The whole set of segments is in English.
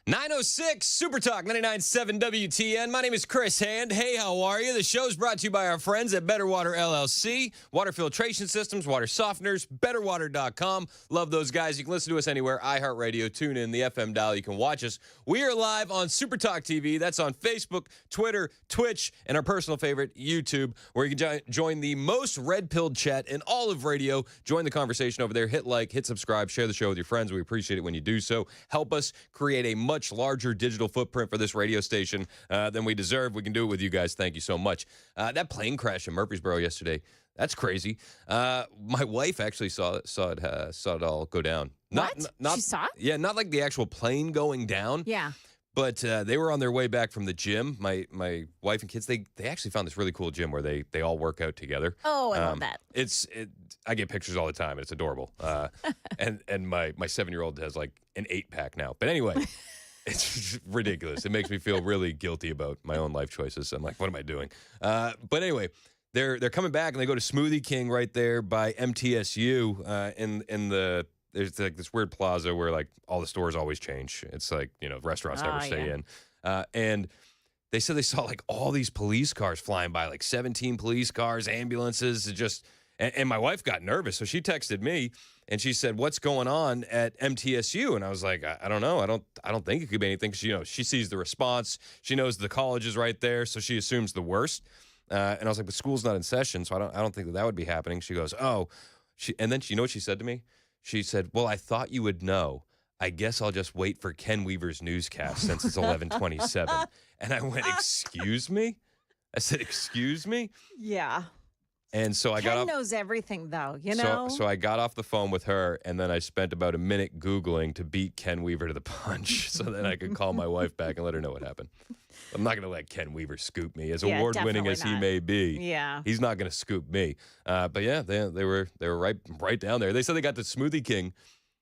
906 Super Talk 99.7 WTN. My name is Chris Hand. Hey, how are you? The show's brought to you by our friends at Better Water LLC. Water filtration systems, water softeners, betterwater.com. Love those guys. You can listen to us anywhere. iHeartRadio, tune in, the FM dial. You can watch us. We are live on Super Talk TV. That's on Facebook, Twitter, Twitch, and our personal favorite, YouTube, where you can join the most red-pilled chat in all of radio. Join the conversation over there. Hit like, hit subscribe, share the show with your friends. We appreciate it when you do so. Help us create a much larger digital footprint for this radio station than we deserve. We can do it with you guys. Thank you so much. That plane crash in Murfreesboro yesterday, that's crazy. My wife actually saw it all go down. What? She saw it? Yeah, not like the actual plane going down. Yeah. But they were on their way back from the gym. My wife and kids, they actually found this really cool gym where they all work out together. Oh, I love that. I get pictures all the time. It's adorable. And my 7-year-old has like an 8-pack now. But anyway, it's ridiculous. It makes me feel really guilty about my own life choices. I'm like, what am I doing? But anyway, they're coming back and they go to Smoothie King right there by MTSU in the. There's like this weird plaza where like all the stores always change. It's like, restaurants never stay in. And they said they saw like all these police cars flying by, like 17 police cars, ambulances, and my wife got nervous. So she texted me and she said, "What's going on at MTSU?" And I was like, I don't know. I don't think it could be anything. Cause she sees the response. She knows the college is right there. So she assumes the worst. And I was like, but school's not in session. So I don't think that would be happening. She goes, and then you know what she said to me? She said, "Well, I thought you would know. I guess I'll just wait for Ken Weaver's newscast since it's 11:27." And I went, "Excuse me?" I said, "Excuse me?" Yeah. And so Ken knows everything, though, So I got off the phone with her, and then I spent about a minute Googling to beat Ken Weaver to the punch so that I could call my wife back and let her know what happened. I'm not going to let Ken Weaver scoop me, as award-winning as he may be. Yeah. He's not going to scoop me. But yeah, they were right down there. They said they got to Smoothie King,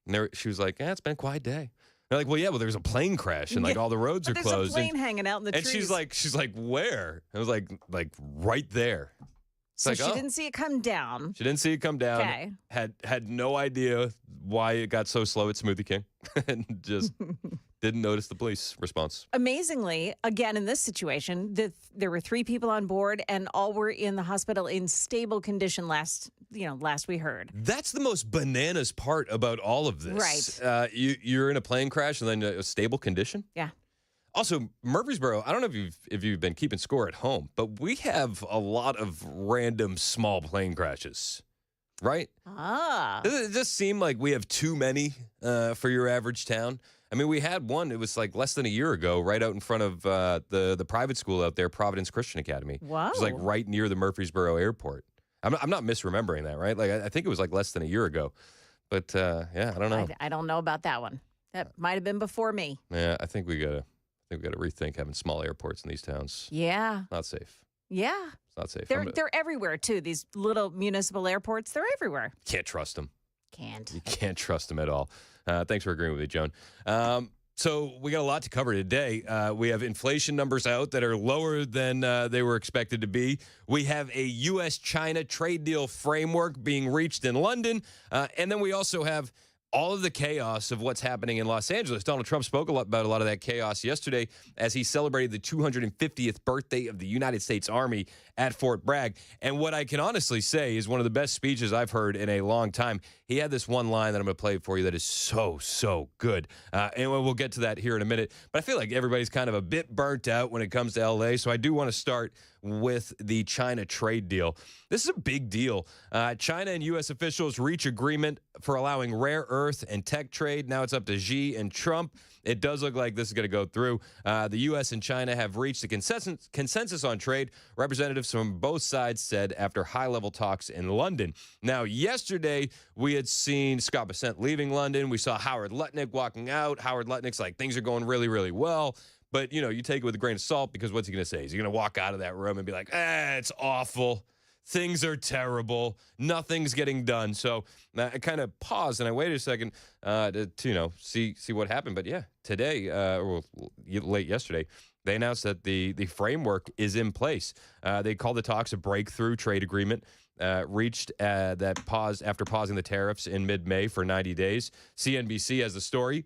and she was like, "It's been a quiet day." They're like, "Well, yeah, there's a plane crash and like all the roads are closed." There's a plane hanging out in the trees. And she's like, "Where?" I was like right there. So she didn't see it come down. She didn't see it come down. Okay. Had no idea why it got so slow at Smoothie King, and just didn't notice the police response. Amazingly, again in this situation, there were 3 people on board, and all were in the hospital in stable condition. Last we heard. That's the most bananas part about all of this. Right. You're in a plane crash and then a stable condition. Yeah. Also, Murfreesboro, I don't know if you've been keeping score at home, but we have a lot of random small plane crashes, right? Does it just seem like we have too many for your average town? I mean, we had one, it was like less than a year ago, right out in front of the private school out there, Providence Christian Academy. Wow. It was like right near the Murfreesboro airport. I'm not misremembering that, right? Like I think it was like less than a year ago. But yeah, I don't know. I don't know about that one. That might have been before me. Yeah, I think we got to rethink having small airports in these towns. Yeah. Not safe. Yeah. It's not safe. They're everywhere, too. These little municipal airports, they're everywhere. Can't trust them. You can't trust them at all. Thanks for agreeing with me, Joan. So we got a lot to cover today. We have inflation numbers out that are lower than they were expected to be. We have a U.S.-China trade deal framework being reached in London. And then we also have all of the chaos of what's happening in Los Angeles. Donald Trump spoke about a lot of that chaos yesterday as he celebrated the 250th birthday of the United States Army at Fort Bragg. And what I can honestly say is one of the best speeches I've heard in a long time. He had this one line that I'm going to play for you that is so good. And we'll get to that here in a minute. But I feel like everybody's kind of a bit burnt out when it comes to L.A., so I do want to start with the China trade deal. This is a big deal. China and U.S. officials reach agreement for allowing rare earth and tech trade. Now it's up to Xi and Trump. It does look like this is going to go through. The U.S. and China have reached a consensus on trade, representatives from both sides said after high-level talks in London. Now, yesterday, we had seen Scott Bessent leaving London. We saw Howard Lutnick walking out. Howard Lutnick's like, things are going really, really well. But, you take it with a grain of salt because what's he going to say? Is he going to walk out of that room and be like, it's awful. Things are terrible. Nothing's getting done. So I kind of paused and I waited a second to see what happened. But yeah, today, or late yesterday, they announced that the framework is in place. They called the talks a breakthrough trade agreement. Reached that pause after pausing the tariffs in mid-May for 90 days. CNBC has the story.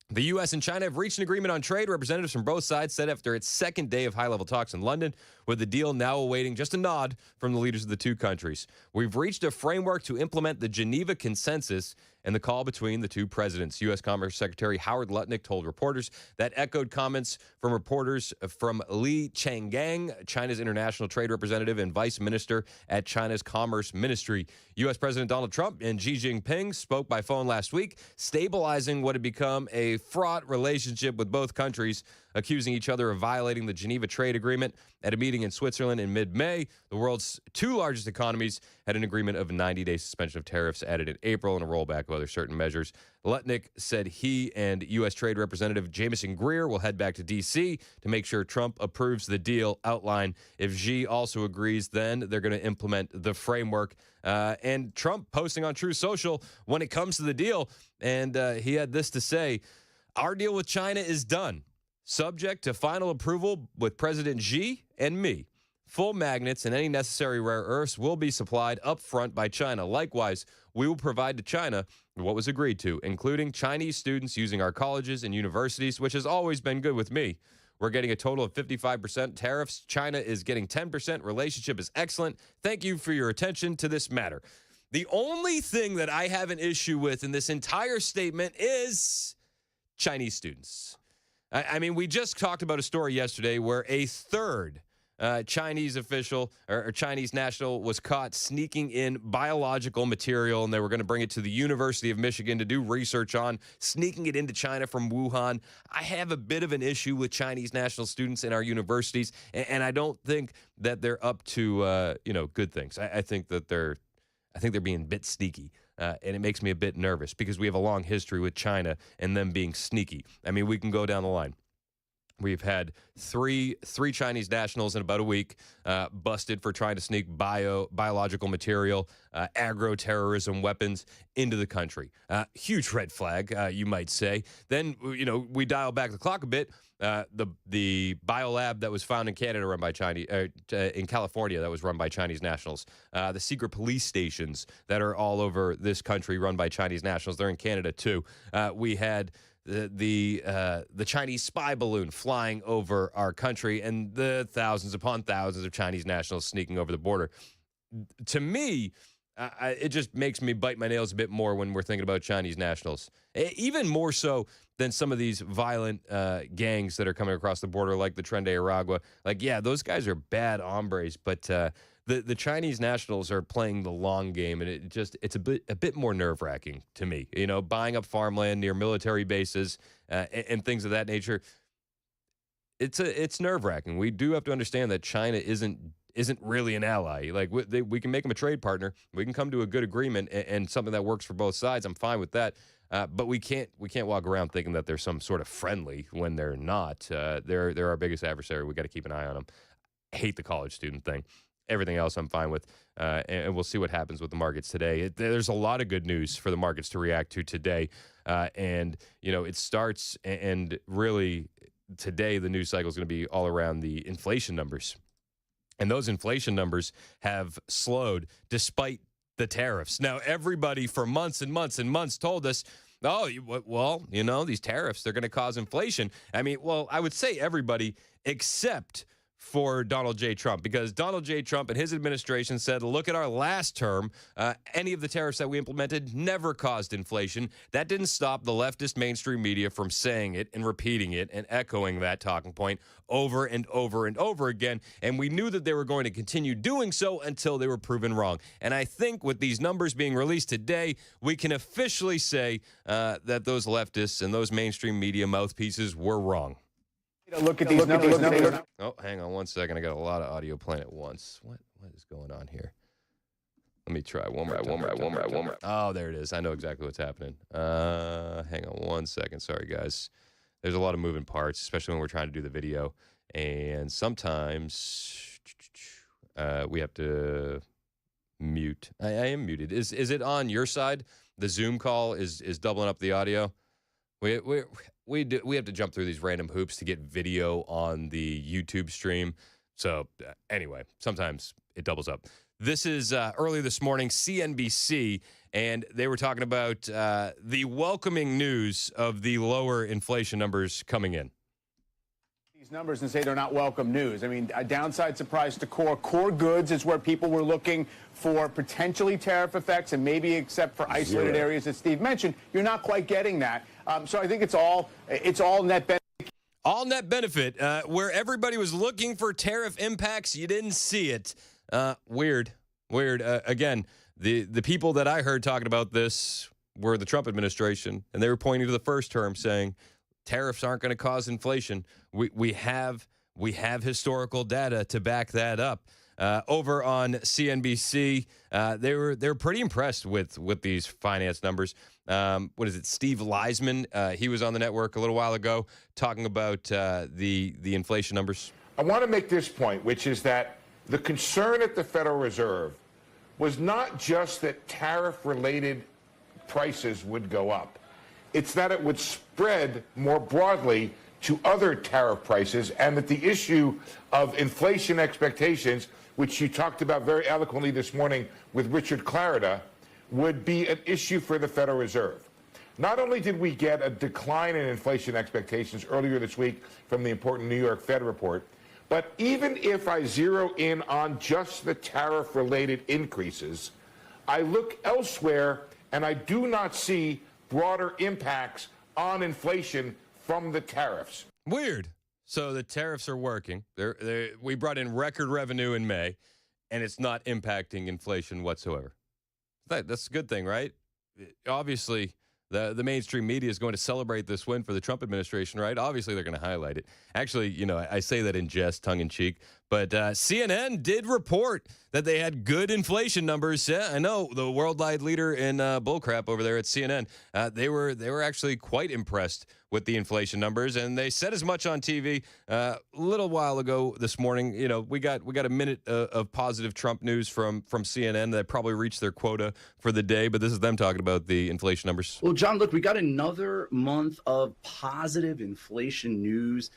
The U.S. and China have reached an agreement on trade. Representatives from both sides said after its second day of high-level talks in London, with the deal now awaiting just a nod from the leaders of the two countries. We've reached a framework to implement the Geneva Consensus and the call between the two presidents. U.S. Commerce Secretary Howard Lutnick told reporters that echoed comments from reporters from Li Changgang, China's international trade representative and vice minister at China's Commerce Ministry. U.S. President Donald Trump and Xi Jinping spoke by phone last week, stabilizing what had become a fraught relationship with both countries, accusing each other of violating the Geneva Trade Agreement. At a meeting in Switzerland in mid-May, the world's two largest economies had an agreement of a 90-day suspension of tariffs added in April and a rollback of other certain measures. Lutnick said he and U.S. Trade Representative Jamieson Greer will head back to D.C. to make sure Trump approves the deal outline. If Xi also agrees, then they're going to implement the framework. And Trump posting on True Social when it comes to the deal, and he had this to say: "Our deal with China is done, subject to final approval with President Xi and me. Full magnets and any necessary rare earths will be supplied up front by China. Likewise, we will provide to China what was agreed to, including Chinese students using our colleges and universities, which has always been good with me. We're getting a total of 55% tariffs. China is getting 10%. Relationship is excellent. Thank you for your attention to this matter." The only thing that I have an issue with in this entire statement is Chinese students. I mean, we just talked about a story yesterday where a third Chinese official or Chinese national was caught sneaking in biological material, and they were going to bring it to the University of Michigan to do research on, sneaking it into China from Wuhan. I have a bit of an issue with Chinese national students in our universities, and I don't think that they're up to good things. I think that they're being a bit sneaky. And it makes me a bit nervous because we have a long history with China and them being sneaky. I mean, we can go down the line. We've had three Chinese nationals in about a week busted for trying to sneak biological material, agro-terrorism weapons into the country. Huge red flag, you might say. Then, we dial back the clock a bit. The biolab that was found in Canada, run by Chinese, in California, that was run by Chinese nationals. The secret police stations that are all over this country, run by Chinese nationals. They're in Canada too. We had the Chinese spy balloon flying over our country, and the thousands upon thousands of Chinese nationals sneaking over the border. To me, it just makes me bite my nails a bit more when we're thinking about Chinese nationals, even more so than some of these violent gangs that are coming across the border, like the Tren de Aragua. Like, yeah, those guys are bad hombres, but the Chinese nationals are playing the long game, and it's a bit more nerve-wracking to me. Buying up farmland near military bases and things of that nature. It's nerve-wracking. We do have to understand that China isn't really an ally. Like, we can make them a trade partner. We can come to a good agreement and something that works for both sides. I'm fine with that. But we can't walk around thinking that they're some sort of friendly when they're not. They're our biggest adversary. We got to keep an eye on them. I hate the college student thing. Everything else I'm fine with, and we'll see what happens with the markets today. There's a lot of good news for the markets to react to today, and it starts, and really today the news cycle is going to be all around the inflation numbers, and those inflation numbers have slowed despite the tariffs. Now, everybody for months and months and months told us, these tariffs, they're going to cause inflation. I mean, I would say everybody except for Donald J. Trump, because Donald J. Trump and his administration said, look at our last term, any of the tariffs that we implemented never caused inflation. That didn't stop the leftist mainstream media from saying it and repeating it and echoing that talking point over and over and over again. And we knew that they were going to continue doing so until they were proven wrong. And I think with these numbers being released today, we can officially say that those leftists and those mainstream media mouthpieces were wrong. Look at these numbers. Oh, hang on one second. I got a lot of audio playing at once. What is going on here? Let me try one more. Oh, there it is. I know exactly what's happening. Hang on one second. Sorry, guys. There's a lot of moving parts, especially when we're trying to do the video. And sometimes we have to mute. I am muted. Is it on your side? The Zoom call is doubling up the audio? We have to jump through these random hoops to get video on the YouTube stream. So anyway, sometimes it doubles up. This is early this morning, CNBC, and they were talking about the welcoming news of the lower inflation numbers coming in. These numbers and say they're not welcome news. I mean, a downside surprise to core goods is where people were looking for potentially tariff effects, and maybe except for isolated areas that Steve mentioned, you're not quite getting that. So I think it's all net benefit. All net benefit, where everybody was looking for tariff impacts, you didn't see it. Weird. Again, the people that I heard talking about this were the Trump administration, and they were pointing to the first term saying tariffs aren't going to cause inflation. We have historical data to back that up. Over on CNBC, they were pretty impressed with these finance numbers. What is it? Steve Leisman, he was on the network a little while ago talking about the inflation numbers. I want to make this point, which is that the concern at the Federal Reserve was not just that tariff-related prices would go up. It's that it would spread more broadly to other tariff prices, and that the issue of inflation expectations, which you talked about very eloquently this morning with Richard Clarida, would be an issue for the Federal Reserve. Not only did we get a decline in inflation expectations earlier this week from the important New York Fed report, but even if I zero in on just the tariff-related increases, I look elsewhere and I do not see broader impacts on inflation from the tariffs. Weird. So the tariffs are working. We brought in record revenue in May, and it's not impacting inflation whatsoever. That's a good thing, right? Obviously, the mainstream media is going to celebrate this win for the Trump administration, right? Obviously, they're going to highlight it. Actually, I say that in jest, tongue-in-cheek, but CNN did report that they had good inflation numbers. Yeah, I know, the worldwide leader in bullcrap over there at CNN. They were actually quite impressed with the inflation numbers, and they said as much on TV a little while ago this morning. We got a minute of positive Trump news from CNN that probably reached their quota for the day, but this is them talking about the inflation numbers. Well, John, look, we got another month of positive inflation news.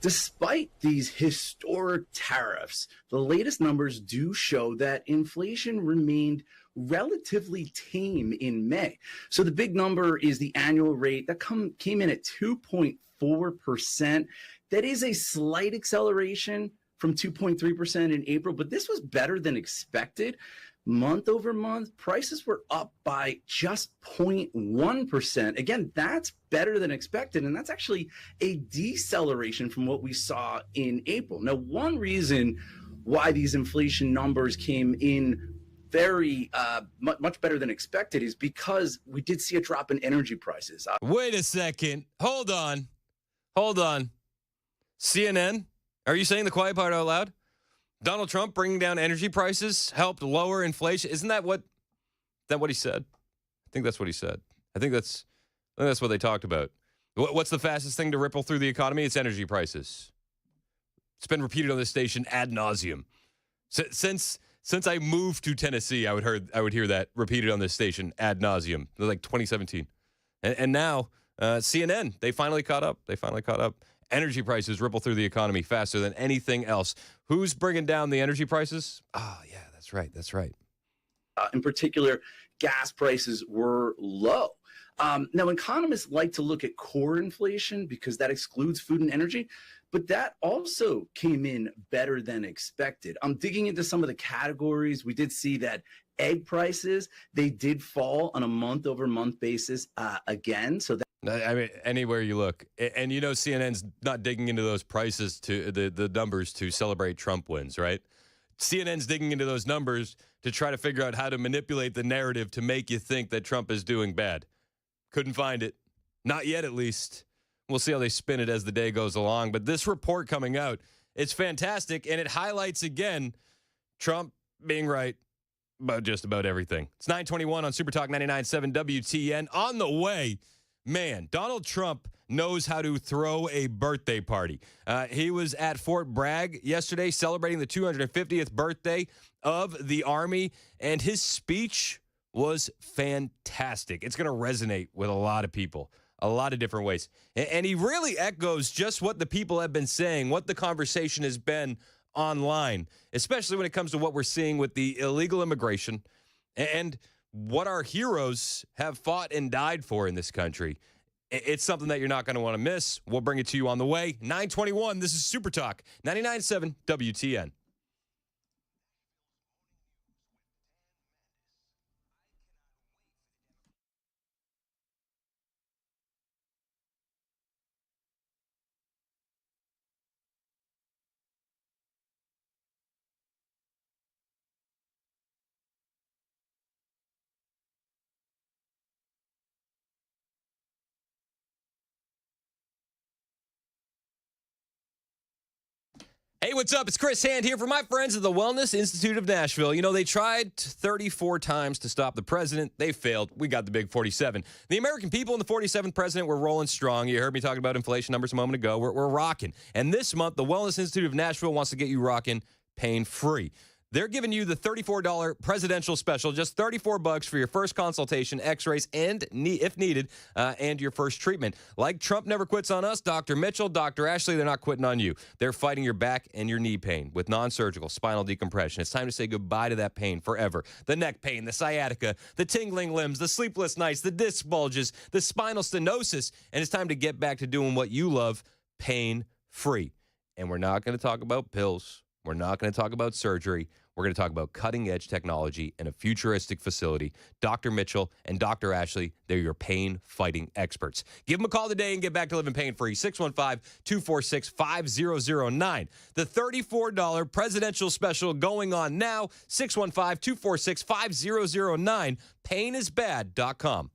Despite these historic tariffs, the latest numbers do show that inflation remained relatively tame in May. So the big number is the annual rate that came in at 2.4%. That is a slight acceleration from 2.3% in April, but this was better than expected. Month over month, prices were up by just 0.1%. Again, that's better than expected, and that's actually a deceleration from what we saw in April. Now, one reason why these inflation numbers came in very much better than expected is because we did see a drop in energy prices. Wait a second. Hold on. CNN, are you saying the quiet part out loud? Donald Trump bringing down energy prices helped lower inflation. Isn't that what he said? I think that's what he said. I think that's what they talked about. What's the fastest thing to ripple through the economy? It's energy prices. It's been repeated on this station ad nauseum. Since I moved to Tennessee, I would hear that repeated on this station ad nauseum. Like 2017, and now CNN, they finally caught up. Energy prices ripple through the economy faster than anything else. Who's bringing down the energy prices? Oh, yeah, that's right. In particular, gas prices were low. Now, economists like to look at core inflation because that excludes food and energy, but that also came in better than expected. I'm digging into some of the categories. We did see that egg prices, they did fall on a month-over-month basis again. So that. I mean, anywhere you look, and CNN's not digging into those prices to the numbers to celebrate Trump wins, right? CNN's digging into those numbers to try to figure out how to manipulate the narrative to make you think that Trump is doing bad. Couldn't find it. Not yet, at least. We'll see how they spin it as the day goes along. But this report coming out, it's fantastic, and it highlights again Trump being right about just about everything. It's 9:21 on Super Talk 99.7 WTN. On the way. Man, Donald Trump knows how to throw a birthday party. He was at Fort Bragg yesterday celebrating the 250th birthday of the Army, and his speech was fantastic. It's going to resonate with a lot of people, a lot of different ways. And he really echoes just what the people have been saying, what the conversation has been online, especially when it comes to what we're seeing with the illegal immigration and what our heroes have fought and died for in this country. It's something that you're not going to want to miss. We'll bring it to you on the way. 921, this is Super Talk, 99.7 WTN. Hey, what's up? It's Chris Hand here for my friends at the Wellness Institute of Nashville. You know, they tried 34 times to stop the president. They failed. We got the big 47. The American people and the 47th president were rolling strong. You heard me talking about inflation numbers a moment ago. We're rocking. And this month, the Wellness Institute of Nashville wants to get you rocking pain-free. They're giving you the $34 presidential special, just $34 for your first consultation, x-rays, and, if needed, and your first treatment. Like Trump never quits on us, Dr. Mitchell, Dr. Ashley, they're not quitting on you. They're fighting your back and your knee pain with non-surgical spinal decompression. It's time to say goodbye to that pain forever. The neck pain, the sciatica, the tingling limbs, the sleepless nights, the disc bulges, the spinal stenosis, and it's time to get back to doing what you love, pain-free. And we're not going to talk about pills. We're not going to talk about surgery. We're going to talk about cutting-edge technology in a futuristic facility. Dr. Mitchell and Dr. Ashley, they're your pain-fighting experts. Give them a call today and get back to living pain-free. 615-246-5009. The $34 presidential special going on now. 615-246-5009. Painisbad.com.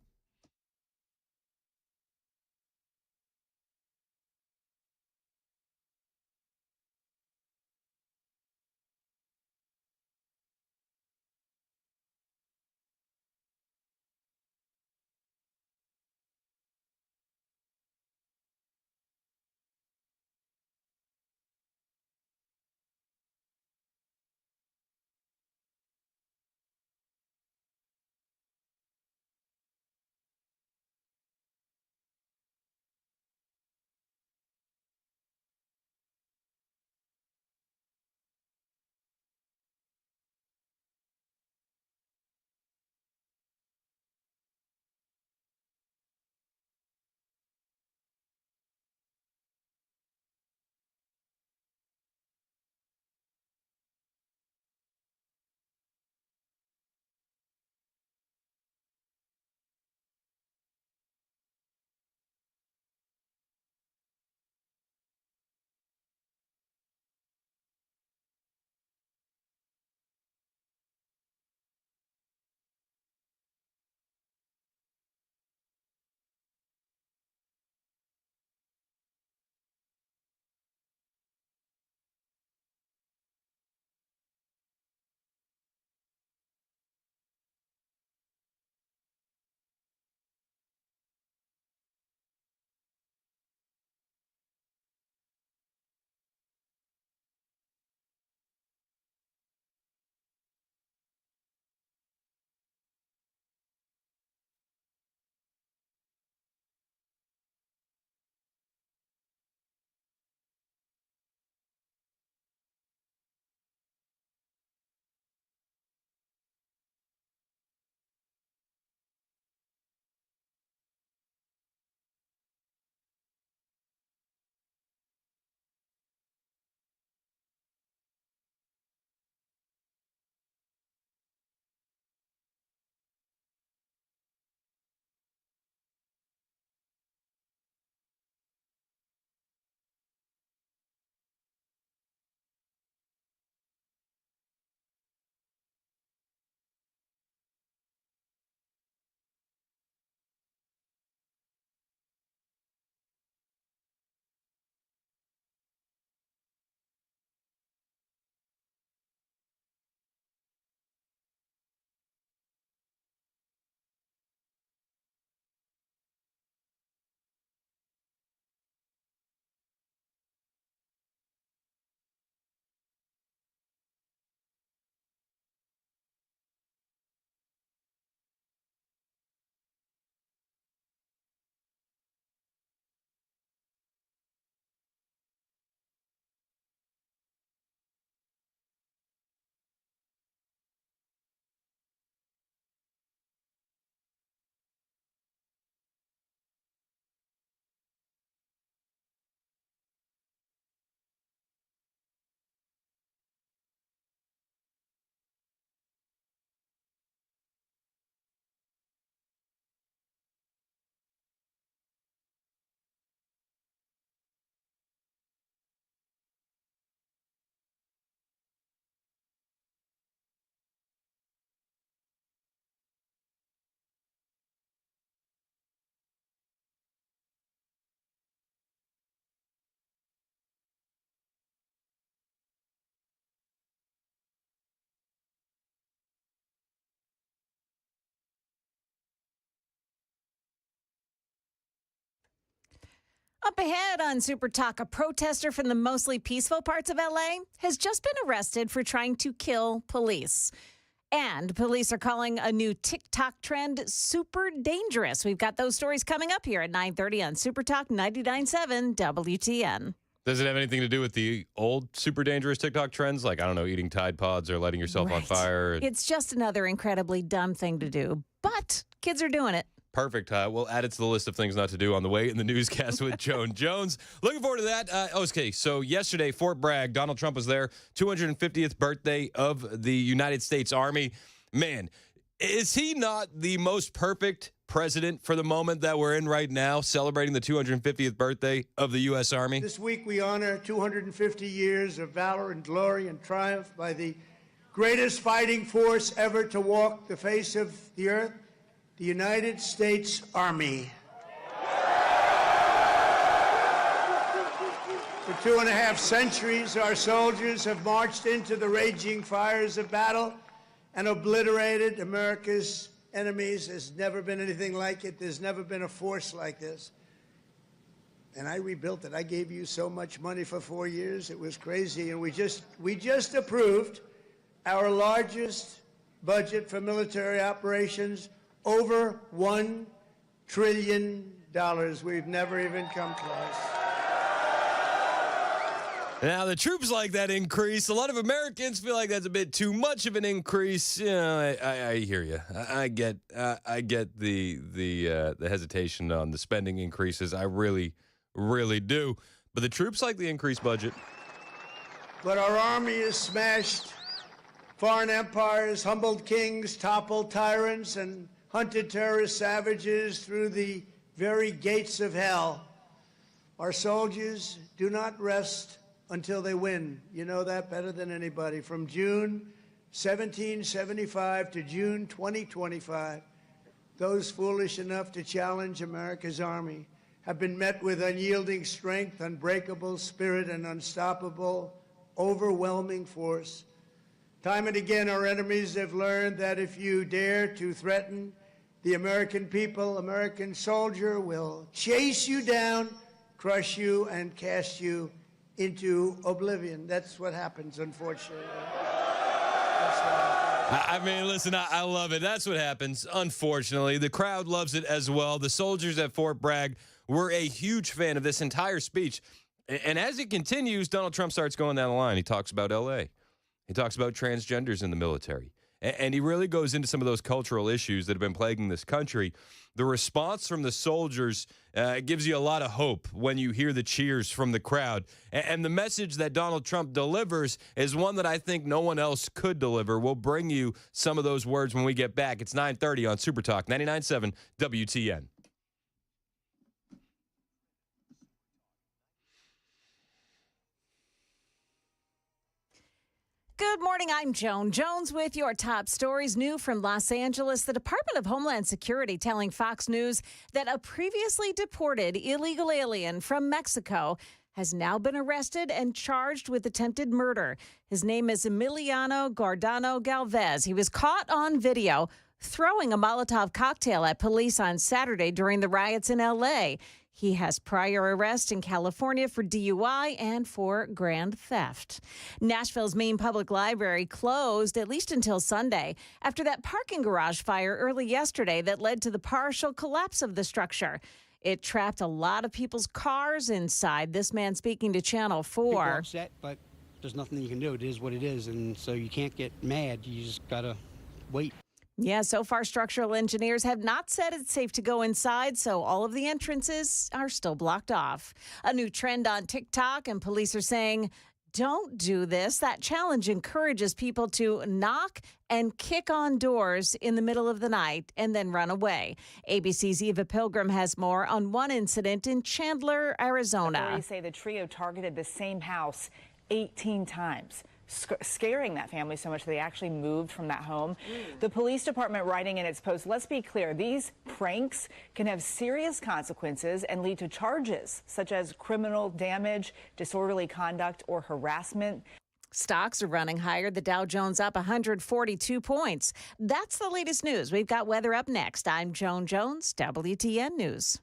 Up ahead on Super Talk, a protester from the mostly peaceful parts of LA has just been arrested for trying to kill police. And police are calling a new TikTok trend super dangerous. We've got those stories coming up here at 9:30 on Super Talk 99.7 WTN. Does it have anything to do with the old super dangerous TikTok trends? Like, I don't know, eating Tide Pods or lighting yourself on fire? It's just another incredibly dumb thing to do, but kids are doing it. Perfect. We'll add it to the list of things not to do on the way in the newscast with Joan Jones. Looking forward to that. Okay, so yesterday, Fort Bragg, Donald Trump was there, 250th birthday of the United States Army. Man, is he not the most perfect president for the moment that we're in right now, celebrating the 250th birthday of the U.S. Army? This week we honor 250 years of valor and glory and triumph by the greatest fighting force ever to walk the face of the earth, the United States Army. For 2.5 centuries, our soldiers have marched into the raging fires of battle and obliterated America's enemies. There's never been anything like it. There's never been a force like this. And I rebuilt it. I gave you so much money for 4 years. It was crazy. And we just approved our largest budget for military operations, over $1 trillion. We've never even come close. Now, the troops like that increase. A lot of Americans feel like that's a bit too much of an increase. You know, I hear you. I get the hesitation on the spending increases. I really, really do. But the troops like the increased budget. But our army has smashed foreign empires, humbled kings, toppled tyrants, and hunted terrorist savages through the very gates of hell. Our soldiers do not rest until they win. You know that better than anybody. From June 1775 to June 2025, those foolish enough to challenge America's army have been met with unyielding strength, unbreakable spirit, and unstoppable, overwhelming force. Time and again, our enemies have learned that if you dare to threaten the American people, American soldier will chase you down, crush you, and cast you into oblivion. That's what happens, unfortunately. I mean, listen, I love it. That's what happens, unfortunately. The crowd loves it as well. The soldiers at Fort Bragg were a huge fan of this entire speech. And as it continues, Donald Trump starts going down the line. He talks about L.A. He talks about transgenders in the military. And he really goes into some of those cultural issues that have been plaguing this country. The response from the soldiers gives you a lot of hope when you hear the cheers from the crowd. And the message that Donald Trump delivers is one that I think no one else could deliver. We'll bring you some of those words when we get back. It's 9:30 on Super Talk 99.7 WTN. Good morning, I'm Joan Jones with your top stories. New from Los Angeles, the Department of Homeland Security telling Fox News that a previously deported illegal alien from Mexico has now been arrested and charged with attempted murder. His name is Emiliano Gordano Galvez. He was caught on video throwing a Molotov cocktail at police on Saturday during the riots in L.A. He has prior arrest in California for DUI and for grand theft. Nashville's main public library closed at least until Sunday after that parking garage fire early yesterday that led to the partial collapse of the structure. It trapped a lot of people's cars inside. This man speaking to Channel 4. People are upset, but there's nothing you can do. It is what it is, and so you can't get mad. You just gotta wait. Yeah, so far structural engineers have not said it's safe to go inside, so all of the entrances are still blocked off. A new trend on TikTok, and police are saying, don't do this. That challenge encourages people to knock and kick on doors in the middle of the night and then run away. ABC's Eva Pilgrim has more on one incident in Chandler, Arizona. Authorities say the trio targeted the same house 18 times. Scaring that family so much they actually moved from that home. The police department writing in its post, let's be clear, these pranks can have serious consequences and lead to charges such as criminal damage, disorderly conduct, or harassment. Stocks are running higher. The Dow Jones up 142 points. That's the latest news. We've got weather up next. I'm Joan Jones, WTN News.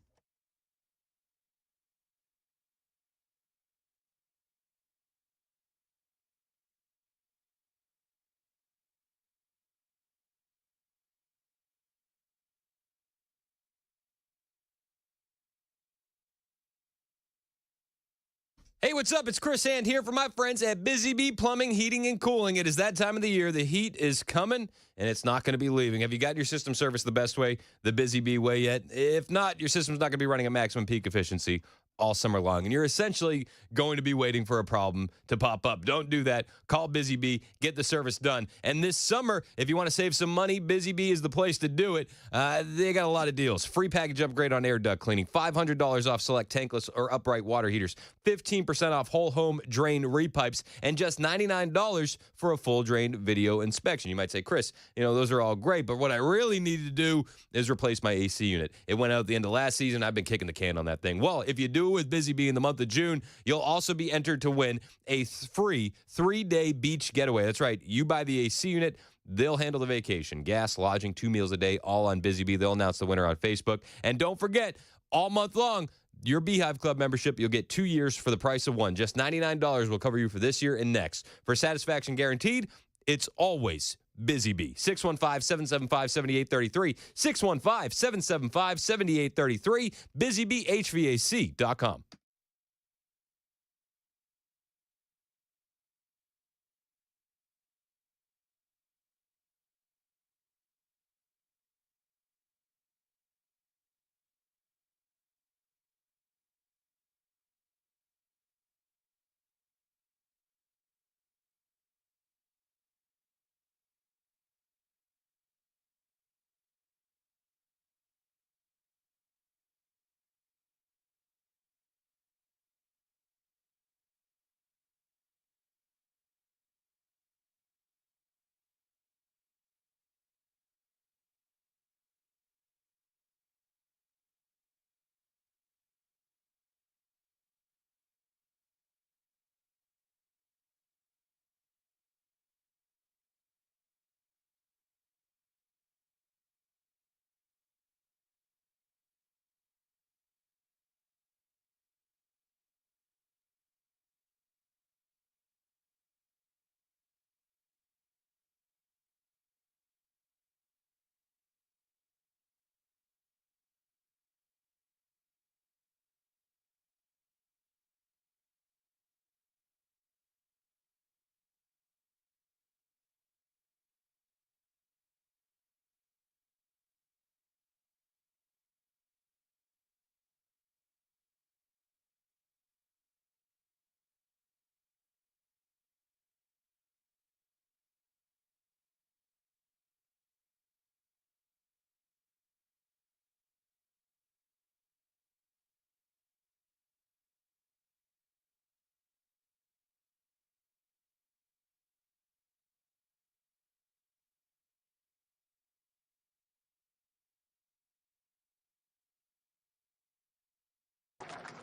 Hey, what's up? It's Chris Hand here for my friends at BusyB Plumbing, Heating, and Cooling. It is that time of the year. The heat is coming, and it's not going to be leaving. Have you got your system serviced the best way, the BusyB way yet? If not, your system's not going to be running at maximum peak efficiency all summer long, and you're essentially going to be waiting for a problem to pop up. Don't do that. Call BusyB. Get the service done. And this summer, if you want to save some money, BusyB is the place to do it. They got a lot of deals. Free package upgrade on air duct cleaning, $500 off select tankless or upright water heaters, 15% off whole home drain repipes, and just $99 for a full drain video inspection. You might say, Chris, those are all great, but what I really need to do is replace my AC unit. It went out at the end of last season. I've been kicking the can on that thing. Well, if you do it with BusyB in the month of June, you'll also be entered to win a free 3-day beach getaway. That's right. You buy the AC unit, they'll handle the vacation. Gas, lodging, 2 meals a day, all on BusyB. They'll announce the winner on Facebook. And don't forget, all month long, your Beehive Club membership, you'll get 2 years for the price of one. Just $99 will cover you for this year and next. For satisfaction guaranteed, it's always BusyB. 615-775-7833. 615-775-7833. BusyBHVAC.com.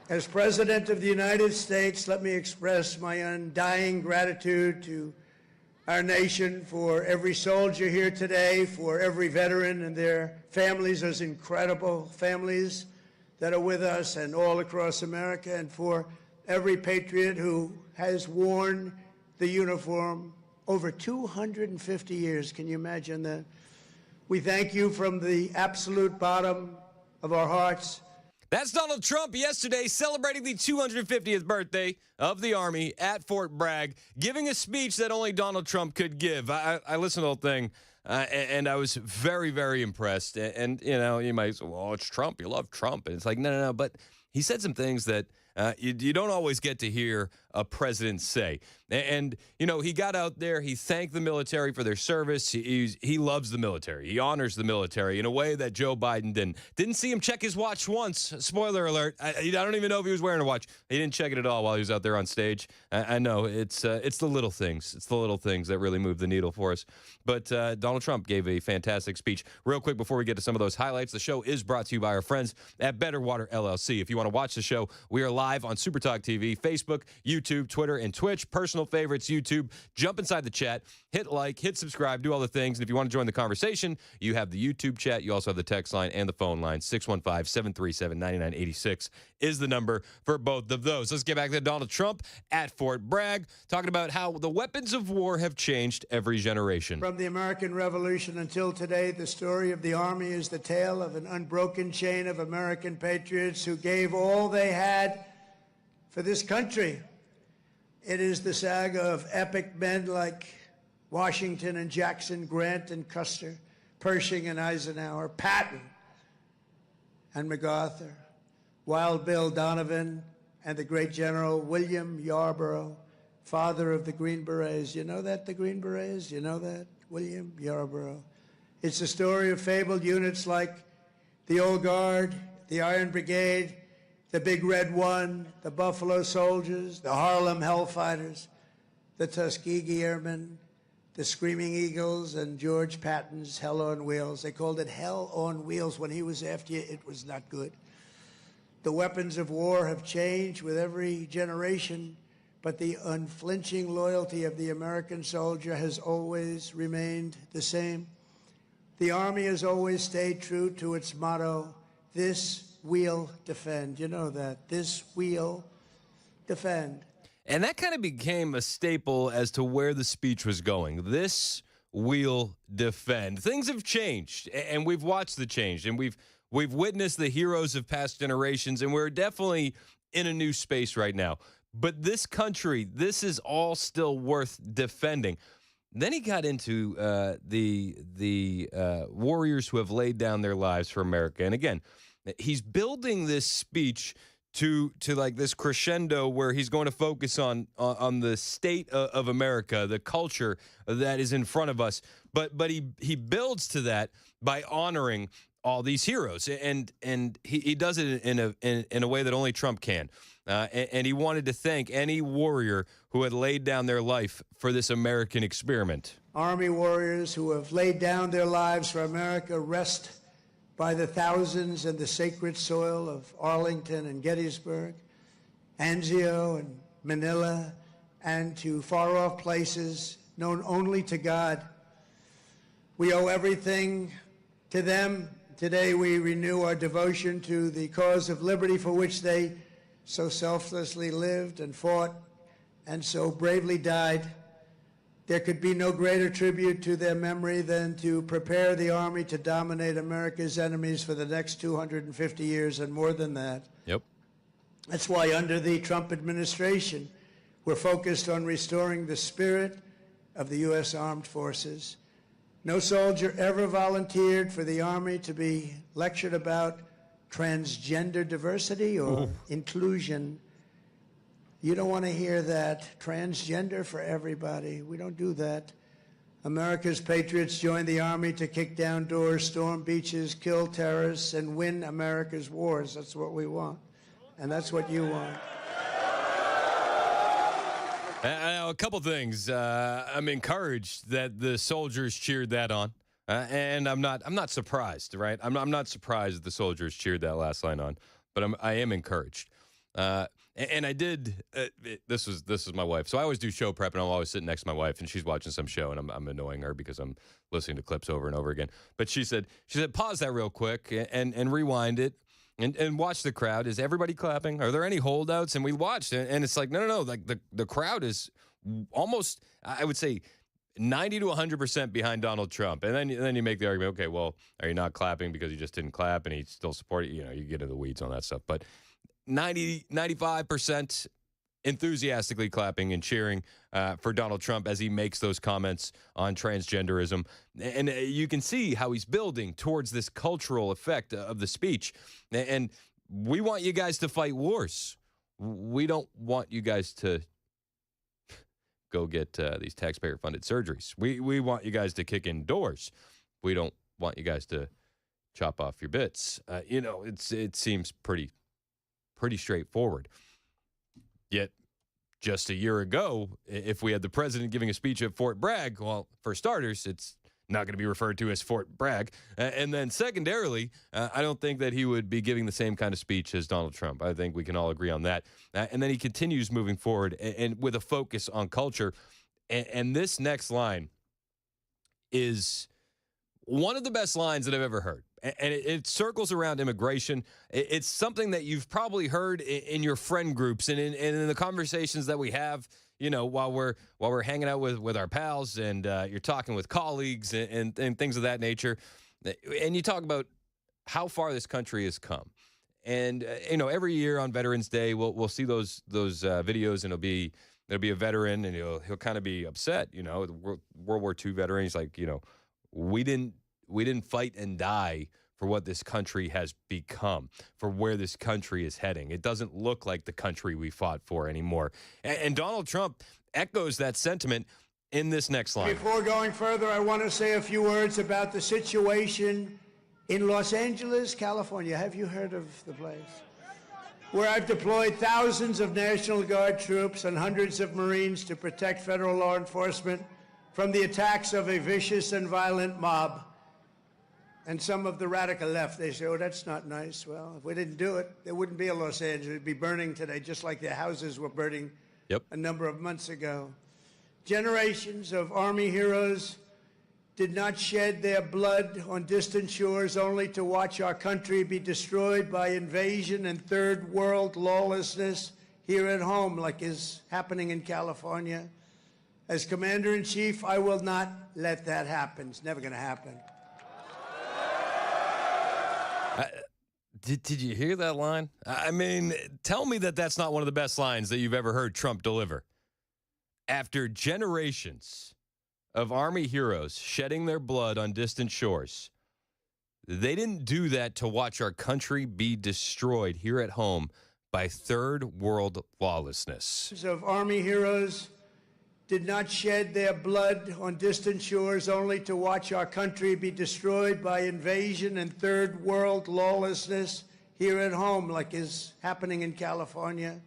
As President of the United States, let me express my undying gratitude to our nation for every soldier here today, for every veteran and their families, those incredible families that are with us and all across America, and for every patriot who has worn the uniform over 250 years. Can you imagine that? We thank you from the absolute bottom of our hearts. That's Donald Trump yesterday celebrating the 250th birthday of the Army at Fort Bragg, giving a speech that only Donald Trump could give. I listened to the whole thing, and I was very, very impressed. And you might say, well, it's Trump. You love Trump. And it's like, no. But he said some things that you don't always get to hear a president say. And he got out there. He thanked the military for their service. He loves the military. He honors the military in a way that Joe Biden didn't. Didn't see him check his watch once. Spoiler alert. I don't even know if he was wearing a watch. He didn't check it at all while he was out there on stage. I know it's the little things. It's the little things that really move the needle for us. But Donald Trump gave a fantastic speech. Real quick before we get to some of those highlights, the show is brought to you by our friends at Better Water LLC. If you want to watch the show, we are live on Super Talk TV, Facebook, YouTube, Twitter, and Twitch. Personal favorites, YouTube. Jump inside the chat, hit like, hit subscribe, do all the things. And if you want to join the conversation, you have the YouTube chat. You also have the text line and the phone line. 615-737-9986 is the number for both of those. Let's get back to Donald Trump at Fort Bragg, talking about how the weapons of war have changed every generation. From the American Revolution until today, the story of the Army is the tale of an unbroken chain of American patriots who gave all they had for this country. It is the saga of epic men like Washington and Jackson, Grant and Custer, Pershing and Eisenhower, Patton and MacArthur, Wild Bill Donovan, and the great General William Yarborough, father of the Green Berets. You know that, the Green Berets? You know that? William Yarborough. It's the story of fabled units like the Old Guard, the Iron Brigade, the Big Red One, the Buffalo Soldiers, the Harlem Hellfighters, the Tuskegee Airmen, the Screaming Eagles, and George Patton's Hell on Wheels. They called it Hell on Wheels. When he was after you, it was not good. The weapons of war have changed with every generation, but the unflinching loyalty of the American soldier has always remained the same. The Army has always stayed true to its motto, "This we'll defend." You know that. This we'll defend. And that kind of became a staple as to where the speech was going. This we'll defend. Things have changed, and we've watched the change, and we've witnessed the heroes of past generations, and we're definitely in a new space right now. But this country, this is all still worth defending. Then he got into the warriors who have laid down their lives for America. And again, he's building this speech to like this crescendo where he's going to focus on the state of America, the culture that is in front of us. But he builds to that by honoring all these heroes, and he does it in a way that only Trump can. And he wanted to thank any warrior who had laid down their life for this American experiment. Army warriors who have laid down their lives for America rest by the thousands in the sacred soil of Arlington and Gettysburg, Anzio and Manila, and to far-off places known only to God. We owe everything to them. Today we renew our devotion to the cause of liberty for which they so selflessly lived and fought and so bravely died. There could be no greater tribute to their memory than to prepare the Army to dominate America's enemies for the next 250 years and more than that. Yep. That's why under the Trump administration, we're focused on restoring the spirit of the U.S. Armed Forces. No soldier ever volunteered for the Army to be lectured about transgender diversity or inclusion. You don't want to hear that. Transgender for everybody. We don't do that. America's patriots joined the Army to kick down doors, storm beaches, kill terrorists, and win America's wars. That's what we want. And that's what you want. A couple things. I'm encouraged that the soldiers cheered that on. And I'm not surprised, right? I'm not surprised that the soldiers cheered that last line on, but I am encouraged. And I did. This was my wife, so I always do show prep, and I'm always sitting next to my wife, and she's watching some show, and I'm annoying her because I'm listening to clips over and over again. But she said, pause that real quick and rewind it, and watch the crowd. Is everybody clapping? Are there any holdouts? And we watched, and it's like no. Like the crowd is almost, I would say, 90 to 100% behind Donald Trump. And then you make the argument, okay, well, are you not clapping because you just didn't clap and he still supported you? You get into the weeds on that stuff. But 95% enthusiastically clapping and cheering for Donald Trump as he makes those comments on transgenderism. And you can see how he's building towards this cultural effect of the speech. And we want you guys to fight wars. We don't want you guys to go get these taxpayer-funded surgeries. We want you guys to kick in doors. We don't want you guys to chop off your bits. It seems pretty straightforward. Yet, just a year ago, if we had the president giving a speech at Fort Bragg, well, for starters, it's not going to be referred to as Fort Bragg. And then secondarily, I don't think that he would be giving the same kind of speech as Donald Trump. I think we can all agree on that. And then he continues moving forward and with a focus on culture. And this next line is one of the best lines that I've ever heard. And it circles around immigration. It's something that you've probably heard in your friend groups and in the conversations that we have, while we're hanging out with our pals and you're talking with colleagues and things of that nature. And you talk about how far this country has come. And, every year on Veterans Day, we'll see those videos, and it'll be, There'll be a veteran, and he'll kind of be upset, the World War II veteran. He's like, we didn't fight and die for what this country has become, for where this country is heading. It doesn't look like the country we fought for anymore. And Donald Trump echoes that sentiment in this next line. Before going further, I want to say a few words about the situation in Los Angeles, California. Have you heard of the place? Where I've deployed thousands of National Guard troops and hundreds of Marines to protect federal law enforcement from the attacks of a vicious and violent mob. And some of the radical left, they say, oh, that's not nice. Well, if we didn't do it, there wouldn't be a Los Angeles. It'd be burning today, just like their houses were burning a number of months ago. Generations of Army heroes did not shed their blood on distant shores only to watch our country be destroyed by invasion and third world lawlessness here at home, like is happening in California. As Commander-in-Chief, I will not let that happen. It's never going to happen. Did you hear that line? I mean, tell me that that's not one of the best lines that you've ever heard Trump deliver. After generations of Army heroes shedding their blood on distant shores, they didn't do that to watch our country be destroyed here at home by third world lawlessness. Of Army heroes did not shed their blood on distant shores only to watch our country be destroyed by invasion and third world lawlessness here at home, like is happening in California.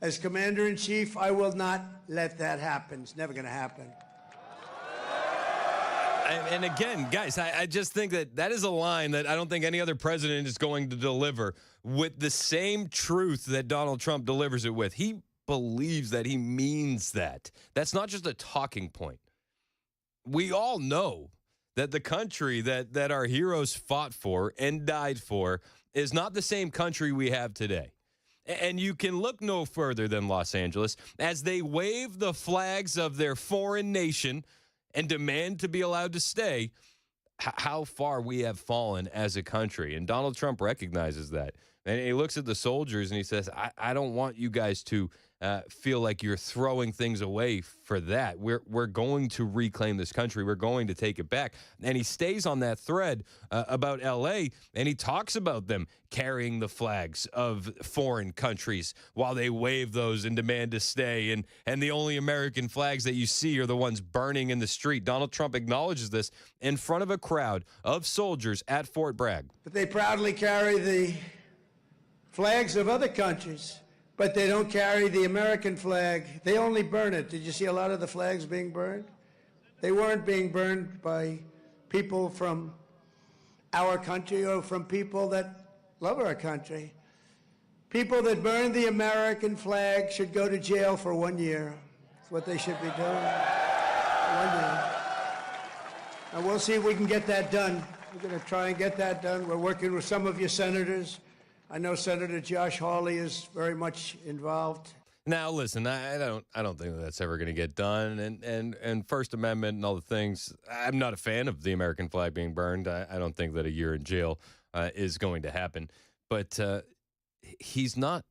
As Commander-in-Chief, I will not let that happen. It's never going to happen. And again, guys, I just think that is a line that I don't think any other president is going to deliver with the same truth that Donald Trump delivers it with. He believes that, he means that. That's not just a talking point. We all know that the country that our heroes fought for and died for is not the same country we have today. And you can look no further than Los Angeles as they wave the flags of their foreign nation and demand to be allowed to stay, how far we have fallen as a country. And Donald Trump recognizes that. And he looks at the soldiers and he says, I don't want you guys to feel like you're throwing things away for that. We're going to reclaim this country. We're going to take it back. And he stays on that thread about L.A., and he talks about them carrying the flags of foreign countries while they wave those and demand to stay. And the only American flags that you see are the ones burning in the street. Donald Trump acknowledges this in front of a crowd of soldiers at Fort Bragg. But they proudly carry the flags of other countries, but they don't carry the American flag. They only burn it. Did you see a lot of the flags being burned? They weren't being burned by people from our country or from people that love our country. People that burn the American flag should go to jail for 1 year. That's what they should be doing. 1 year. And we'll see if we can get that done. We're going to try and get that done. We're working with some of your senators. I know Senator Josh Hawley is very much involved. Now, listen, I don't think that's ever going to get done. And First Amendment and all the things, I'm not a fan of the American flag being burned. I don't think that a year in jail is going to happen. But he's not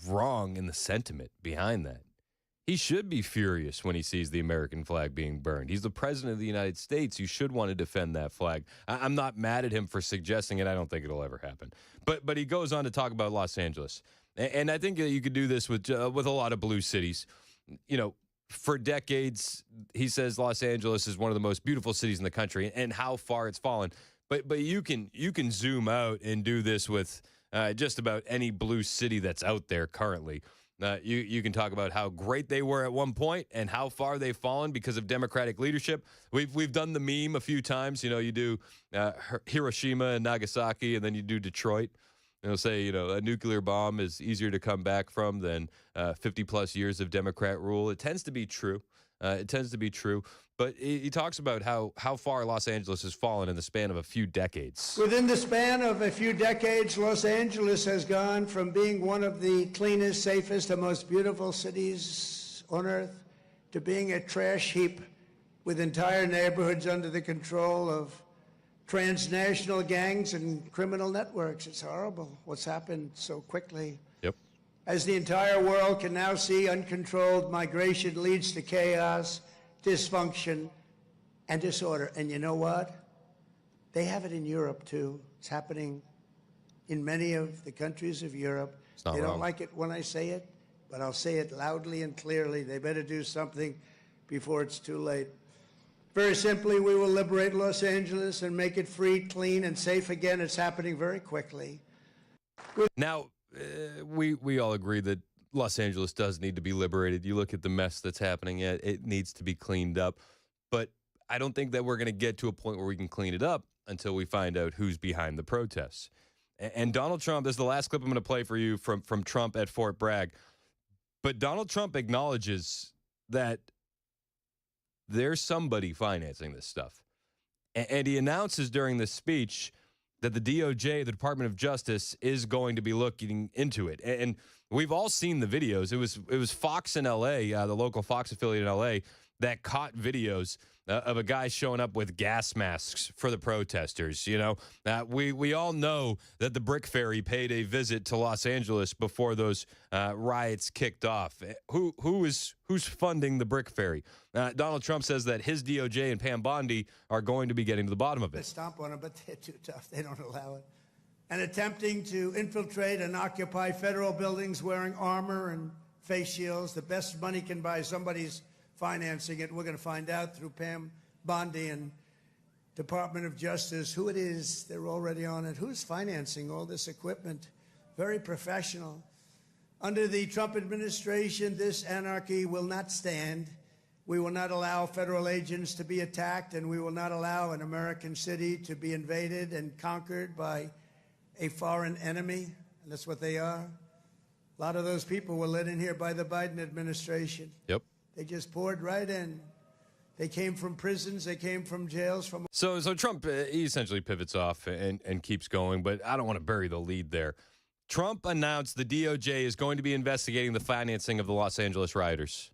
wrong in the sentiment behind that. He should be furious when he sees the American flag being burned. He's the president of the United States. You should want to defend that flag. I'm not mad at him for suggesting it. I don't think it'll ever happen. But he goes on to talk about Los Angeles. And I think that you could do this with a lot of blue cities. For decades, he says Los Angeles is one of the most beautiful cities in the country and how far it's fallen. But you can zoom out and do this with just about any blue city that's out there currently. You can talk about how great they were at one point and how far they've fallen because of Democratic leadership. We've done the meme a few times. You do Hiroshima and Nagasaki, and then you do Detroit. They'll say, a nuclear bomb is easier to come back from than 50-plus years of Democrat rule. It tends to be true. But he talks about how far Los Angeles has fallen in the span of a few decades. Within the span of a few decades, Los Angeles has gone from being one of the cleanest, safest, and most beautiful cities on earth to being a trash heap with entire neighborhoods under the control of transnational gangs and criminal networks. It's horrible what's happened so quickly. Yep. As the entire world can now see, uncontrolled migration leads to chaos, dysfunction, and disorder. And you know what? They have it in Europe, too. It's happening in many of the countries of Europe. They don't like it when I say it, but I'll say it loudly and clearly. They better do something before it's too late. Very simply, we will liberate Los Angeles and make it free, clean, and safe again. It's happening very quickly. Now, we all agree that Los Angeles does need to be liberated. You look at the mess that's happening, it needs to be cleaned up. But I don't think that we're going to get to a point where we can clean it up until we find out who's behind the protests. And Donald Trump, this is the last clip I'm going to play for you from Trump at Fort Bragg. But Donald Trump acknowledges that there's somebody financing this stuff. And he announces during this speech that the DOJ, the Department of Justice, is going to be looking into it. And we've all seen the videos. It was Fox in L.A., the local Fox affiliate in L.A., that caught videos of a guy showing up with gas masks for the protesters. You know, we all know that the Brick Ferry paid a visit to Los Angeles before those riots kicked off. Who's funding the Brick Ferry? Donald Trump says that his DOJ and Pam Bondi are going to be getting to the bottom of it. Stomp on them, but they're too tough. They don't allow it. And attempting to infiltrate and occupy federal buildings wearing armor and face shields. The best money can buy, somebody's financing it. We're going to find out through Pam Bondi and Department of Justice who it is. They're already on it. Who's financing all this equipment? Very professional. Under the Trump administration, this anarchy will not stand. We will not allow federal agents to be attacked, and we will not allow an American city to be invaded and conquered by a foreign enemy. And that's what they are. A lot of those people were let in here by the Biden administration. Yep. They just poured right in. They came from prisons. They came from jails. So Trump, he essentially pivots off and keeps going, but I don't want to bury the lead there. Trump announced the DOJ is going to be investigating the financing of the Los Angeles rioters.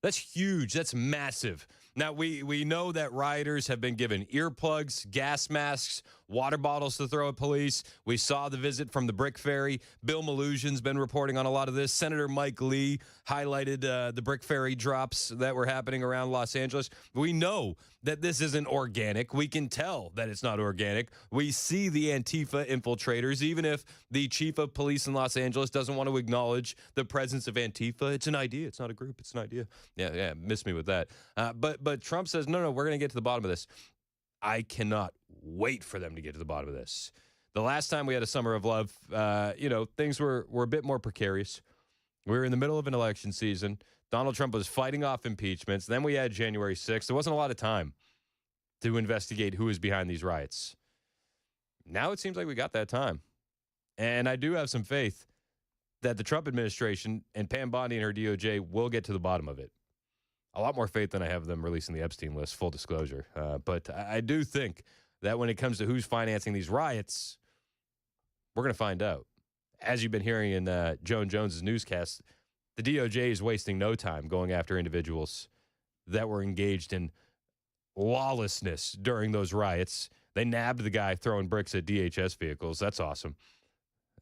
That's huge. That's massive. Now, we know that rioters have been given earplugs, gas masks, water bottles to throw at police. We saw the visit from the Brick Ferry. Bill Malusian's been reporting on a lot of this. Senator Mike Lee highlighted the Brick Ferry drops that were happening around Los Angeles. We know that this isn't organic. We can tell that it's not organic. We see the Antifa infiltrators, even if the chief of police in Los Angeles doesn't want to acknowledge the presence of Antifa. It's an idea. It's not a group. It's an idea. Yeah, miss me with that. But Trump says, no, we're going to get to the bottom of this. I cannot wait for them to get to the bottom of this. The last time we had a summer of love, things were a bit more precarious. We were in the middle of an election season. Donald Trump was fighting off impeachments. Then we had January 6th. There wasn't a lot of time to investigate who is behind these riots. Now it seems like we got that time. And I do have some faith that the Trump administration and Pam Bondi and her DOJ will get to the bottom of it. A lot more faith than I have them releasing the Epstein list, full disclosure. But I do think that when it comes to who's financing these riots, we're going to find out. As you've been hearing in Joan Jones's newscast, the DOJ is wasting no time going after individuals that were engaged in lawlessness during those riots. They nabbed the guy throwing bricks at DHS vehicles. That's awesome.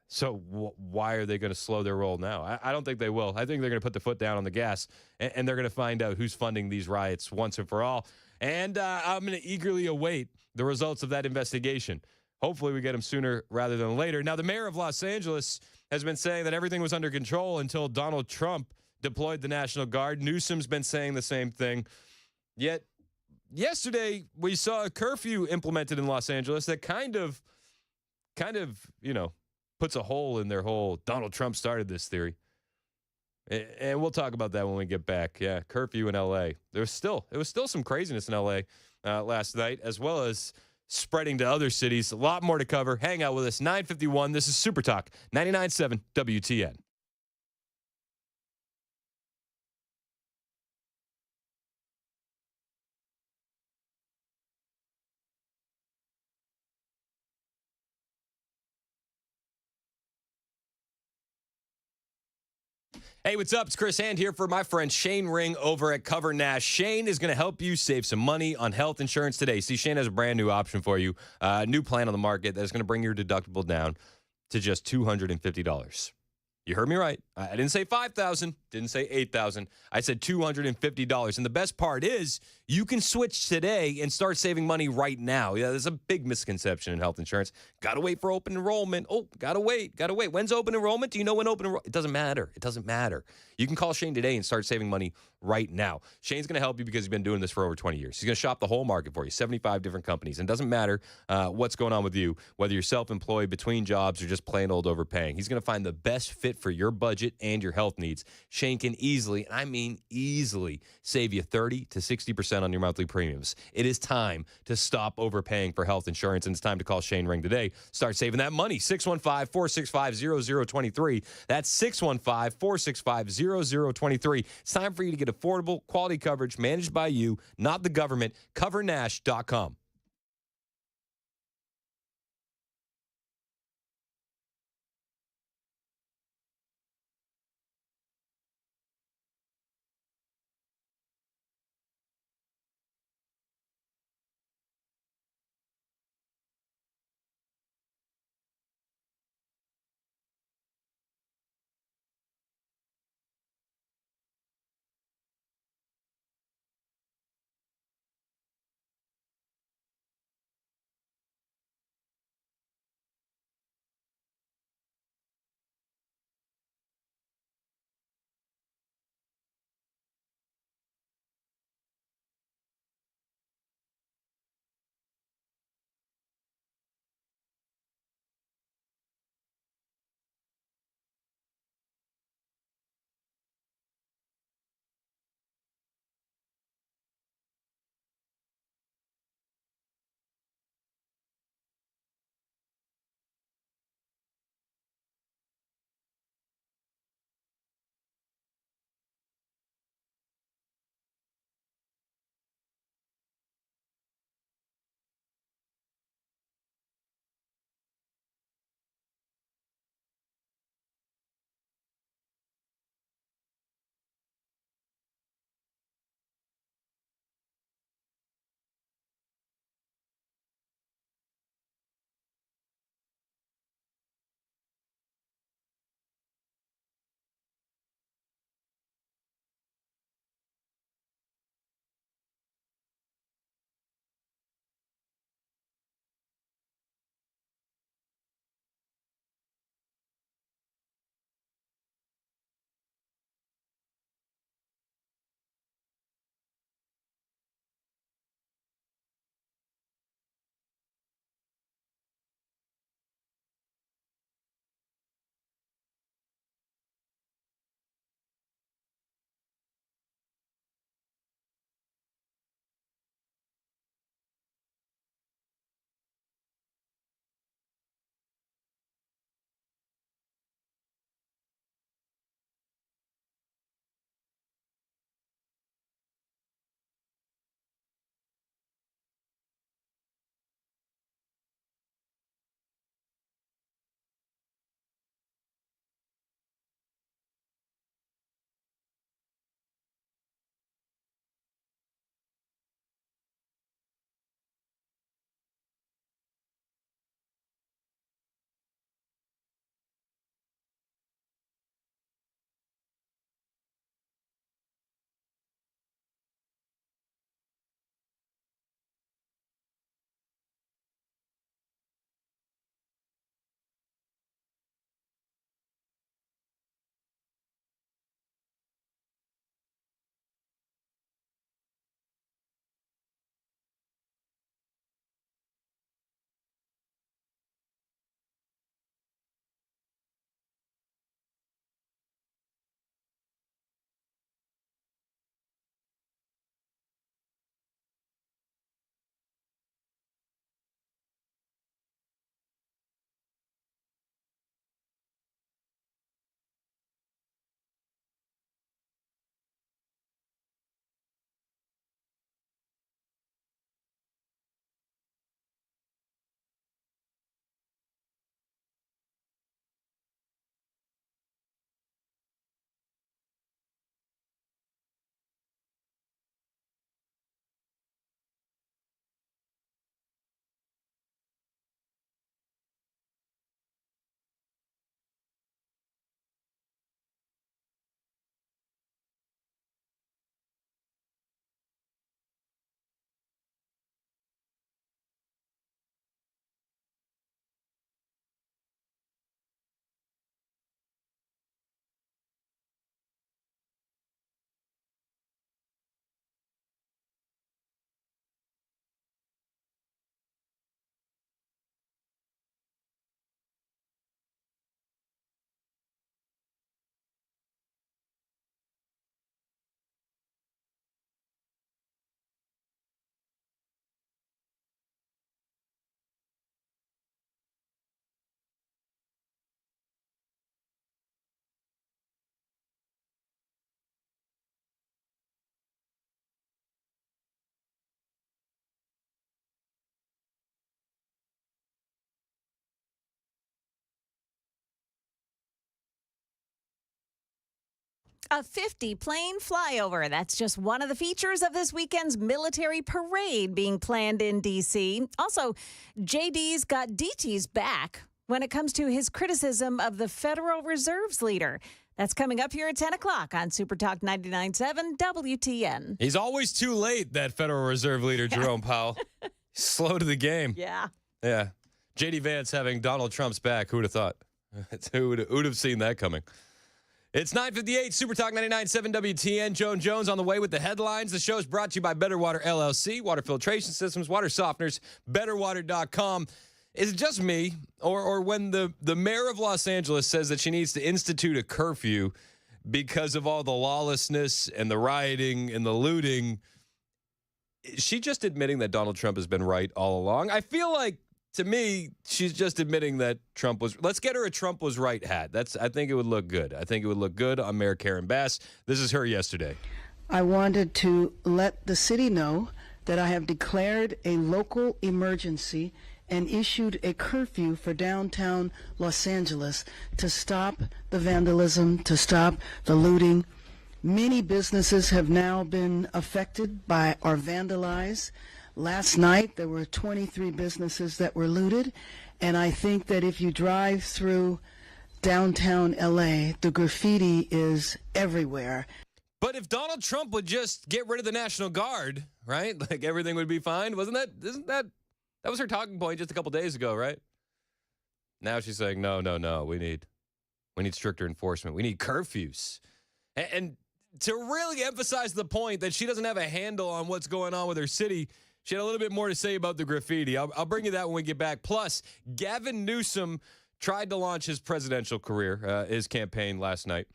So why are they going to slow their roll now? I don't think they will. I think they're going to put the foot down on the gas, and they're going to find out who's funding these riots once and for all. And I'm going to eagerly await the results of that investigation. Hopefully we get them sooner rather than later. Now, the mayor of Los Angeles has been saying that everything was under control until Donald Trump deployed the National Guard. Newsom's been saying the same thing. Yet yesterday we saw a curfew implemented in Los Angeles that kind of, puts a hole in their whole Donald Trump started this theory. And we'll talk about that when we get back. Yeah, curfew in L.A. It was still some craziness in L.A. Last night, as well as spreading to other cities. A lot more to cover. Hang out with us. 9:51. This is Super Talk 99.7 WTN. Hey, what's up? It's Chris Hand here for my friend Shane Ring over at Cover Nash. Shane is going to help you save some money on health insurance today. See, Shane has a brand new option for you, a new plan on the market that's going to bring your deductible down to just $250. You heard me right. I didn't say 5,000, didn't say 8,000. I said $250. And the best part is you can switch today and start saving money right now. Yeah, there's a big misconception in health insurance. Got to wait for open enrollment. Oh, got to wait. When's open enrollment? Do you know when open enrollment? It doesn't matter. It doesn't matter. You can call Shane today and start saving money right now. Shane's going to help you because he's been doing this for over 20 years. He's going to shop the whole market for you, 75 different companies. And it doesn't matter what's going on with you, whether you're self-employed, between jobs, or just plain old overpaying. He's going to find the best fit for your budget and your health needs. Shane can easily, and I mean easily, save you 30 to 60% on your monthly premiums. It is time to stop overpaying for health insurance, and it's time to call Shane Ring today. Start saving that money. 615-465-0023. That's 615-465-0023. It's time for you to get affordable, quality coverage managed by you, not the government. CoverNash.com. A 50-plane flyover. That's just one of the features of this weekend's military parade being planned in D.C. Also, JD's got DT's back when it comes to his criticism of the Federal Reserve's leader. That's coming up here at 10 o'clock on Super Talk 99.7 WTN. He's always too late, that Federal Reserve leader, Jerome Powell. Slow to the game. Yeah. Yeah. J.D. Vance having Donald Trump's back. Who would have thought? Who would have seen that coming? It's 9:58, Super Talk 99.7 WTN. Joan Jones on the way with the headlines. The show is brought to you by Better Water LLC, water filtration systems, water softeners, betterwater.com. Is it just me, or when the mayor of Los Angeles says that she needs to institute a curfew because of all the lawlessness and the rioting and the looting, is she just admitting that Donald Trump has been right all along? I feel like, to me, she's just admitting that Trump was. Let's get her a Trump was right hat. I think it would look good. I think it would look good on Mayor Karen Bass. This is her yesterday. I wanted to let the city know that I have declared a local emergency and issued a curfew for downtown Los Angeles to stop the vandalism, to stop the looting. Many businesses have now been affected by or vandalized. Last night, there were 23 businesses that were looted, and I think that if you drive through downtown L.A., the graffiti is everywhere. But if Donald Trump would just get rid of the National Guard, right, like everything would be fine, isn't that was her talking point just a couple days ago, right? Now she's saying, no, we need stricter enforcement. We need curfews. And to really emphasize the point that she doesn't have a handle on what's going on with her city, she had a little bit more to say about the graffiti. I'll bring you that when we get back. Plus, Gavin Newsom tried to launch his presidential career, his campaign last night.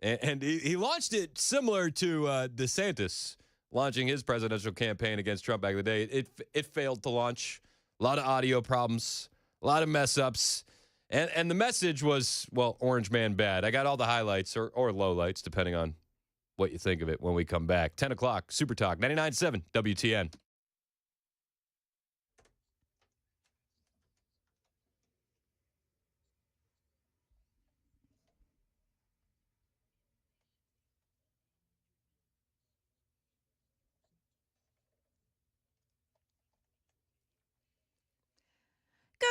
And he launched it similar to DeSantis launching his presidential campaign against Trump back in the day. It failed to launch. A lot of audio problems, a lot of mess-ups. And the message was, well, Orange Man bad. I got all the highlights or lowlights, depending on what you think of it when we come back. 10 o'clock, Super Talk, 99.7 WTN.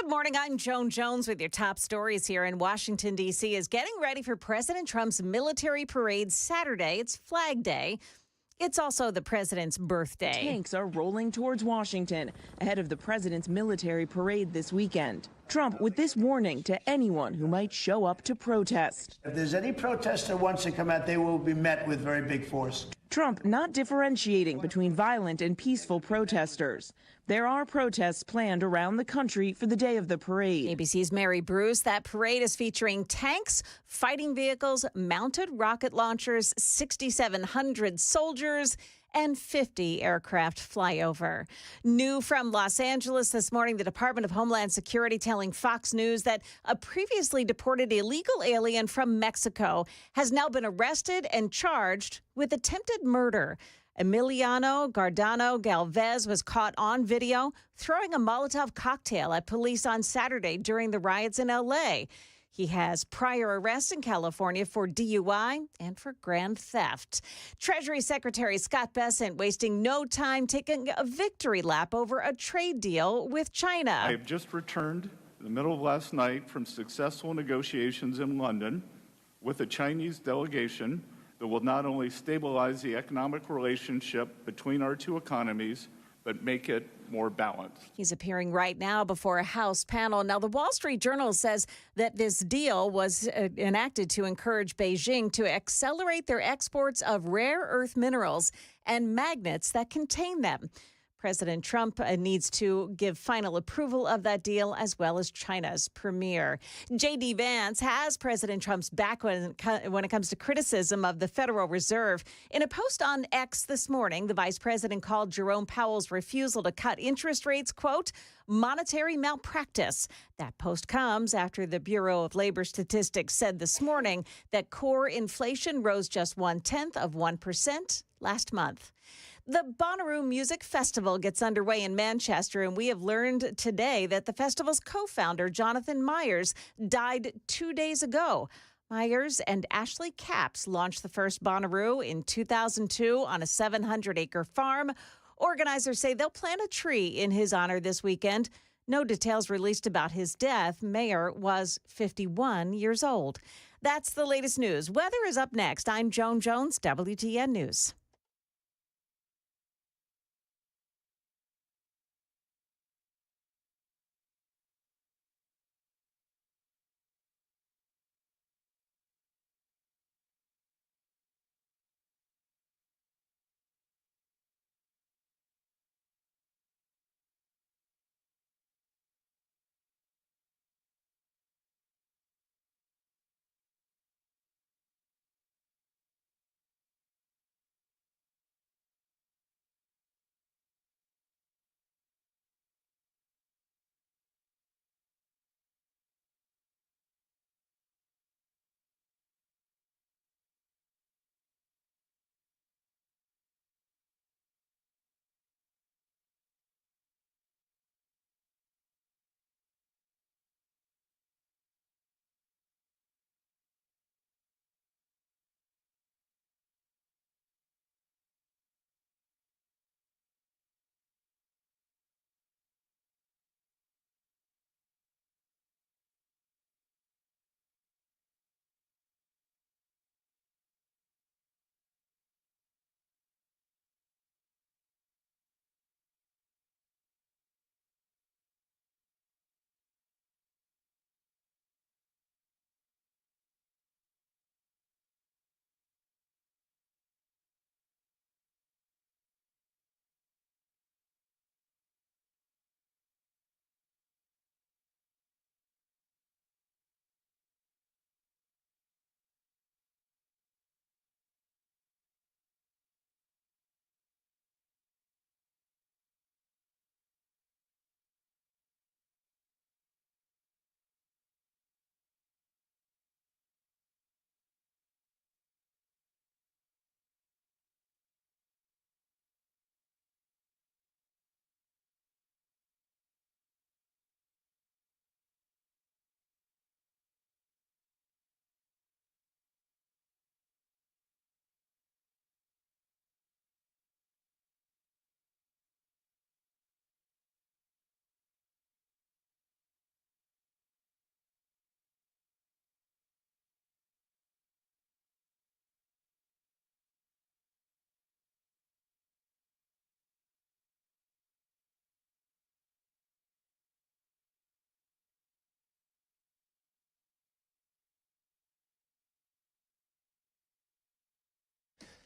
Good morning. I'm Joan Jones with your top stories here in Washington, D.C. is getting ready for President Trump's military parade Saturday. It's Flag Day. It's also the president's birthday. Tanks are rolling towards Washington ahead of the president's military parade this weekend. Trump with this warning to anyone who might show up to protest. If there's any protest that wants to come out, they will be met with very big force. Trump not differentiating between violent and peaceful protesters. There are protests planned around the country for the day of the parade. ABC's Mary Bruce. That parade is featuring tanks, fighting vehicles, mounted rocket launchers, 6,700 soldiers, and 50 aircraft flyover. New from Los Angeles this morning, the Department of Homeland Security telling Fox News that a previously deported illegal alien from Mexico has now been arrested and charged with attempted murder. Emiliano Gardano Galvez was caught on video throwing a Molotov cocktail at police on Saturday during the riots in L.A. He has prior arrests in California for DUI and for grand theft. Treasury Secretary Scott Bessent wasting no time taking a victory lap over a trade deal with China. I have just returned in the middle of last night from successful negotiations in London with a Chinese delegation that will not only stabilize the economic relationship between our two economies, but make it more balanced. He's appearing right now before a House panel. Now, the Wall Street Journal says that this deal was enacted to encourage Beijing to accelerate their exports of rare earth minerals and magnets that contain them. President Trump needs to give final approval of that deal, as well as China's premier. J.D. Vance has President Trump's back when it comes to criticism of the Federal Reserve. In a post on X this morning, the vice president called Jerome Powell's refusal to cut interest rates, quote, monetary malpractice. That post comes after the Bureau of Labor Statistics said this morning that core inflation rose just 0.1% last month. The Bonnaroo Music Festival gets underway in Manchester, and we have learned today that the festival's co-founder, Jonathan Myers, died 2 days ago. Myers and Ashley Capps launched the first Bonnaroo in 2002 on a 700-acre farm. Organizers say they'll plant a tree in his honor this weekend. No details released about his death. Mayer was 51 years old. That's the latest news. Weather is up next. I'm Joan Jones, WTN News.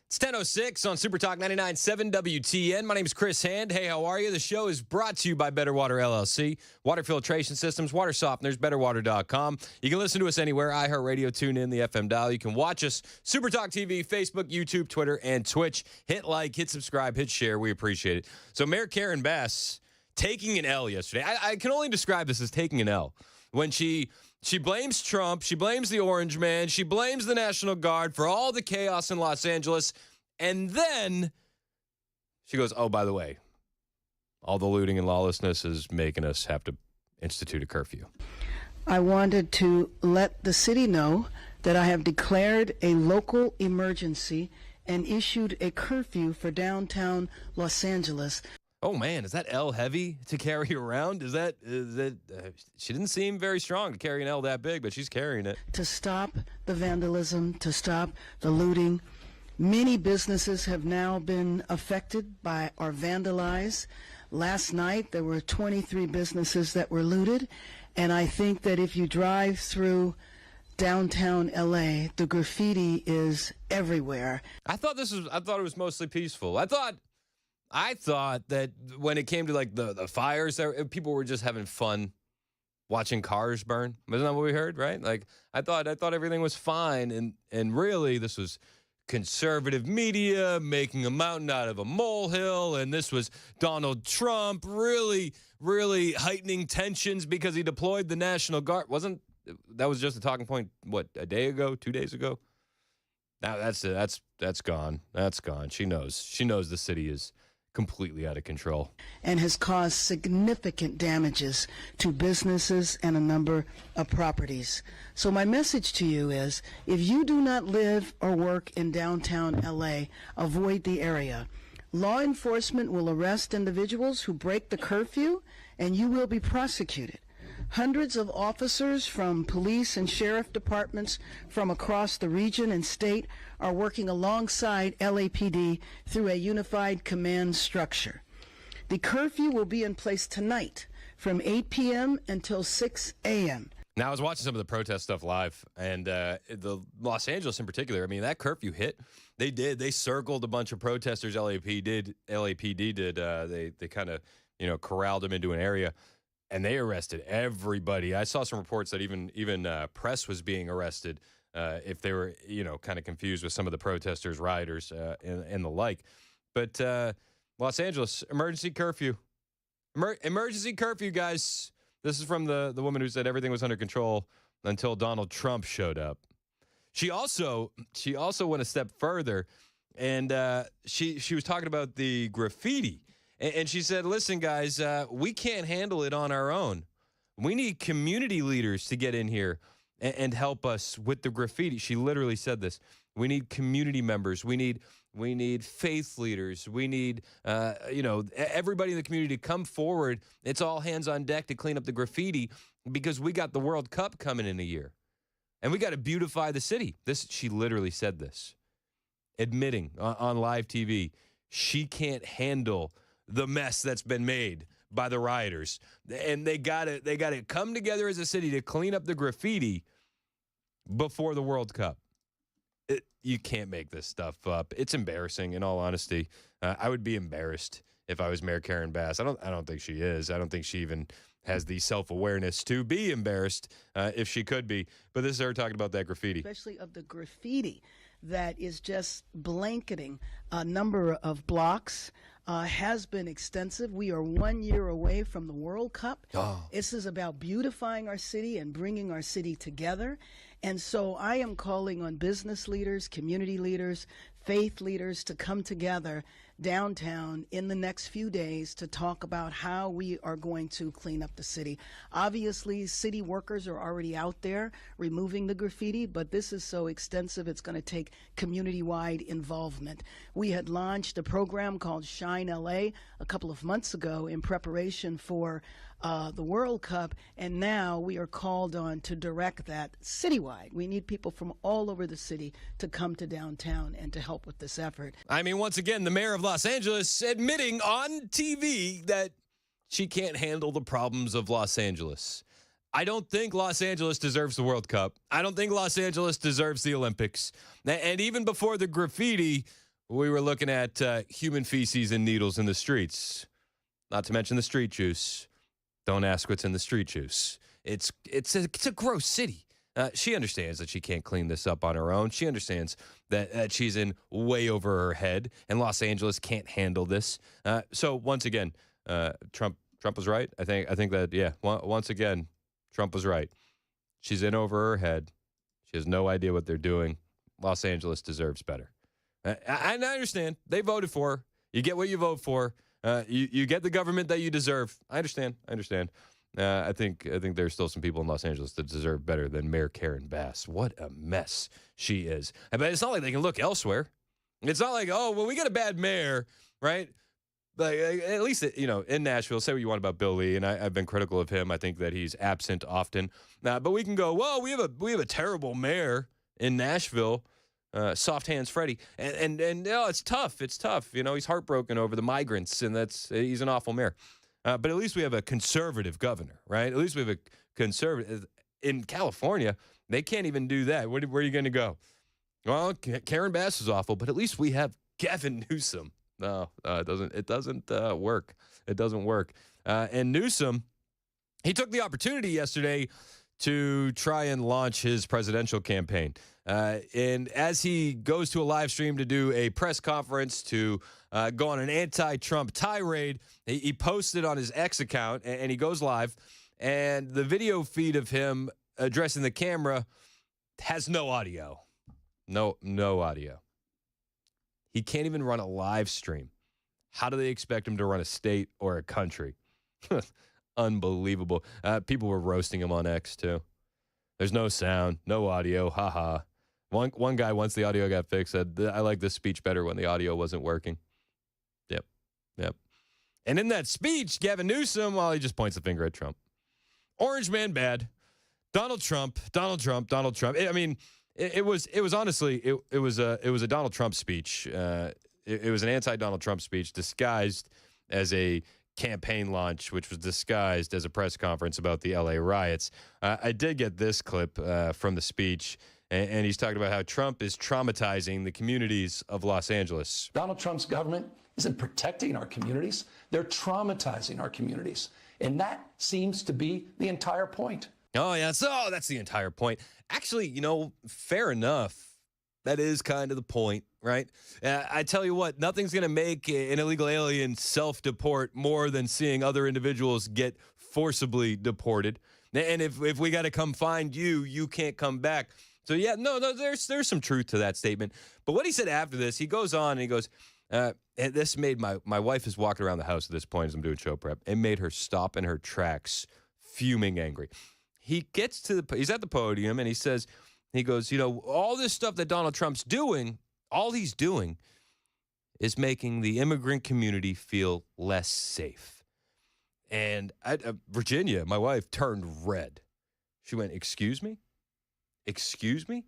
It's 10:06 on Super Talk 99.7 WTN. My name is Chris Hand. Hey, how are you? The show is brought to you by Better Water LLC, water filtration systems, water softeners, betterwater.com. You can listen to us anywhere, iHeartRadio, tune in, the FM dial. You can watch us, Super Talk TV, Facebook, YouTube, Twitter, and Twitch. Hit like, hit subscribe, hit share. We appreciate it. So Mayor Karen Bass taking an L yesterday. I can only describe this as taking an L. When she blames Trump, she blames the Orange Man, she blames the National Guard for all the chaos in Los Angeles, and then she goes, oh, by the way, all the looting and lawlessness is making us have to institute a curfew. I wanted to let the city know that I have declared a local emergency and issued a curfew for downtown Los Angeles. Oh, man, is that L heavy to carry around? Is that she didn't seem very strong to carry an L that big, but she's carrying it. To stop the vandalism, to stop the looting. Many businesses have now been affected by or vandalized. Last night, there were 23 businesses that were looted, and I think that if you drive through downtown LA, the graffiti is everywhere. I thought it was mostly peaceful. I thought that when it came to like the fires, people were just having fun watching cars burn. Isn't that what we heard, right? Like I thought everything was fine, and really this was conservative media making a mountain out of a molehill, and this was Donald Trump really, really heightening tensions because he deployed the National Guard. That was just a talking point, what, a day ago, 2 days ago? Now that's gone. That's gone. She knows the city is completely out of control. And has caused significant damages to businesses and a number of properties. So my message to you is, if you do not live or work in downtown LA, avoid the area. Law enforcement will arrest individuals who break the curfew, and you will be prosecuted. Hundreds of officers from police and sheriff departments from across the region and state are working alongside LAPD through a unified command structure. The curfew will be in place tonight from 8 p.m. until 6 a.m. Now, I was watching some of the protest stuff live, and the Los Angeles in particular, I mean, that curfew hit. They circled a bunch of protesters, LAPD did. They kind of, corralled them into an area, and they arrested everybody. I saw some reports that even press was being arrested if they were, kind of confused with some of the protesters, rioters, and the like. But Los Angeles, emergency curfew. Emergency curfew, guys. This is from the woman who said everything was under control until Donald Trump showed up. She also went a step further, and she was talking about the graffiti. And she said, listen, guys, we can't handle it on our own. We need community leaders to get in here and help us with the graffiti. She literally said this. We need community members. We need faith leaders. We need, everybody in the community to come forward. It's all hands on deck to clean up the graffiti because we got the World Cup coming in a year. And we got to beautify the city. She literally said this, admitting on live TV, she can't handle the mess that's been made by the rioters. And they got to come together as a city to clean up the graffiti before the World Cup. You can't make this stuff up. It's embarrassing, in all honesty. I would be embarrassed if I was Mayor Karen Bass. I don't think she is. I don't think she even has the self-awareness to be embarrassed if she could be. But this is her talking about that graffiti. Especially of the graffiti that is just blanketing a number of blocks. Has been extensive. We are 1 year away from the World Cup. Oh. This is about beautifying our city and bringing our city together. And so I am calling on business leaders, community leaders, faith leaders to come together downtown in the next few days to talk about how we are going to clean up the city. Obviously, city workers are already out there removing the graffiti, but this is so extensive, it's going to take community-wide involvement. We had launched a program called Shine LA a couple of months ago in preparation for the World Cup, and now we are called on to direct that citywide. We need people from all over the city to come to downtown and to help with this effort. I mean, once again, the mayor of Los Angeles admitting on TV that she can't handle the problems of Los Angeles. I don't think Los Angeles deserves the World Cup. I don't think Los Angeles deserves the Olympics. And even before the graffiti, we were looking at human feces and needles in the streets. Not to mention the street juice. Don't ask what's in the street juice. It's a gross city. She understands that she can't clean this up on her own. She understands that she's in way over her head, and Los Angeles can't handle this. So once again, Trump was right. I think that once again, Trump was right. She's in over her head. She has no idea what they're doing. Los Angeles deserves better. I understand. They voted for her. You get what you vote for. You get the government that you deserve. I understand. I think there's still some people in Los Angeles that deserve better than Mayor Karen Bass. What a mess she is. But it's not like they can look elsewhere. It's not like, oh, well, we got a bad mayor, right? Like, at least, in Nashville, say what you want about Bill Lee, and I've been critical of him. I think that he's absent often. But we can go, well, we have a terrible mayor in Nashville. Soft hands Freddie. And it's tough. It's tough. He's heartbroken over the migrants, and he's an awful mayor. But at least we have a conservative governor, right? At least we have a conservative. In California, they can't even do that. Where are you going to go? Well, Karen Bass is awful, but at least we have Gavin Newsom. No, it doesn't work. It doesn't work. And Newsom, he took the opportunity yesterday to try and launch his presidential campaign. And as he goes to a live stream to do a press conference to go on an anti-Trump tirade, he posted on his X account, and he goes live, and the video feed of him addressing the camera has no audio. No audio. He can't even run a live stream. How do they expect him to run a state or a country? Unbelievable. People were roasting him on X, too. There's no sound, no audio, haha. One guy, once the audio got fixed, said, I like this speech better when the audio wasn't working. Yep. And in that speech, Gavin Newsom, well, he just points the finger at Trump. Orange man bad. Donald Trump. I mean, it was honestly, it was a Donald Trump speech. It was an anti-Donald Trump speech disguised as a campaign launch, which was disguised as a press conference about the LA riots. I did get this clip from the speech, and he's talking about how Trump is traumatizing the communities of Los Angeles. Donald Trump's government isn't protecting our communities. They're traumatizing our communities. And that seems to be the entire point. Oh, yeah. So that's the entire point. Actually, fair enough. That is kind of the point, right? I tell you what, nothing's going to make an illegal alien self-deport more than seeing other individuals get forcibly deported. And if we got to come find you, you can't come back. So, yeah, no, there's some truth to that statement. But what he said after this, he goes on and he goes, and this made my wife is walking around the house at this point as I'm doing show prep. It made her stop in her tracks, fuming angry. He's at the podium and he goes, all this stuff that Donald Trump's doing, all he's doing is making the immigrant community feel less safe. And Virginia, my wife, turned red. She went, excuse me? Excuse me?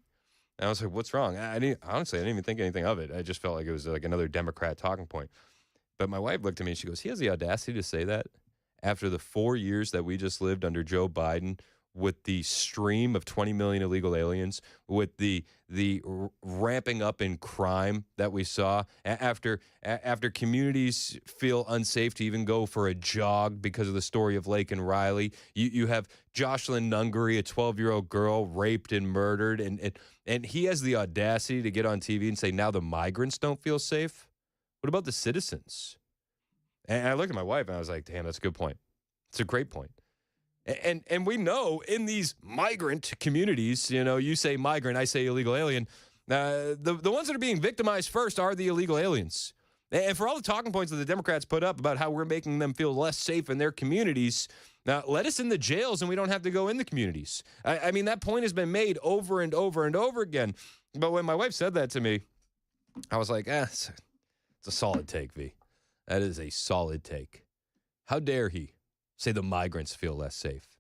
And I was like, what's wrong? Honestly, I didn't even think anything of it. I just felt like it was like another Democrat talking point. But my wife looked at me and she goes, he has the audacity to say that after the 4 years that we just lived under Joe Biden with the stream of 20 million illegal aliens, with the ramping up in crime that we saw, after communities feel unsafe to even go for a jog because of the story of Lake and Riley. You have Jocelyn Nungary, a 12-year-old girl, raped and murdered, and he has the audacity to get on TV and say, now the migrants don't feel safe? What about the citizens? And I looked at my wife and I was like, damn, that's a good point. It's a great point. And we know in these migrant communities, you say migrant, I say illegal alien. The ones that are being victimized first are the illegal aliens. And for all the talking points that the Democrats put up about how we're making them feel less safe in their communities, now let us in the jails and we don't have to go in the communities. I mean, that point has been made over and over and over again. But when my wife said that to me, I was like, it's a solid take, V. That is a solid take. How dare he say the migrants feel less safe?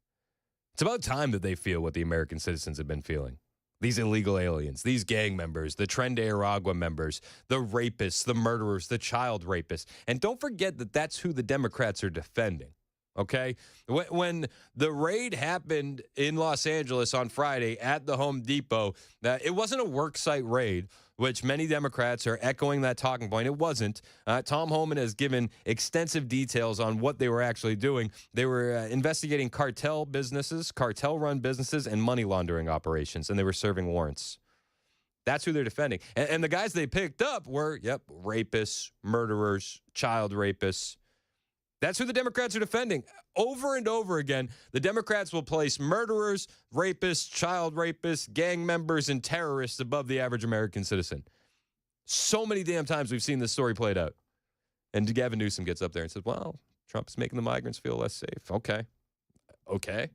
It's about time that they feel what the American citizens have been feeling. These illegal aliens, these gang members, the Tren de Aragua members, the rapists, the murderers, the child rapists. And don't forget that that's who the Democrats are defending, okay? When the raid happened in Los Angeles on Friday at the Home Depot, it wasn't a worksite raid, which many Democrats are echoing that talking point. It wasn't. Tom Homan has given extensive details on what they were actually doing. They were investigating cartel-run businesses, and money laundering operations, and they were serving warrants. That's who they're defending. And the guys they picked up were, rapists, murderers, child rapists. That's who the Democrats are defending. Over and over again, the Democrats will place murderers, rapists, child rapists, gang members, and terrorists above the average American citizen. So many damn times we've seen this story played out. And Gavin Newsom gets up there and says, well, Trump's making the migrants feel less safe. Okay.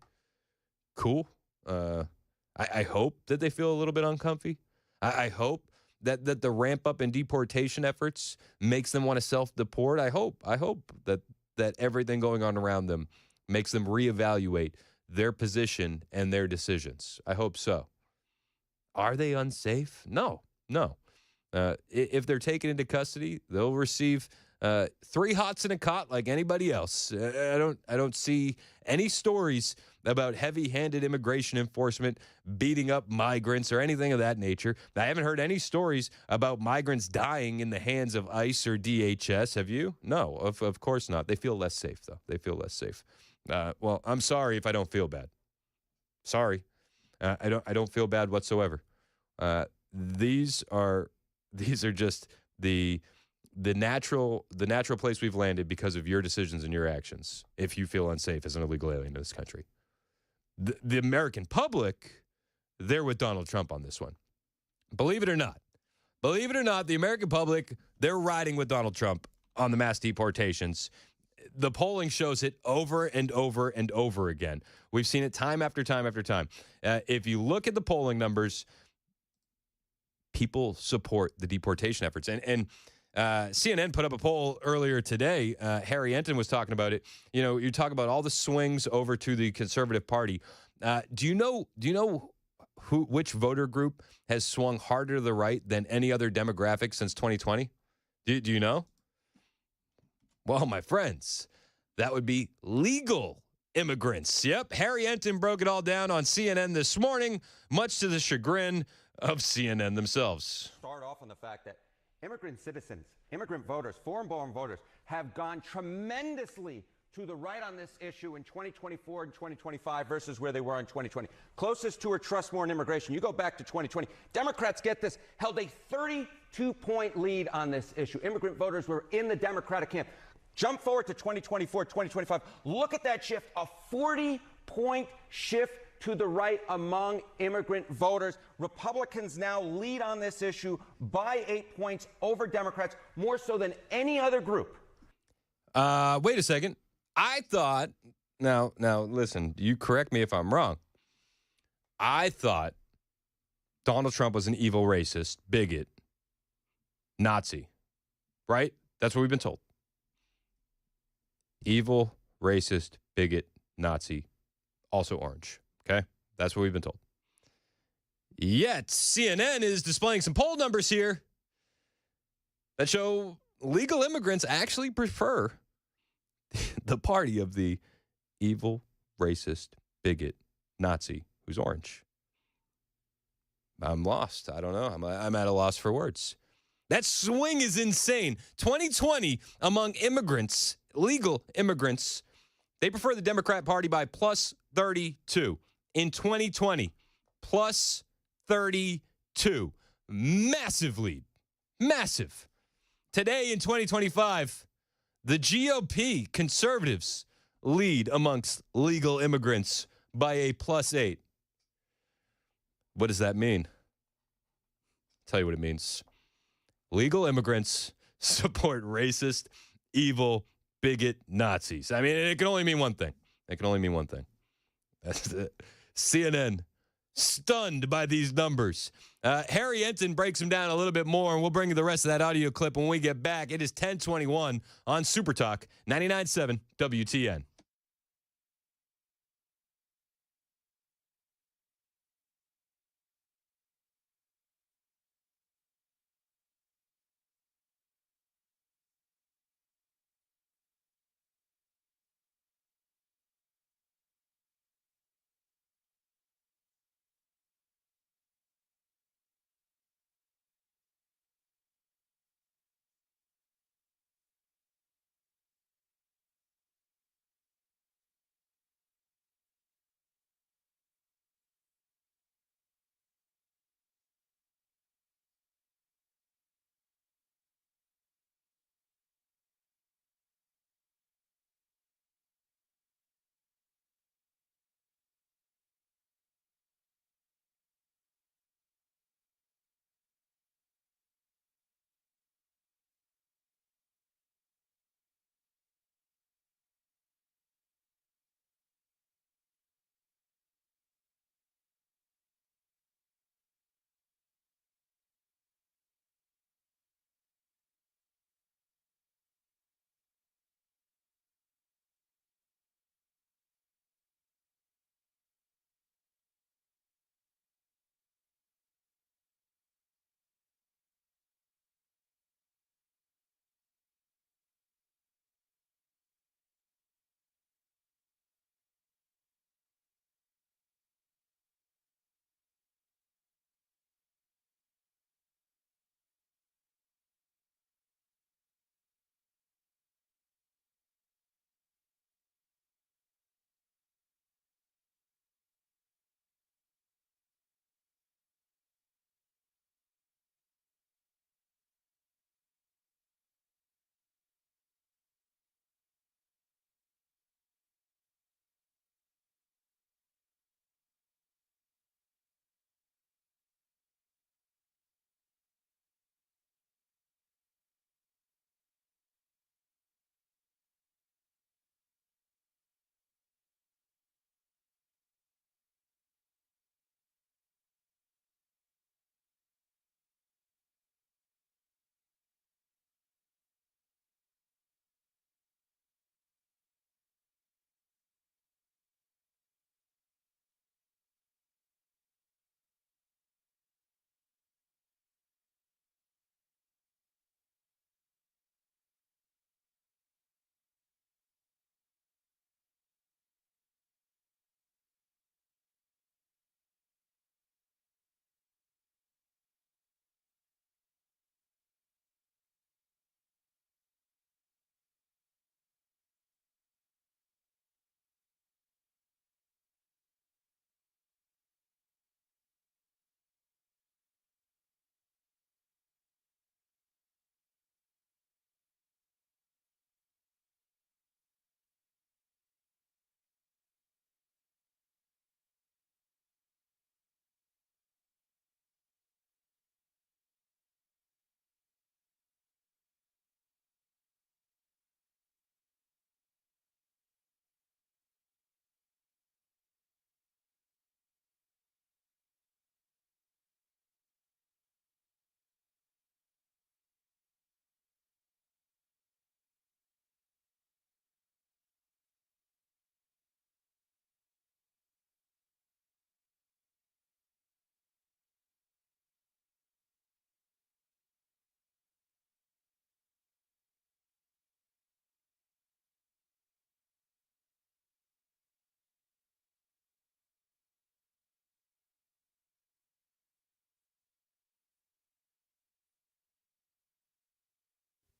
Cool. I hope that they feel a little bit uncomfy. I hope that the ramp up in deportation efforts makes them want to self-deport. I hope that everything going on around them makes them reevaluate their position and their decisions. I hope so. Are they unsafe? No. If they're taken into custody, they'll receive 3 hots in a cot like anybody else. I don't see any stories about heavy-handed immigration enforcement beating up migrants or anything of that nature. I haven't heard any stories about migrants dying in the hands of ICE or DHS. Have you? No, of course not. They feel less safe, though. They feel less safe. Well, I'm sorry if I don't feel bad. Sorry. I don't feel bad whatsoever. These are just the natural place we've landed because of your decisions and your actions. If you feel unsafe as an illegal alien in this country, the American public, they're with Donald Trump on this one. Believe it or not, the American public, they're riding with Donald Trump on the mass deportations. The polling shows it over and over and over again. We've seen it time after time after time. If you look at the polling numbers, people support the deportation efforts. And CNN put up a poll earlier today. Harry Enton was talking about it. You know, you talk about all the swings over to the Conservative Party. Do you know which voter group has swung harder to the right than any other demographic since 2020? Do you know? Well, my friends, that would be legal immigrants. Yep, Harry Enton broke it all down on CNN this morning, much to the chagrin of CNN themselves. Start off on the fact that immigrant citizens, immigrant voters, foreign-born voters have gone tremendously to the right on this issue in 2024 and 2025 versus where they were in 2020. Closest to or trust more in immigration. You go back to 2020. Democrats, get this, held a 32-point lead on this issue. Immigrant voters were in the Democratic camp. Jump forward to 2024, 2025. Look at that shift, a 40-point shift to the right among immigrant voters. Republicans now lead on this issue by 8 points over Democrats, more so than any other group. Wait a second. I thought, now listen, you correct me if I'm wrong. I thought Donald Trump was an evil racist, bigot, Nazi, right? That's what we've been told. Evil, racist, bigot, Nazi, also orange. Okay? That's what we've been told. Yet, CNN is displaying some poll numbers here that show legal immigrants actually prefer the party of the evil, racist, bigot, Nazi who's orange. I'm lost. I don't know. I'm at a loss for words. That swing is insane. 2020 among immigrants, legal immigrants, they prefer the Democrat Party by plus 32. In 2020, plus 32. Massive lead. Massive. Today in 2025, the GOP, conservatives, lead amongst legal immigrants by a plus 8. What does that mean? I'll tell you what it means. Legal immigrants support racist, evil, bigot Nazis. I mean, it can only mean one thing. It can only mean one thing. That's it. CNN, stunned by these numbers. Harry Enton breaks them down a little bit more, and we'll bring you the rest of that audio clip when we get back. It is 10:21 on Super Talk, 99.7 WTN.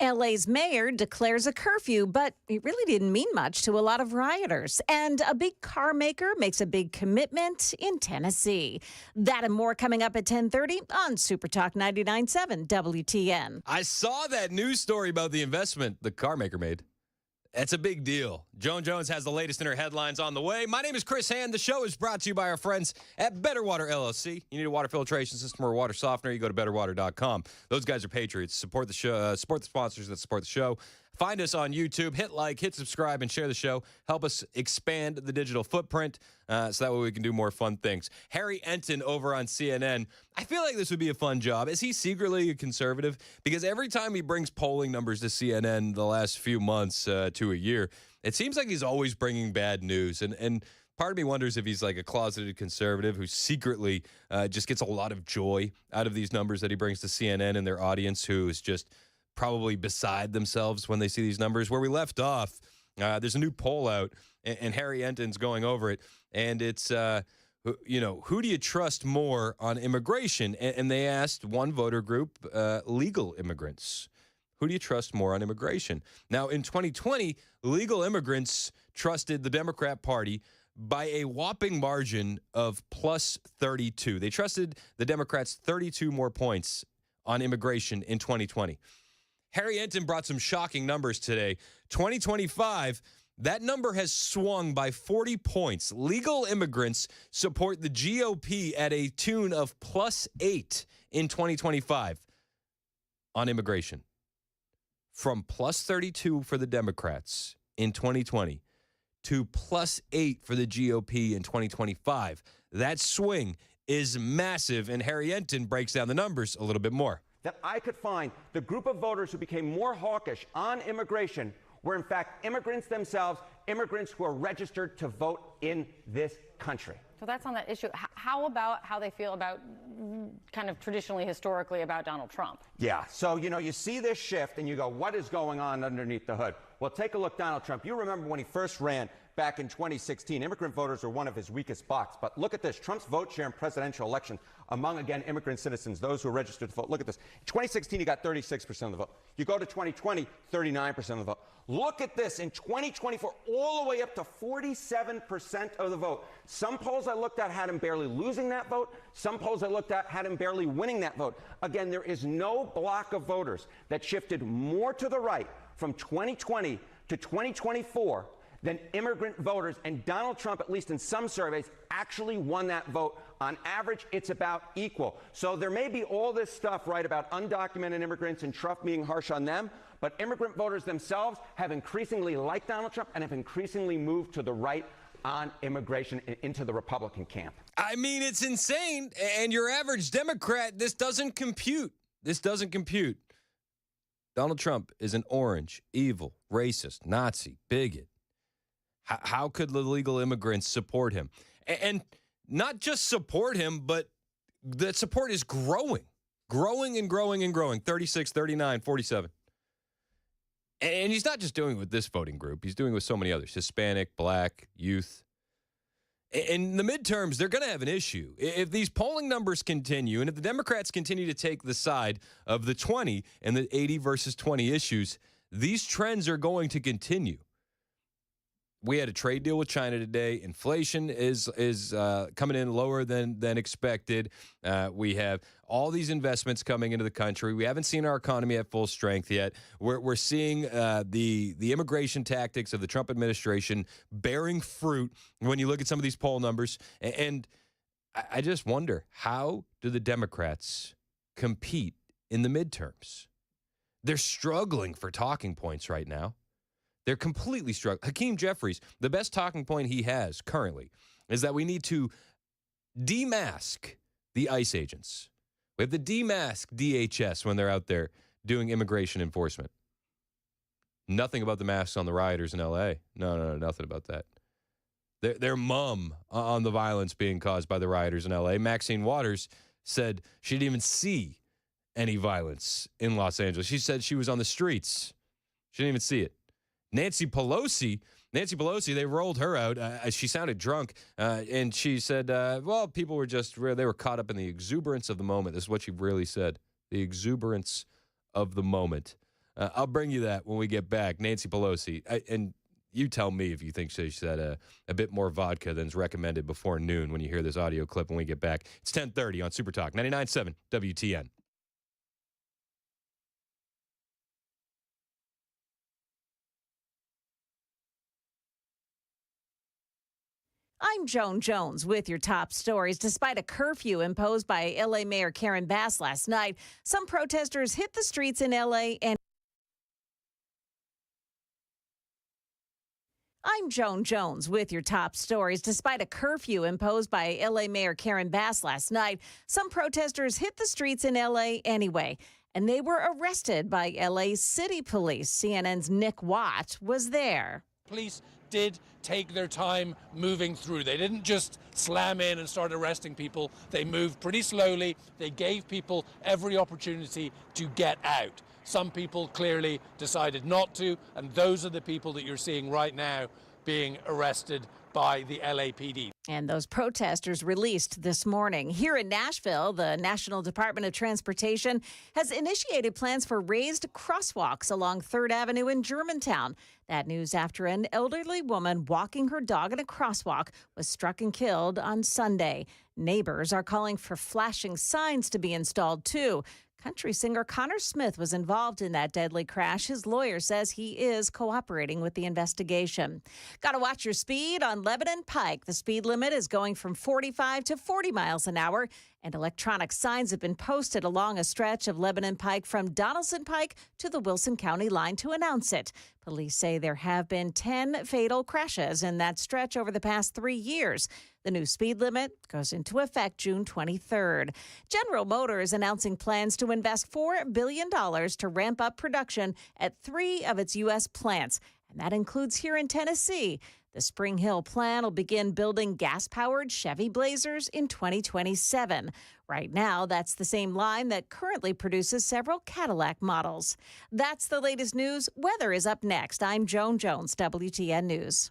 LA's mayor declares a curfew, but it really didn't mean much to a lot of rioters. And a big car maker makes a big commitment in Tennessee. That and more coming up at 10:30 on Super Talk 99.7 WTN. I saw that news story about the investment the car maker made. That's a big deal. Joan Jones has the latest in her headlines on the way. My name is Chris Hand. The show is brought to you by our friends at Better Water LLC. You need a water filtration system or a water softener, you go to betterwater.com. Those guys are patriots. Support the show, support the sponsors that support the show. Find us on YouTube. Hit like, hit subscribe, and share the show. Help us expand the digital footprint so that way we can do more fun things. Harry Enton over on CNN. I feel like this would be a fun job. Is he secretly a conservative? Because every time he brings polling numbers to CNN the last few months to a year, it seems like he's always bringing bad news. And part of me wonders if he's like a closeted conservative who secretly just gets a lot of joy out of these numbers that he brings to CNN and their audience, who is just probably beside themselves when they see these numbers. Where we left off, there's a new poll out, and Harry Enton's going over it, and it's, who do you trust more on immigration? And they asked one voter group, legal immigrants. Who do you trust more on immigration? Now, in 2020, legal immigrants trusted the Democrat Party by a whopping margin of plus 32. They trusted the Democrats 32 more points on immigration in 2020. Harry Enton brought some shocking numbers today. 2025, that number has swung by 40 points. Legal immigrants support the GOP at a tune of plus 8 in 2025 on immigration. From plus 32 for the Democrats in 2020 to plus 8 for the GOP in 2025. That swing is massive, and Harry Enton breaks down the numbers a little bit more. That I could find the group of voters who became more hawkish on immigration were in fact immigrants themselves, immigrants who are registered to vote in this country. So that's on that issue. How about how they feel about kind of traditionally, historically about Donald Trump? Yeah, so you see this shift and you go, what is going on underneath the hood? Well, take a look, Donald Trump. You remember when he first ran back in 2016, immigrant voters were one of his weakest spots. But look at this, Trump's vote share in presidential elections among, again, immigrant citizens, those who are registered to vote. Look at this. In 2016, he got 36% of the vote. You go to 2020, 39% of the vote. Look at this. In 2024, all the way up to 47% of the vote. Some polls I looked at had him barely losing that vote. Some polls I looked at had him barely winning that vote. Again, there is no block of voters that shifted more to the right from 2020 to 2024 than immigrant voters, and Donald Trump, at least in some surveys, actually won that vote. On average, it's about equal. So there may be all this stuff, right, about undocumented immigrants and Trump being harsh on them, but immigrant voters themselves have increasingly liked Donald Trump and have increasingly moved to the right on immigration into the Republican camp. I mean, it's insane. And your average Democrat, this doesn't compute. This doesn't compute. Donald Trump is an orange, evil, racist, Nazi, bigot. How could the legal immigrants support him? And not just support him, but that support is growing. Growing and growing and growing. 36, 39, 47. And he's not just doing it with this voting group. He's doing it with so many others. Hispanic, black, youth. In the midterms, they're going to have an issue. If these polling numbers continue, and if the Democrats continue to take the side of the 20 and the 80 versus 20 issues, these trends are going to continue. We had a trade deal with China today. Inflation is coming in lower than expected. We have all these investments coming into the country. We haven't seen our economy at full strength yet. We're seeing the immigration tactics of the Trump administration bearing fruit when you look at some of these poll numbers. And I just wonder, how do the Democrats compete in the midterms? They're struggling for talking points right now. They're completely struggling. Hakeem Jeffries, the best talking point he has currently is that we need to demask the ICE agents. We have to demask DHS when they're out there doing immigration enforcement. Nothing about the masks on the rioters in L.A. No, nothing about that. They're mum on the violence being caused by the rioters in L.A. Maxine Waters said she didn't even see any violence in Los Angeles. She said she was on the streets. She didn't even see it. Nancy Pelosi, they rolled her out. She sounded drunk, and she said, well, people were they were caught up in the exuberance of the moment. This is what she really said, the exuberance of the moment. I'll bring you that when we get back. Nancy Pelosi. And you tell me if you think she said a bit more vodka than's recommended before noon when you hear this audio clip when we get back. It's 10:30 on Super Talk 99.7 WTN. I'm Joan Jones with your top stories. Despite a curfew imposed by L.A. Mayor Karen Bass last night, some protesters hit the streets in L.A. and I'm Joan Jones with your top stories. Despite a curfew imposed by L.A. Mayor Karen Bass last night, some protesters hit the streets in L.A. anyway, and they were arrested by L.A. City Police. CNN's Nick Watt was there. Police did take their time moving through. They didn't just slam in and start arresting people. They moved pretty slowly. They gave people every opportunity to get out. Some people clearly decided not to, and those are the people that you're seeing right now being arrested by the LAPD. And those protesters released this morning. Here in Nashville, the National Department of Transportation has initiated plans for raised crosswalks along 3rd Avenue in Germantown. That news after an elderly woman walking her dog in a crosswalk was struck and killed on Sunday. Neighbors are calling for flashing signs to be installed, too. Country singer Connor Smith was involved in that deadly crash. His lawyer says he is cooperating with the investigation. Got to watch your speed on Lebanon Pike. The speed limit is going from 45 to 40 miles an hour, and electronic signs have been posted along a stretch of Lebanon Pike from Donaldson Pike to the Wilson County line to announce it. Police say there have been 10 fatal crashes in that stretch over the past 3 years. The new speed limit goes into effect June 23rd. General Motors announcing plans to invest $4 billion to ramp up production at 3 of its U.S. plants, and that includes here in Tennessee. The Spring Hill plant will begin building gas-powered Chevy Blazers in 2027. Right now, that's the same line that currently produces several Cadillac models. That's the latest news. Weather is up next. I'm Joan Jones, WTN News.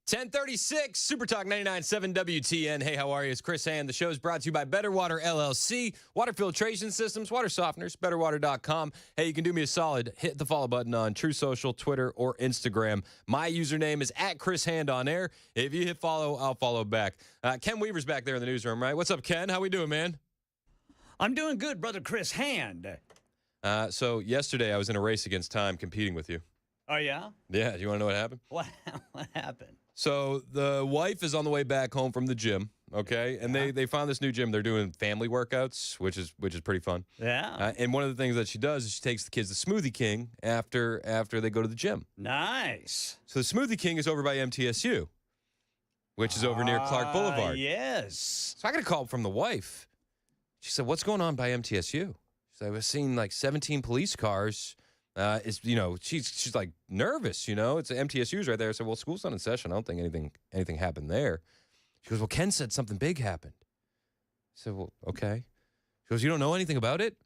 1036, Super Talk 99.7 WTN. Hey, how are you? It's Chris Hand. The show is brought to you by Better Water LLC, water filtration systems, water softeners, betterwater.com. Hey, you can do me a solid. Hit the follow button on True Social, Twitter, or Instagram. My username is @ChrisHand_on_air. If you hit follow, I'll follow back. Ken Weaver's back there in the newsroom, right? What's up, Ken? How we doing, man? I'm doing good, brother Chris Hand. So yesterday I was in a race against time competing with you. Oh, yeah? Yeah. Do you want to know what happened? What happened? So the wife is on the way back home from the gym, okay? And they found this new gym. They're doing family workouts, which is pretty fun. Yeah. And one of the things that she does is she takes the kids to Smoothie King after they go to the gym. Nice. So the Smoothie King is over by MTSU, which is over near Clark Boulevard. Yes. So I got a call from the wife. She said, "What's going on by MTSU?" She said, "I was seeing like 17 police cars." She's like nervous, It's MTSU's right there. I said, "Well, school's not in session. I don't think anything happened there." She goes, "Well, Ken said something big happened." I said, "Well, okay." She goes, "You don't know anything about it?"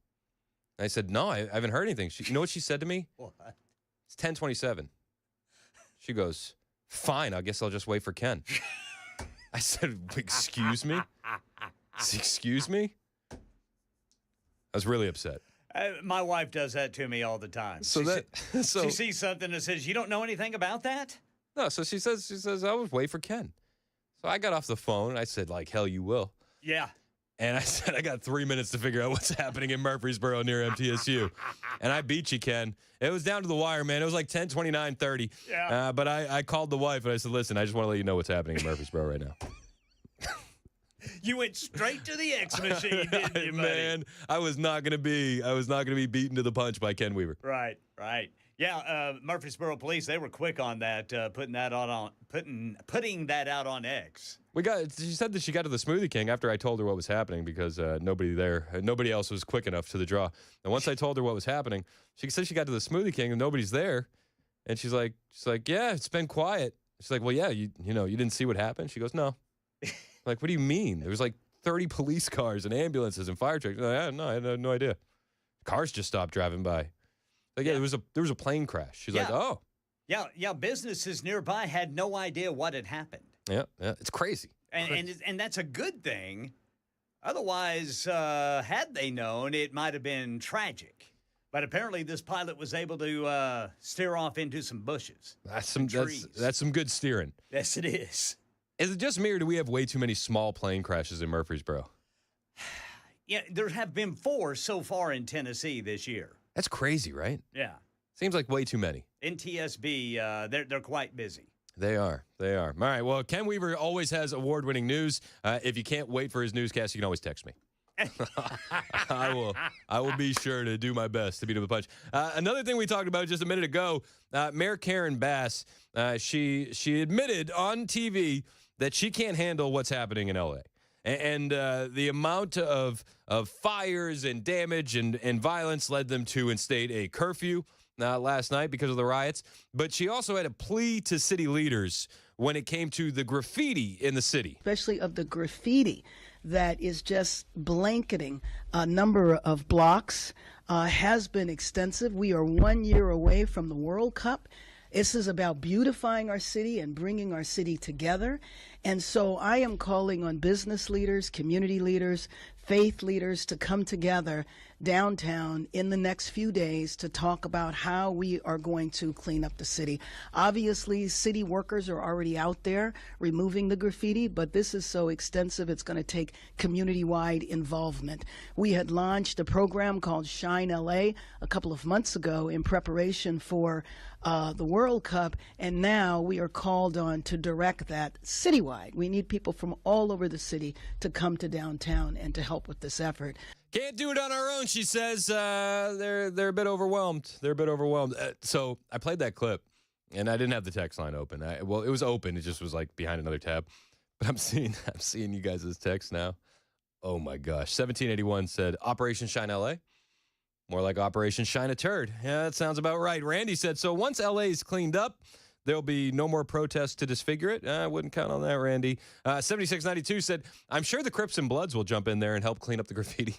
I said, "No, I haven't heard anything." You know what she said to me? What? It's 10:27. She goes, "Fine, I guess I'll just wait for Ken." I said, "Excuse me? Excuse me?" I was really upset. My wife does that to me all the time. So she sees something that says, "You don't know anything about that?" No, so she says, "I was wait for Ken." So I got off the phone and I said, like, "Hell, you will." Yeah. And I said, "I got 3 minutes to figure out what's happening in Murfreesboro near MTSU." And I beat you, Ken. It was down to the wire, man. It was like 10:29:30. Yeah. But I called the wife and I said, "Listen, I just want to let you know what's happening in Murfreesboro right now." You went straight to the X machine, didn't you, buddy? Man, I was not gonna be beaten to the punch by Ken Weaver. Right. Yeah, Murfreesboro police, they were quick on that, putting that out on X. She said that she got to the Smoothie King after I told her what was happening because nobody else was quick enough to the draw. And once I told her what was happening, she said she got to the Smoothie King and nobody's there. And she's like, "Yeah, it's been quiet." She's like, "Well, yeah, you didn't see what happened?" She goes, "No." Like, what do you mean? There was like 30 police cars and ambulances and fire trucks. I had no idea. Cars just stopped driving by. Like, yeah, there was a plane crash. She's like, "Oh." Yeah, businesses nearby had no idea what had happened. Yeah, it's crazy. And that's a good thing. Otherwise, had they known, it might have been tragic. But apparently this pilot was able to steer off into some bushes. That's some good steering. Yes, it is. Is it just me, or do we have way too many small plane crashes in Murfreesboro? Yeah, there have been 4 so far in Tennessee this year. That's crazy, right? Yeah. Seems like way too many. NTSB, they're quite busy. They are. All right, well, Ken Weaver always has award-winning news. If you can't wait for his newscast, you can always text me. I will be sure to do my best to beat him with a punch. Another thing we talked about just a minute ago, Mayor Karen Bass, she admitted on TV that she can't handle what's happening in L.A. And the amount of fires and damage and violence led them to instate a curfew last night because of the riots. But she also had a plea to city leaders when it came to the graffiti in the city. Especially of the graffiti that is just blanketing a number of blocks, has been extensive. We are 1 year away from the World Cup. This is about beautifying our city and bringing our city together. And so I am calling on business leaders, community leaders, faith leaders to come together downtown in the next few days to talk about how we are going to clean up the city. Obviously, city workers are already out there removing the graffiti, but this is so extensive, it's going to take community-wide involvement. We had launched a program called Shine LA a couple of months ago in preparation for the World Cup, and now we are called on to direct that citywide. We need people from all over the city to come to downtown and to help with this effort. Can't do it on our own, she says. They're a bit overwhelmed. So I played that clip, and I didn't have the text line open. It was open. It just was like behind another tab. But I'm seeing you guys' text now. Oh my gosh. 1781 said Operation Shine LA. More like Operation Shine a Turd. Yeah, that sounds about right. Randy said, so once LA is cleaned up, there'll be no more protests to disfigure it. I wouldn't count on that, Randy. 7692 said, I'm sure the Crips and Bloods will jump in there and help clean up the graffiti.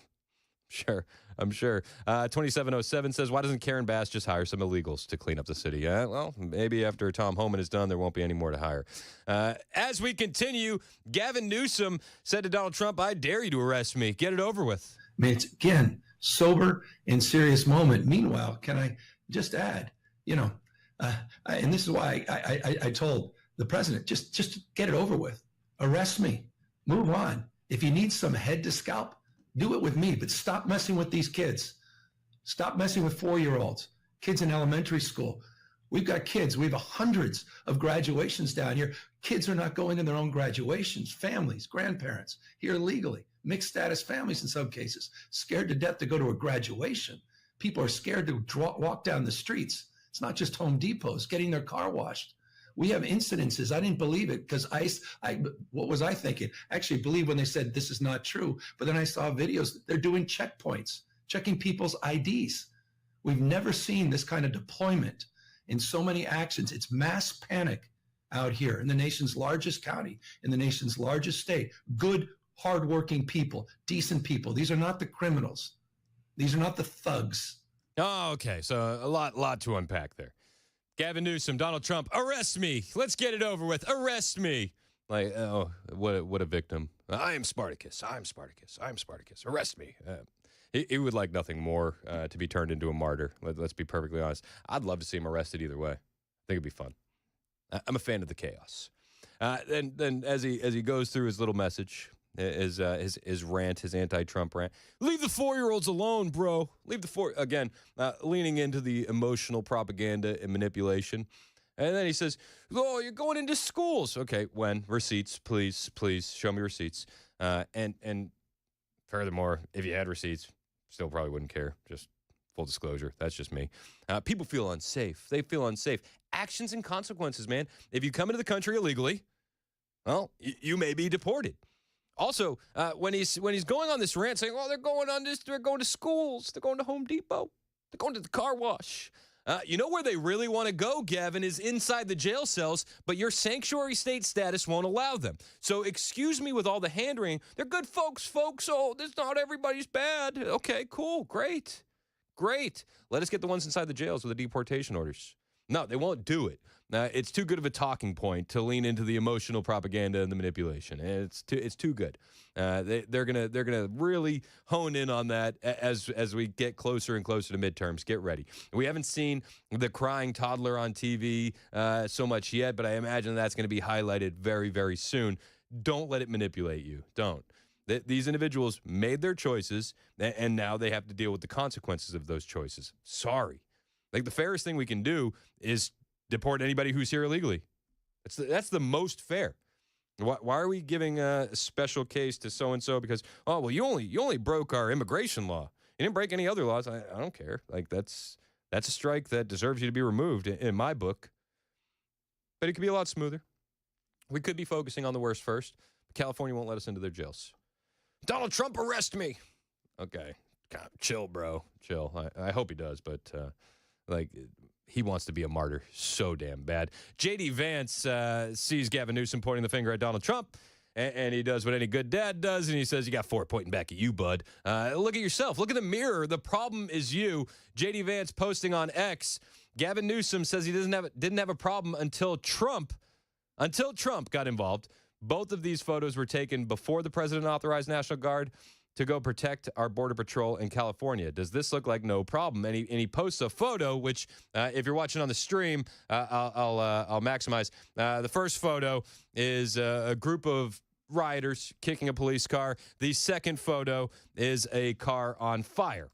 Sure, I'm sure. 2707 says, why doesn't Karen Bass just hire some illegals to clean up the city? Well, maybe after Tom Homan is done, there won't be any more to hire. As we continue, Gavin Newsom said to Donald Trump, I dare you to arrest me. Get it over with. I mean, it's, again, sober and serious moment. Meanwhile, can I just add, and this is why I told the president, just get it over with. Arrest me. Move on. If you need some head to scalp, do it with me, but stop messing with these kids. Stop messing with 4-year-olds, kids in elementary school. We've got kids. We have hundreds of graduations down here. Kids are not going to their own graduations. Families, grandparents, here legally. Mixed status families in some cases, scared to death to go to a graduation. People are scared to walk down the streets. It's not just Home Depots, getting their car washed. We have incidences. I didn't believe it because what was I thinking? I actually believed when they said this is not true. But then I saw videos. They're doing checkpoints, checking people's IDs. We've never seen this kind of deployment in so many actions. It's mass panic out here in the nation's largest county, in the nation's largest state. Good, hardworking people, decent people. These are not the criminals. These are not the thugs. Oh, okay. So a lot to unpack there. Gavin Newsom, Donald Trump, arrest me. Let's get it over with. Arrest me. Like, oh, what a victim. I am Spartacus. I'm Spartacus. I'm Spartacus. Arrest me. He would like nothing more to be turned into a martyr. Let's be perfectly honest. I'd love to see him arrested either way. I think it'd be fun. I'm a fan of the chaos. And then as he goes through his little message, his rant, his anti-Trump rant. Leave the 4-year-olds alone, bro. Leaning into the emotional propaganda and manipulation. And then he says, oh, you're going into schools. Okay, when? Receipts, please show me receipts. And furthermore, if you had receipts, still probably wouldn't care. Just full disclosure, that's just me. People feel unsafe. They feel unsafe. Actions and consequences, man. If you come into the country illegally, well, you may be deported. Also, when he's going on this rant saying, "Oh, they're going to schools, they're going to Home Depot, they're going to the car wash." You know where they really want to go, Gavin, is inside the jail cells, but your sanctuary state status won't allow them. So excuse me with all the hand-wringing. They're good folks. Oh, this not everybody's bad. Okay, cool, great. Let us get the ones inside the jails with the deportation orders. No, they won't do it. It's too good of a talking point to lean into the emotional propaganda and the manipulation. It's too good. They're gonna really hone in on that as we get closer and closer to midterms. Get ready. We haven't seen the crying toddler on TV so much yet, but I imagine that's going to be highlighted very, very soon. Don't let it manipulate you. Don't. These individuals made their choices, and now they have to deal with the consequences of those choices. Sorry. Like, the fairest thing we can do is deport anybody who's here illegally. That's the most fair. Why are we giving a special case to so-and-so because, oh, well, you only broke our immigration law. You didn't break any other laws. I don't care. Like, that's a strike that deserves you to be removed in my book. But it could be a lot smoother. We could be focusing on the worst first. But California won't let us into their jails. Donald Trump, arrest me. Okay. God, chill, bro. Chill. I hope he does, but he wants to be a martyr so damn bad. J.D. Vance sees Gavin Newsom pointing the finger at Donald Trump, and he does what any good dad does, and he says, you got 4 pointing back at you, bud. Look at yourself. Look in the mirror. The problem is you. J.D. Vance posting on X, Gavin Newsom says he didn't have a problem until Trump got involved. Both of these photos were taken before the president authorized National Guard to go protect our Border Patrol in California. Does this look like no problem? And he posts a photo, which if you're watching on the stream, I'll maximize. The first photo is a group of rioters kicking a police car. The second photo is a car on fire.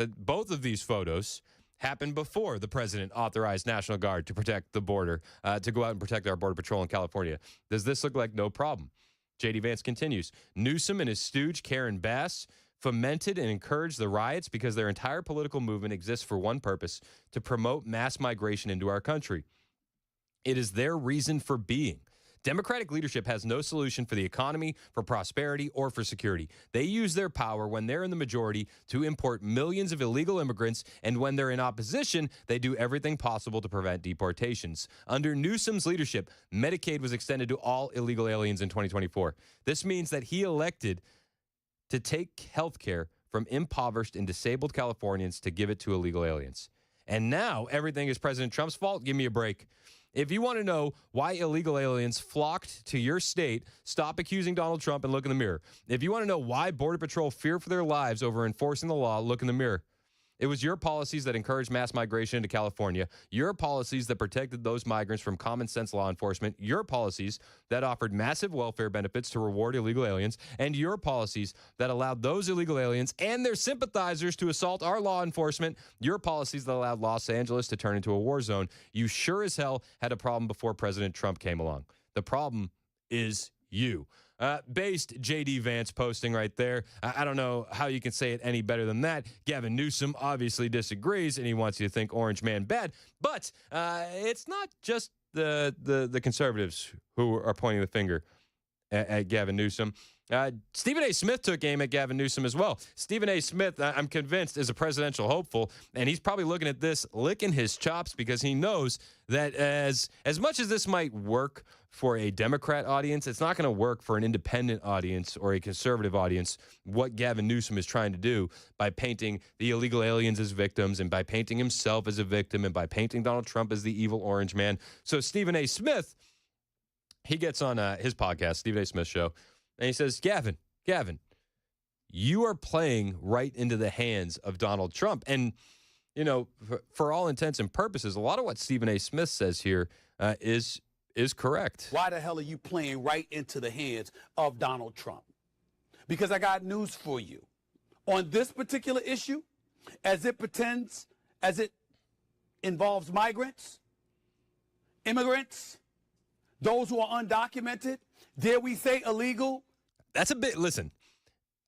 So both of these photos happened before the president authorized National Guard to protect the border, to go out and protect our Border Patrol in California. Does this look like no problem? J.D. Vance continues, Newsom and his stooge, Karen Bass, fomented and encouraged the riots because their entire political movement exists for one purpose, to promote mass migration into our country. It is their reason for being. Democratic leadership has no solution for the economy, for prosperity, or for security. They use their power when they're in the majority to import millions of illegal immigrants, and when they're in opposition, they do everything possible to prevent deportations. Under Newsom's leadership, Medicaid was extended to all illegal aliens in 2024. This means that he elected to take health care from impoverished and disabled Californians to give it to illegal aliens. And now everything is President Trump's fault? Give me a break. If you want to know why illegal aliens flocked to your state, stop accusing Donald Trump and look in the mirror. If you want to know why Border Patrol fear for their lives over enforcing the law, look in the mirror. It was your policies that encouraged mass migration into California, your policies that protected those migrants from common sense law enforcement, your policies that offered massive welfare benefits to reward illegal aliens, and your policies that allowed those illegal aliens and their sympathizers to assault our law enforcement, your policies that allowed Los Angeles to turn into a war zone. You sure as hell had a problem before President Trump came along. The problem is you. Based J.D. Vance posting right there. I don't know how you can say it any better than that. Gavin Newsom obviously disagrees, and he wants you to think Orange Man bad. But it's not just the conservatives who are pointing the finger at Gavin Newsom. Stephen A. Smith took aim at Gavin Newsom as well. Stephen A. Smith, I'm convinced, is a presidential hopeful, and he's probably looking at this, licking his chops, because he knows that as much as this might work for a Democrat audience, it's not going to work for an independent audience or a conservative audience, what Gavin Newsom is trying to do by painting the illegal aliens as victims and by painting himself as a victim and by painting Donald Trump as the evil orange man. So Stephen A. Smith, he gets on his podcast, Stephen A. Smith Show, and he says, Gavin, you are playing right into the hands of Donald Trump. And, you know, for all intents and purposes, a lot of what Stephen A. Smith says here is correct. Why the hell are you playing right into the hands of Donald Trump? Because I got news for you. On this particular issue, as it involves migrants, immigrants, those who are undocumented, dare we say illegal? That's a bit, listen,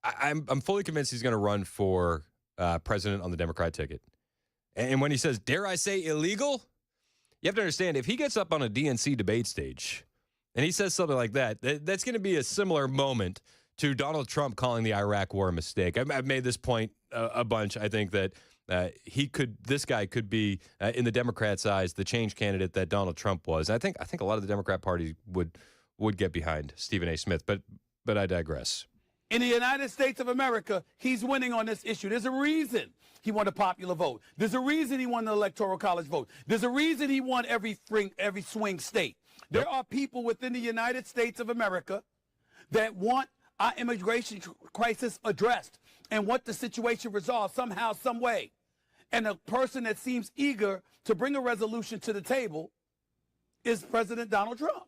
I'm fully convinced he's going to run for president on the Democrat ticket. And when he says, dare I say illegal? You have to understand, if he gets up on a DNC debate stage and he says something like that, that's going to be a similar moment to Donald Trump calling the Iraq war a mistake. I've made this point a bunch. I think that this guy could be, in the Democrats' eyes, the change candidate that Donald Trump was. I think a lot of the Democrat Party would get behind Stephen A. Smith, but I digress. In the United States of America, he's winning on this issue. There's a reason he won the popular vote. There's a reason he won the Electoral College vote. There's a reason he won every swing state. There are people within the United States of America that want our immigration crisis addressed and want the situation resolved somehow, some way. And a person that seems eager to bring a resolution to the table is President Donald Trump.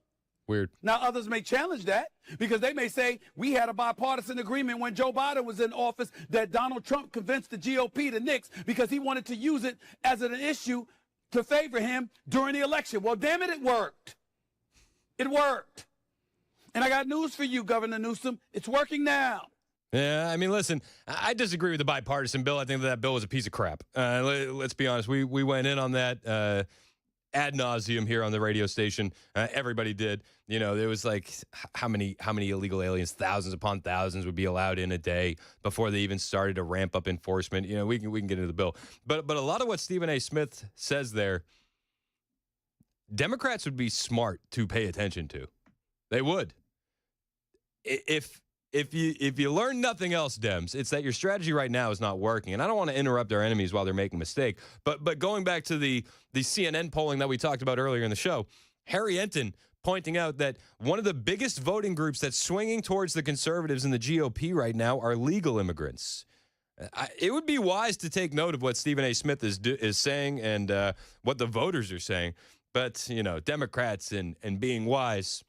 Weird. Now, others may challenge that because they may say we had a bipartisan agreement when Joe Biden was in office that Donald Trump convinced the GOP to nix because he wanted to use it as an issue to favor him during the election. Well, damn it, it worked. It worked. And I got news for you, Governor Newsom. It's working now. Yeah, I mean, listen, I disagree with the bipartisan bill. I think that bill was a piece of crap. Let's be honest. We went in on that ad nauseum here on the radio station. Everybody did. You know, there was like how many illegal aliens, thousands upon thousands, would be allowed in a day before they even started to ramp up enforcement. You know, we can get into the bill, but a lot of what Stephen A. Smith says there, Democrats would be smart to pay attention to. They would. If you learn nothing else, Dems, it's that your strategy right now is not working. And I don't want to interrupt our enemies while they're making a mistake. But going back to the CNN polling that we talked about earlier in the show, Harry Enton pointing out that one of the biggest voting groups that's swinging towards the conservatives in the GOP right now are legal immigrants. It would be wise to take note of what Stephen A. Smith is saying and what the voters are saying. But, you know, Democrats and being wise,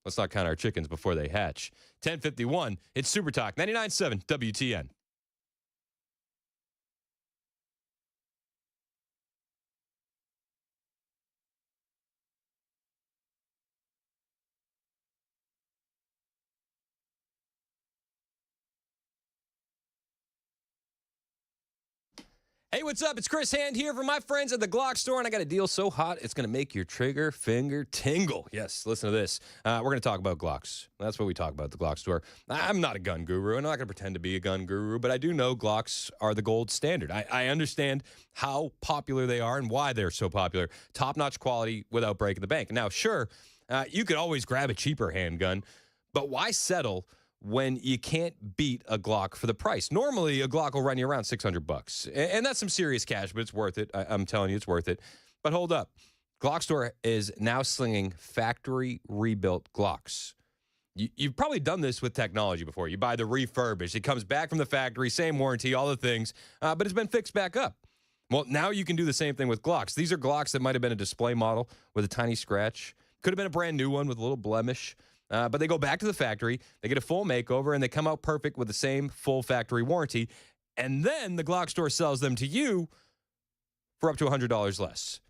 let's not count our chickens before they hatch. 10:51, it's Super Talk, 99.7 WTN. Hey, what's up? It's Chris Hand here from my friends at the Glock store, and I got a deal so hot it's going to make your trigger finger tingle. Yes, listen to this. We're going to talk about Glocks. That's what we talk about at the Glock store. I'm not a gun guru. I'm not going to pretend to be a gun guru, but I do know Glocks are the gold standard. I understand how popular they are and why they're so popular. Top-notch quality without breaking the bank. Now, sure, you could always grab a cheaper handgun, but why settle when you can't beat a Glock for the price. Normally, a Glock will run you around $600. And that's some serious cash, but it's worth it. I'm telling you, it's worth it. But hold up. Glock Store is now slinging factory rebuilt Glocks. You've probably done this with technology before. You buy the refurbished. It comes back from the factory, same warranty, all the things, but it's been fixed back up. Well, now you can do the same thing with Glocks. These are Glocks that might have been a display model with a tiny scratch. Could have been a brand new one with a little blemish. But they go back to the factory, they get a full makeover, and they come out perfect with the same full factory warranty. And then the Glock Store sells them to you for up to $100 less.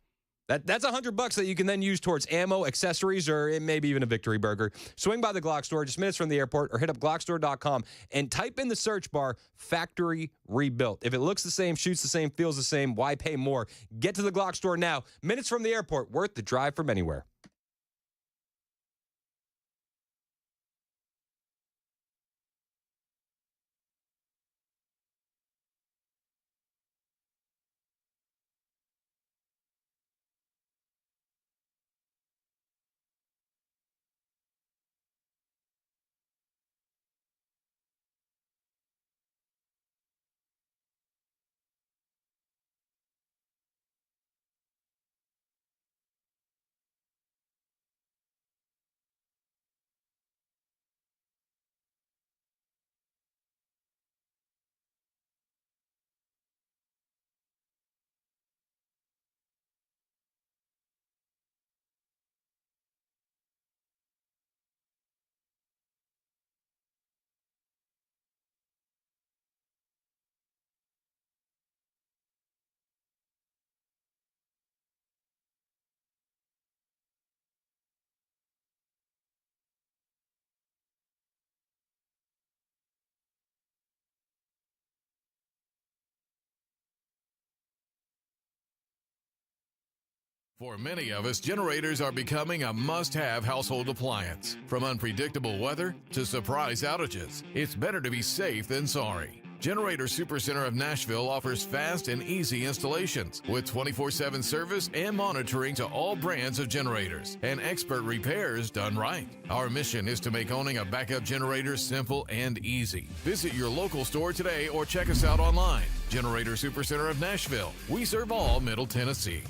That's $100 that you can then use towards ammo, accessories, or maybe even a victory burger. Swing by the Glock Store, just minutes from the airport, or hit up glockstore.com and type in the search bar, factory rebuilt. If it looks the same, shoots the same, feels the same, why pay more? Get to the Glock Store now. Minutes from the airport, worth the drive from anywhere. For many of us, generators are becoming a must-have household appliance. From unpredictable weather to surprise outages, it's better to be safe than sorry. Generator Supercenter of Nashville offers fast and easy installations with 24/7 service and monitoring to all brands of generators and expert repairs done right. Our mission is to make owning a backup generator simple and easy. Visit your local store today or check us out online. Generator Supercenter of Nashville. We serve all Middle Tennessee.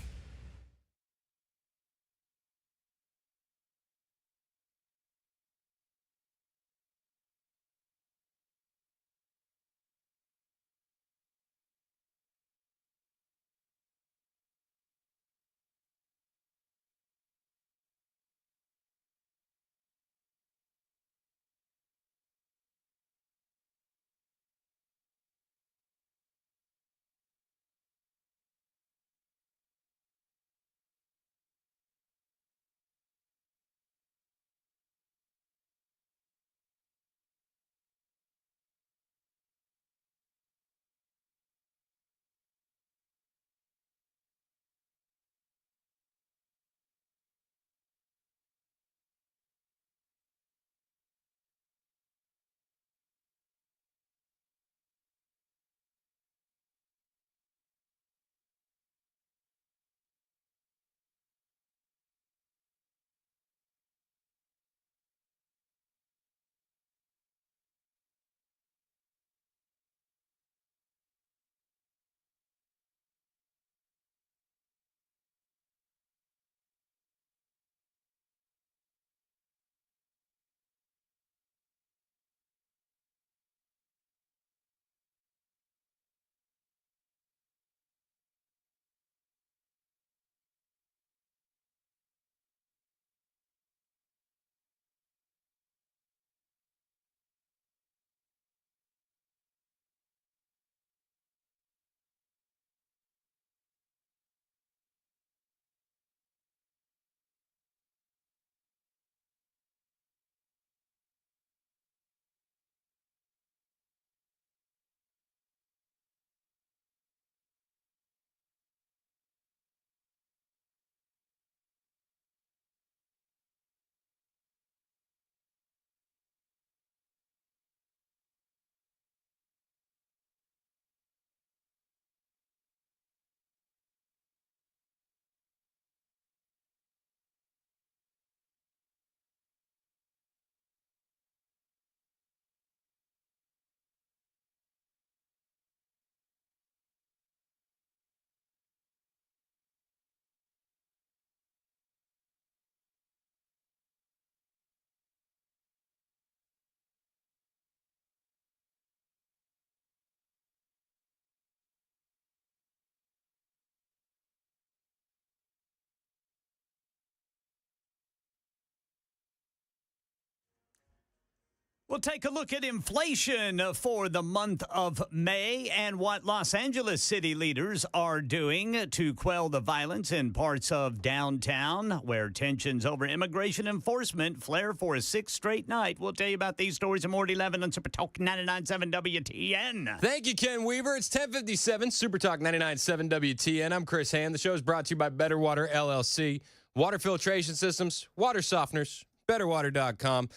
We'll take a look at inflation for the month of May and what Los Angeles city leaders are doing to quell the violence in parts of downtown where tensions over immigration enforcement flare for a sixth straight night. We'll tell you about these stories and more at 11 on Super Talk 99.7 WTN. Thank you, Ken Weaver. It's 10:57, Super Talk 99.7 WTN. I'm Chris Hand. The show is brought to you by Better Water LLC. Water filtration systems, water softeners, betterwater.com.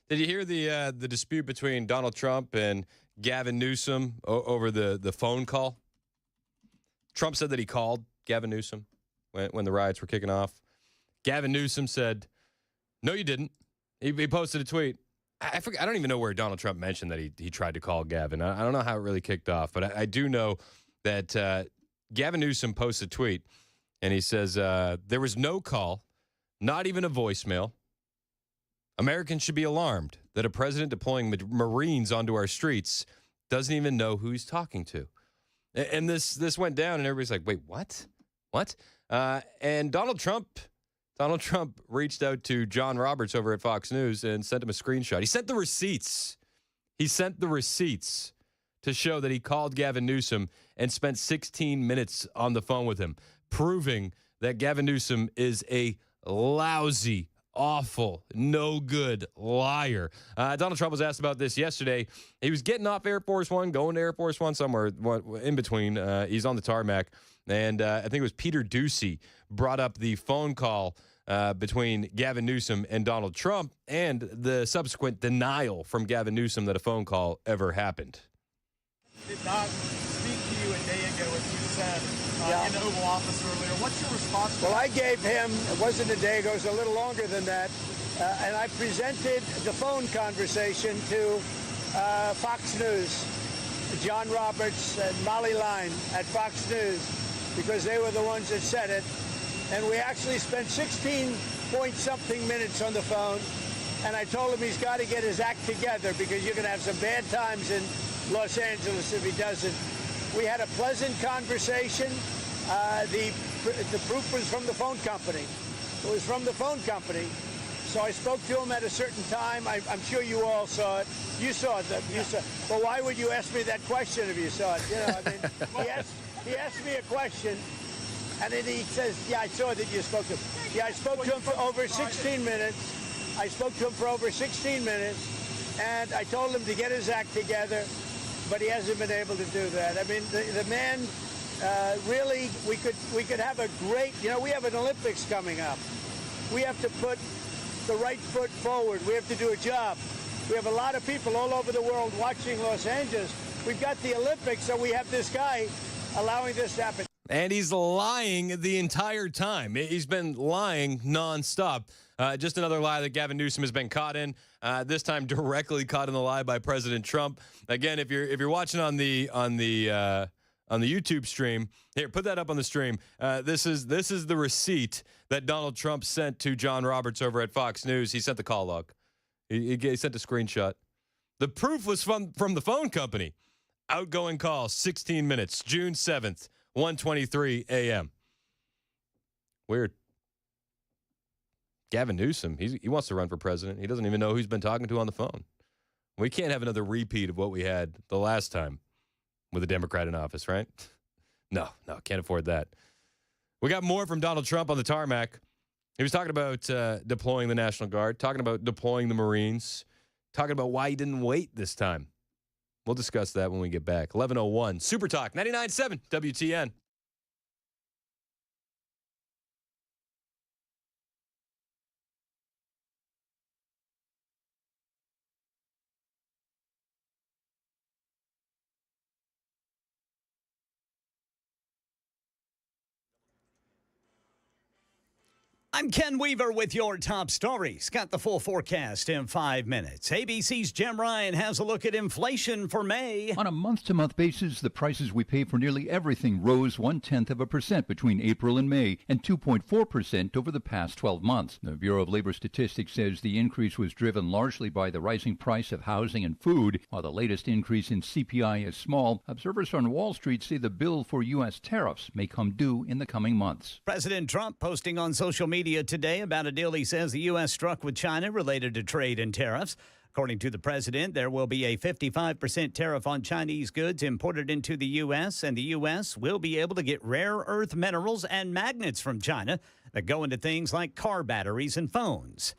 Did you hear the dispute between Donald Trump and Gavin Newsom over the phone call? Trump said that he called Gavin Newsom when the riots were kicking off. Gavin Newsom said, no, you didn't. He posted a tweet. I forget, I don't even know where Donald Trump mentioned that he tried to call Gavin. I don't know how it really kicked off, but I do know that Gavin Newsom posted a tweet, and he says, there was no call, not even a voicemail. Americans should be alarmed that a president deploying Marines onto our streets doesn't even know who he's talking to. And this went down, and everybody's like, wait, what? What? And Donald Trump reached out to John Roberts over at Fox News and sent him a screenshot. He sent the receipts. To show that he called Gavin Newsom and spent 16 minutes on the phone with him, proving that Gavin Newsom is a lousy, awful, no good liar. Donald Trump was asked about this yesterday. He was getting off Air Force One, going to Air Force One, somewhere in between. He's on the tarmac. And I think it was Peter Doocy brought up the phone call between Gavin Newsom and Donald Trump and the subsequent denial from Gavin Newsom that a phone call ever happened. Did not speak to you a day ago, as you said, in the Oval Office earlier. What's your response to that? Well, I gave him, it wasn't a day ago, it was a little longer than that, and I presented the phone conversation to Fox News, John Roberts and Molly Line at Fox News, because they were the ones that said it. And we actually spent 16-point-something minutes on the phone, and I told him he's got to get his act together because you're going to have some bad times in Los Angeles if he doesn't. We had a pleasant conversation. The proof was from the phone company. It was from the phone company. So I spoke to him at a certain time. I'm sure you all saw it. You saw it. Well, why would you ask me that question if you saw it? You know, I mean, he asked me a question, and then he says, yeah, I saw that you spoke to him. Yeah, I spoke to him for over 16 minutes. And I told him to get his act together, but he hasn't been able to do that. I mean, the man, really, we could have a great, we have an Olympics coming up. We have to put the right foot forward. We have to do a job. We have a lot of people all over the world watching Los Angeles. We've got the Olympics, so we have this guy allowing this to happen. And he's lying the entire time. He's been lying nonstop. Just another lie that Gavin Newsom has been caught in. This time, directly caught in the lie by President Trump. Again, if you're watching on the YouTube stream, here, put that up on the stream. This is the receipt that Donald Trump sent to John Roberts over at Fox News. He sent the call log. He sent a screenshot. The proof was from the phone company. Outgoing call, 16 minutes, June 7th, 1:23 a.m. Weird. Gavin Newsom, he wants to run for president. He doesn't even know who he's been talking to on the phone. We can't have another repeat of what we had the last time with a Democrat in office, right? No, can't afford that. We got more from Donald Trump on the tarmac. He was talking about deploying the National Guard, talking about deploying the Marines, talking about why he didn't wait this time. We'll discuss that when we get back. 11:01, Super Talk, 99.7 WTN. I'm Ken Weaver with your top stories. Got the full forecast in 5 minutes. ABC's Jim Ryan has a look at inflation for May. On a month-to-month basis, the prices we pay for nearly everything rose 0.1% between April and May and 2.4% over the past 12 months. The Bureau of Labor Statistics says the increase was driven largely by the rising price of housing and food. While the latest increase in CPI is small, observers on Wall Street say the bill for U.S. tariffs may come due in the coming months. President Trump posting on social media today about a deal he says the U.S. struck with China related to trade and tariffs. According to the president, there will be a 55% tariff on Chinese goods imported into the U.S., and the U.S. will be able to get rare earth minerals and magnets from China that go into things like car batteries and phones.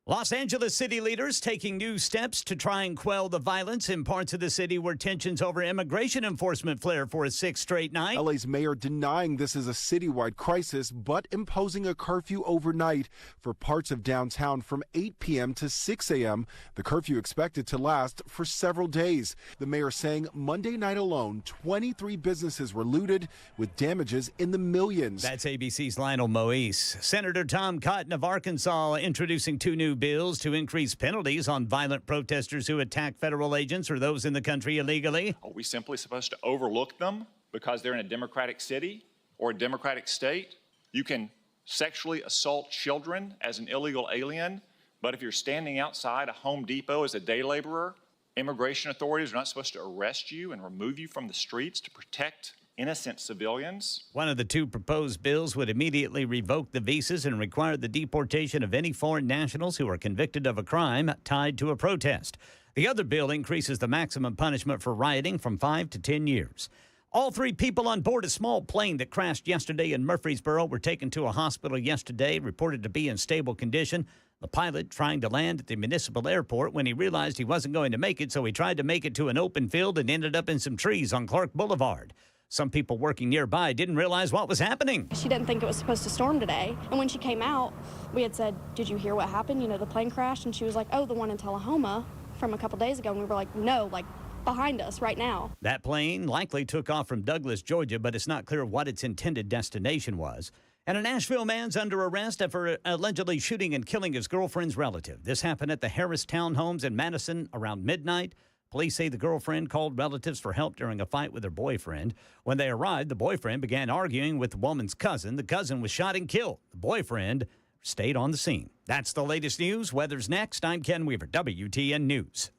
Los Angeles city leaders taking new steps to try and quell the violence in parts of the city where tensions over immigration enforcement flare for a sixth straight night. LA's mayor denying this is a citywide crisis, but imposing a curfew overnight for parts of downtown from 8 p.m. to 6 a.m. The curfew expected to last for several days. The mayor saying Monday night alone, 23 businesses were looted with damages in the millions. That's ABC's Lionel Moise. Senator Tom Cotton of Arkansas introducing two new bills to increase penalties on violent protesters who attack federal agents or those in the country illegally. Are we simply supposed to overlook them because they're in a Democratic city or a Democratic state? You can sexually assault children as an illegal alien, but if you're standing outside a Home Depot as a day laborer, immigration authorities are not supposed to arrest you and remove you from the streets to protect innocent civilians. One of the two proposed bills would immediately revoke the visas and require the deportation of any foreign nationals who are convicted of a crime tied to a protest. The other bill increases the maximum punishment for rioting from 5 to 10 years. All three people on board a small plane that crashed yesterday in Murfreesboro were taken to a hospital yesterday, reported to be in stable condition. The pilot trying to land at the municipal airport when he realized he wasn't going to make it, so he tried to make it to an open field and ended up in some trees on Clark Boulevard. Some people working nearby didn't realize what was happening. She didn't think it was supposed to storm today. And when she came out, we had said, "Did you hear what happened? You know, the plane crashed." And she was like, "Oh, the one in Tullahoma from a couple days ago." And we were like, "No, like behind us right now." That plane likely took off from Douglas, Georgia, but it's not clear what its intended destination was. And a Nashville man's under arrest after allegedly shooting and killing his girlfriend's relative. This happened at the Harris Townhomes in Madison around midnight. Police say the girlfriend called relatives for help during a fight with her boyfriend. When they arrived, the boyfriend began arguing with the woman's cousin. The cousin was shot and killed. The boyfriend stayed on the scene. That's the latest news. Weather's next. I'm Ken Weaver, WTN News.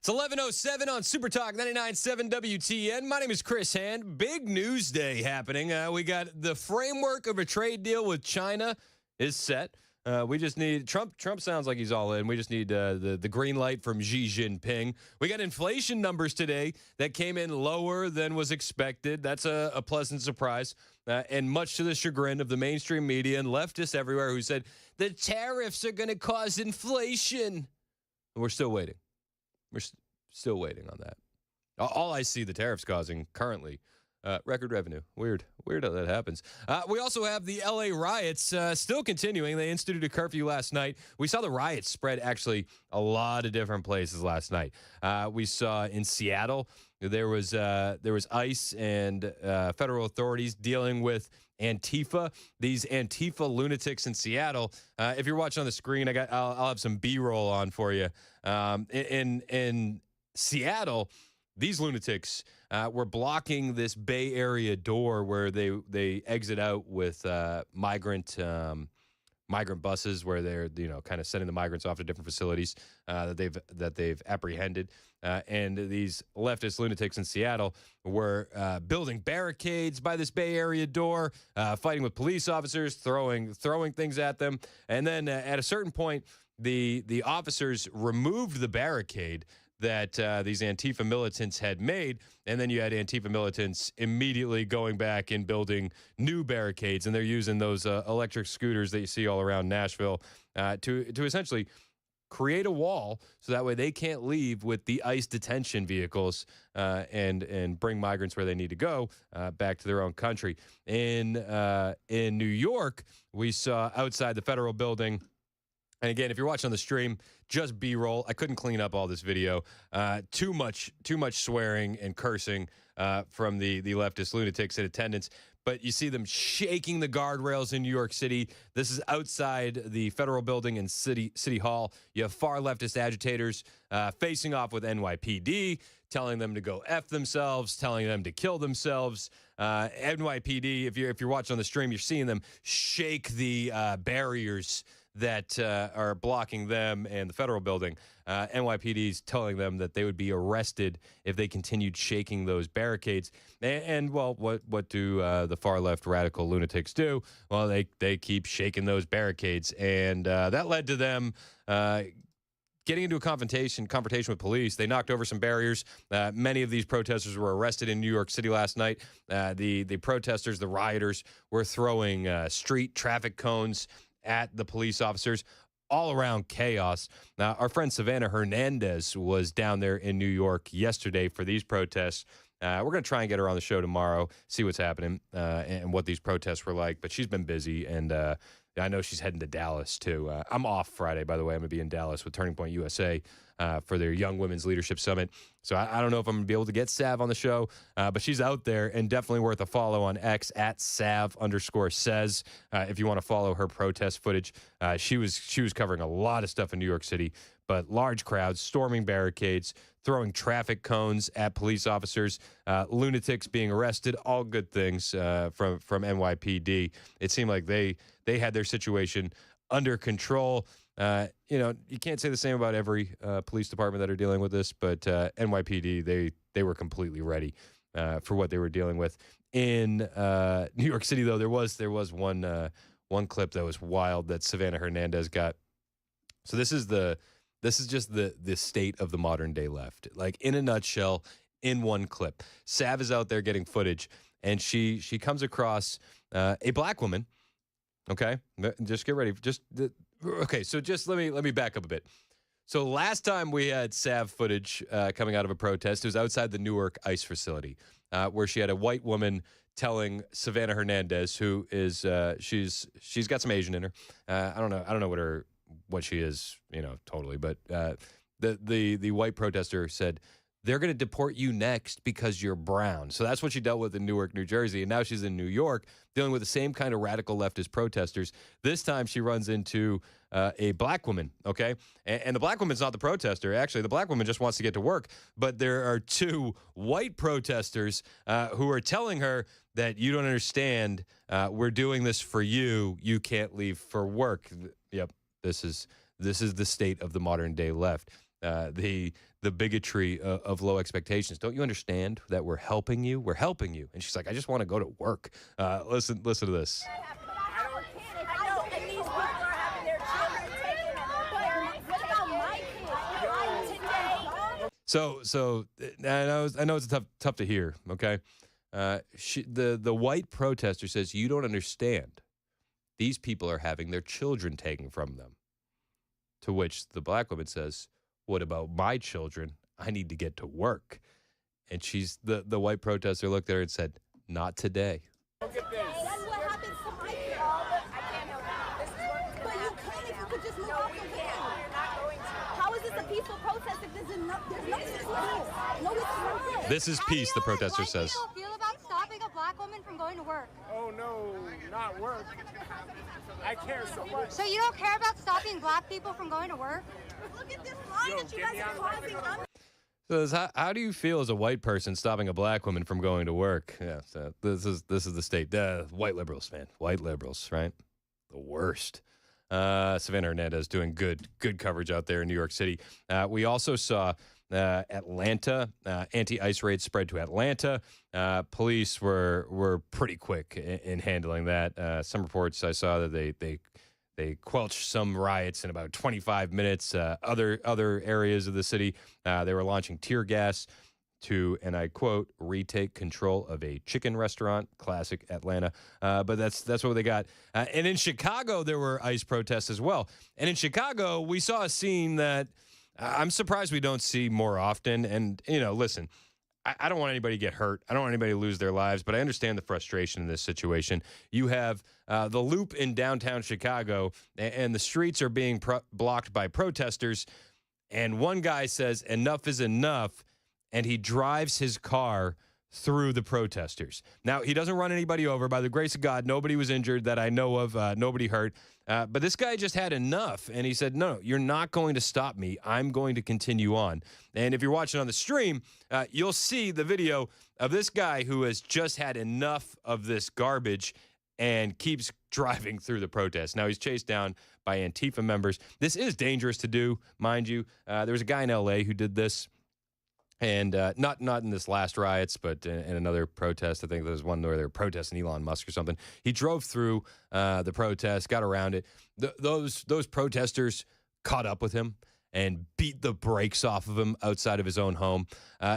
It's 11:07 on Super Talk 99.7 WTN. My name is Chris Hand. Big news day happening. We got the framework of a trade deal with China is set. We just need Trump sounds like he's all in. We just need the green light from Xi Jinping. We got inflation numbers today that came in lower than was expected. That's a pleasant surprise. And much to the chagrin of the mainstream media and leftists everywhere who said the tariffs are going to cause inflation. And we're still waiting. We're still waiting on that. All I see the tariffs causing currently, record revenue. Weird how that happens. We also have the LA riots still continuing. They instituted a curfew last night. We saw the riots spread actually a lot of different places last night. We saw in Seattle there was ICE and federal authorities dealing with Antifa. These Antifa lunatics in Seattle. If you're watching on the screen, I'll have some B-roll on for you. In Seattle, these lunatics were blocking this Bay Area door where they exit out with migrant buses, where they're kind of sending the migrants off to different facilities that they've apprehended. And these leftist lunatics in Seattle were building barricades by this Bay Area door, fighting with police officers, throwing things at them. And then at a certain point, the officers removed the barricade that these Antifa militants had made, and then you had Antifa militants immediately going back and building new barricades, and they're using those electric scooters that you see all around Nashville to essentially create a wall so that way they can't leave with the ICE detention vehicles and bring migrants where they need to go back to their own country. In New York, we saw outside the federal building. And again, if you're watching on the stream, just B-roll. I couldn't clean up all this video. Too much swearing and cursing from the leftist lunatics in attendance. But you see them shaking the guardrails in New York City. This is outside the federal building in City Hall. You have far leftist agitators facing off with NYPD, telling them to go F themselves, telling them to kill themselves. NYPD, if you're watching on the stream, you're seeing them shake the barriers that are blocking them and the federal building. NYPD's telling them that they would be arrested if they continued shaking those barricades. And well, what do the far left radical lunatics do? Well, they keep shaking those barricades, and that led to them getting into a confrontation with police. They knocked over some barriers. Many of these protesters were arrested in New York City last night. The protesters, the rioters, were throwing street traffic cones at the police officers. All around chaos. Now, our friend Savannah Hernandez was down there in New York yesterday for these protests. We're going to try and get her on the show tomorrow, see what's happening and what these protests were like. But she's been busy, and I know she's heading to Dallas, too. I'm off Friday, by the way. I'm going to be in Dallas with Turning Point USA for their Young Women's Leadership Summit. So I don't know if I'm going to be able to get Sav on the show, but she's out there and definitely worth a follow on X at Sav_says. If you want to follow her protest footage, she was covering a lot of stuff in New York City, but large crowds, storming barricades, throwing traffic cones at police officers, lunatics being arrested, all good things from NYPD. It seemed like they had their situation under control. You can't say the same about every police department that are dealing with this, but NYPD, they were completely ready for what they were dealing with. In New York City, though, there was one clip that was wild that Savannah Hernandez got. So this is just the state of the modern day left. Like, in a nutshell, in one clip, Sav is out there getting footage, and she comes across a black woman. Okay, just get ready. So just let me back up a bit. So last time we had Sav footage coming out of a protest, it was outside the Newark ICE facility, where she had a white woman telling Savannah Hernandez, who is she's got some Asian in her. I don't know what she is, totally, but the white protester said, they're going to deport you next because you're brown. So that's what she dealt with in Newark, New Jersey. And now she's in New York dealing with the same kind of radical leftist protesters. This time she runs into a black woman, okay? And the black woman's not the protester. Actually, the black woman just wants to get to work. But there are two white protesters who are telling her that you don't understand. We're doing this for you. You can't leave for work. Yep, this is the state of the modern day left. The the bigotry of low expectations. Don't you understand that we're helping you? We're helping you. And she's like, I just want to go to work. Listen to this. So I know it's tough to hear. Okay, the white protester says you don't understand. These people are having their children taken from them. To which the black woman says, "What about my children? I need to get to work." And the white protester looked at her and said, "Not today." Look at this. That's what happens to my kids. I can't help it. But you can if you could just move off the way. You're not going to. How is this a peaceful protest if there's no peace? No, it's not. This is peace, the protester says. How do you feel about stopping a black woman from going to work? Oh, no, not work. I care so much. So you don't care about stopping black people from going to work? Look at this line that you guys are causing. So how do you feel as a white person stopping a black woman from going to work? Yeah, so this is the state. White liberals, man. White liberals, right? The worst. Savannah Hernandez doing good coverage out there in New York City. We also saw Atlanta, anti-ICE raids spread to Atlanta. Police were pretty quick in handling that. Some reports I saw that they quelched some riots in about 25 minutes. Other areas of the city, they were launching tear gas to, and I quote, retake control of a chicken restaurant. Classic Atlanta. But that's what they got. And in Chicago, there were ICE protests as well. And in Chicago, we saw a scene that I'm surprised we don't see more often. And, listen, I don't want anybody to get hurt. I don't want anybody to lose their lives, but I understand the frustration in this situation. You have the Loop in downtown Chicago, and the streets are being blocked by protesters. And one guy says, enough is enough, and he drives his car through the protesters. Now, he doesn't run anybody over. By the grace of God, nobody was injured that I know of, nobody hurt. But this guy just had enough, and he said, no, you're not going to stop me. I'm going to continue on. And if you're watching on the stream, you'll see the video of this guy who has just had enough of this garbage and keeps driving through the protest. Now, he's chased down by Antifa members. This is dangerous to do, mind you. There was a guy in L.A. who did this. And not in this last riots, but in another protest. I think there was one where they were protesting Elon Musk or something. He drove through the protest, got around it. Those protesters caught up with him and beat the brakes off of him outside of his own home.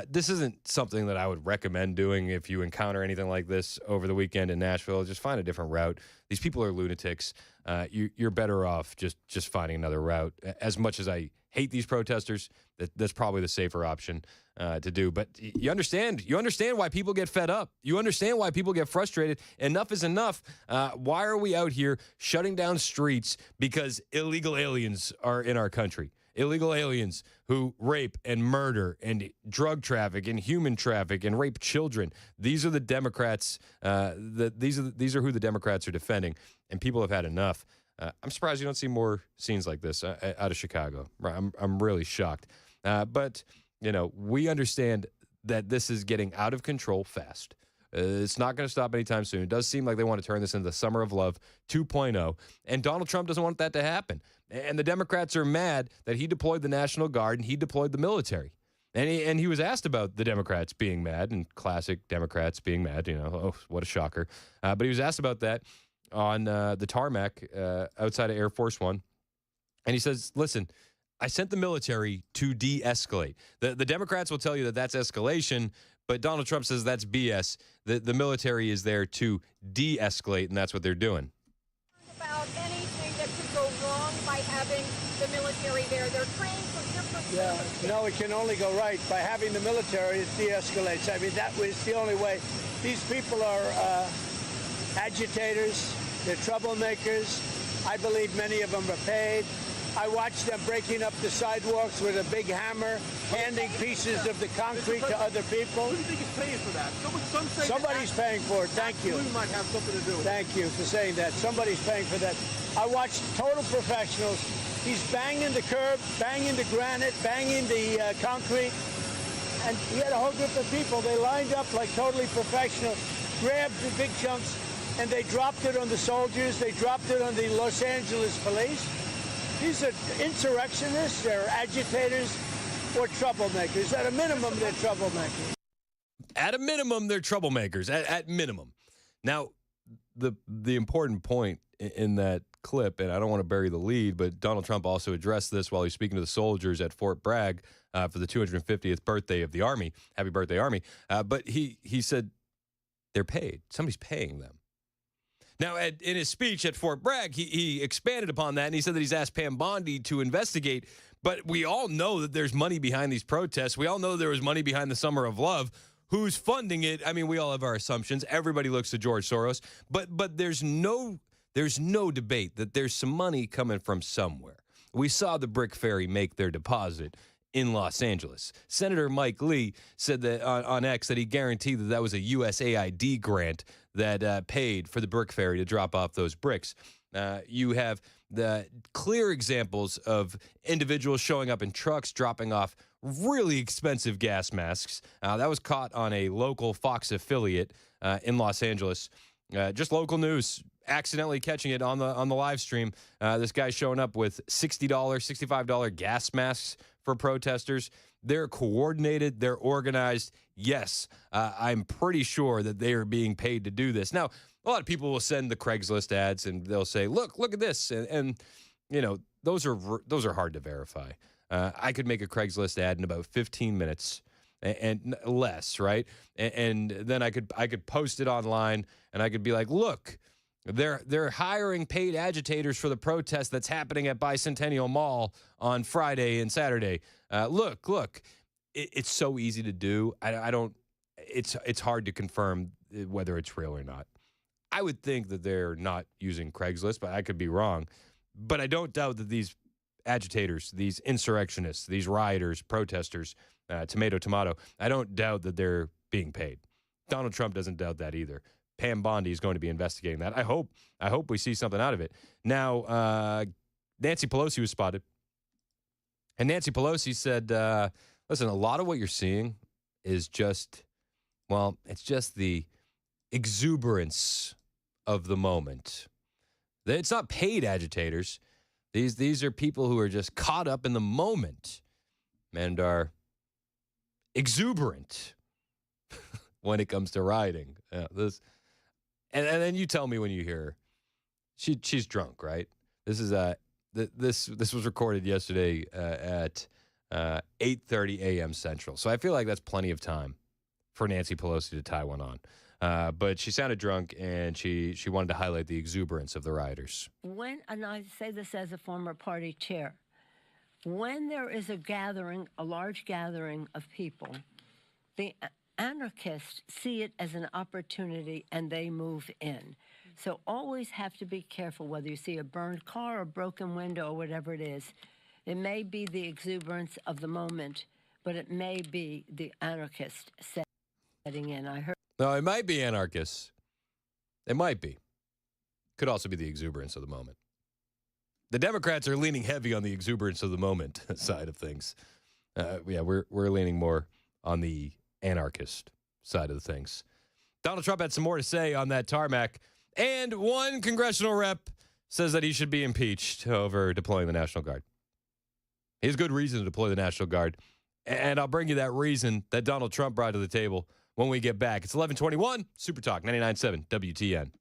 This isn't something that I would recommend doing if you encounter anything like this over the weekend in Nashville. Just find a different route. These people are lunatics. You're better off just finding another route. As much as I hate these protesters, that's probably the safer option to do. But you understand why people get fed up. You understand why people get frustrated. Enough is enough. Why are we out here shutting down streets because illegal aliens are in our country? Illegal aliens who rape and murder and drug traffic and human traffic and rape children. These are the Democrats. These are who the Democrats are defending, and people have had enough. I'm surprised you don't see more scenes like this out of Chicago. I'm really shocked. But we understand that this is getting out of control fast. It's not going to stop anytime soon. It does seem like they want to turn this into the Summer of Love 2.0, and Donald Trump doesn't want that to happen. And the Democrats are mad that he deployed the National Guard and he deployed the military. And he was asked about the Democrats being mad, and classic Democrats being mad, oh, what a shocker. But he was asked about that on the tarmac outside of Air Force One. And he says, listen, I sent the military to de-escalate. The Democrats will tell you that that's escalation, but Donald Trump says that's BS. The military is there to de-escalate, and that's what they're doing. About anything that could go wrong by having the military there. They're trained for different things. Yeah, no, it can only go right. By having the military, it de-escalates. I mean, that was the only way. These people are agitators. They're troublemakers. I believe many of them are paid. I watched them breaking up the sidewalks with a big hammer, handing pieces of the concrete to other people. Who do you think is paying for that? Somebody's paying for it. Thank you. Might have something to do with it. Thank you for saying that. Somebody's paying for that. I watched total professionals. He's banging the curb, banging the granite, banging the concrete. And he had a whole group of people. They lined up like totally professional, grabbed the big chunks, and they dropped it on the soldiers. They dropped it on the Los Angeles police. These are insurrectionists. They're agitators. or troublemakers. At a minimum, they're troublemakers. At a minimum, they're troublemakers. At minimum. Now, the important point in that clip, and I don't want to bury the lead, but Donald Trump also addressed this while he's speaking to the soldiers at Fort Bragg for the 250th birthday of the Army. Happy birthday, Army. But he said they're paid. Somebody's paying them. Now, in his speech at Fort Bragg, he expanded upon that, and he said that he's asked Pam Bondi to investigate. But we all know that there's money behind these protests. We all know there was money behind the Summer of Love. Who's funding it? I mean, we all have our assumptions. Everybody looks to George Soros. But there's no debate that there's some money coming from somewhere. We saw the Brick Ferry make their deposit in Los Angeles. Senator Mike Lee said that on X that he guaranteed that was a USAID grant that paid for the Brick Ferry to drop off those bricks. You have the clear examples of individuals showing up in trucks, dropping off really expensive gas masks. That was caught on a local Fox affiliate in Los Angeles. Just local news, accidentally catching it on the live stream. This guy showing up with $60, $65 gas masks for protesters. They're coordinated. They're organized. Yes, I'm pretty sure that they are being paid to do this. Now, a lot of people will send the Craigslist ads and they'll say, look at this. And you know, those are hard to verify. I could make a Craigslist ad in about 15 minutes and less, right? And then I could post it online and I could be like, look, they're hiring paid agitators for the protest that's happening at Bicentennial Mall on Friday and Saturday. Look, it's so easy to do. It's hard to confirm whether it's real or not. I would think that they're not using Craigslist, but I could be wrong. But I don't doubt that these agitators, these insurrectionists, these rioters, protesters, tomato, I don't doubt that they're being paid. Donald Trump doesn't doubt that either. Pam Bondi is going to be investigating that. I hope we see something out of it. Now, Nancy Pelosi was spotted. And Nancy Pelosi said, listen, a lot of what you're seeing is just the exuberance of the moment. It's not paid agitators. These are people who are just caught up in the moment and are exuberant when it comes to rioting. And then you tell me when you hear her. She's drunk, right? This is this was recorded yesterday at 8:30 a.m. Central. So I feel like that's plenty of time for Nancy Pelosi to tie one on. But she sounded drunk, and she wanted to highlight the exuberance of the rioters. And I say this as a former party chair, when there is a large gathering of people, the anarchists see it as an opportunity and they move in. So always have to be careful whether you see a burned car or broken window or whatever it is. It may be the exuberance of the moment, but it may be the anarchist setting in. No, it might be anarchists. It might be. Could also be the exuberance of the moment. The Democrats are leaning heavy on the exuberance of the moment side of things. We're leaning more on the anarchist side of things. Donald Trump had some more to say on that tarmac, and one congressional rep says that he should be impeached over deploying the National Guard. He has good reason to deploy the National Guard, and I'll bring you that reason that Donald Trump brought to the table when we get back. It's 11:21, Super Talk 99.7 WTN.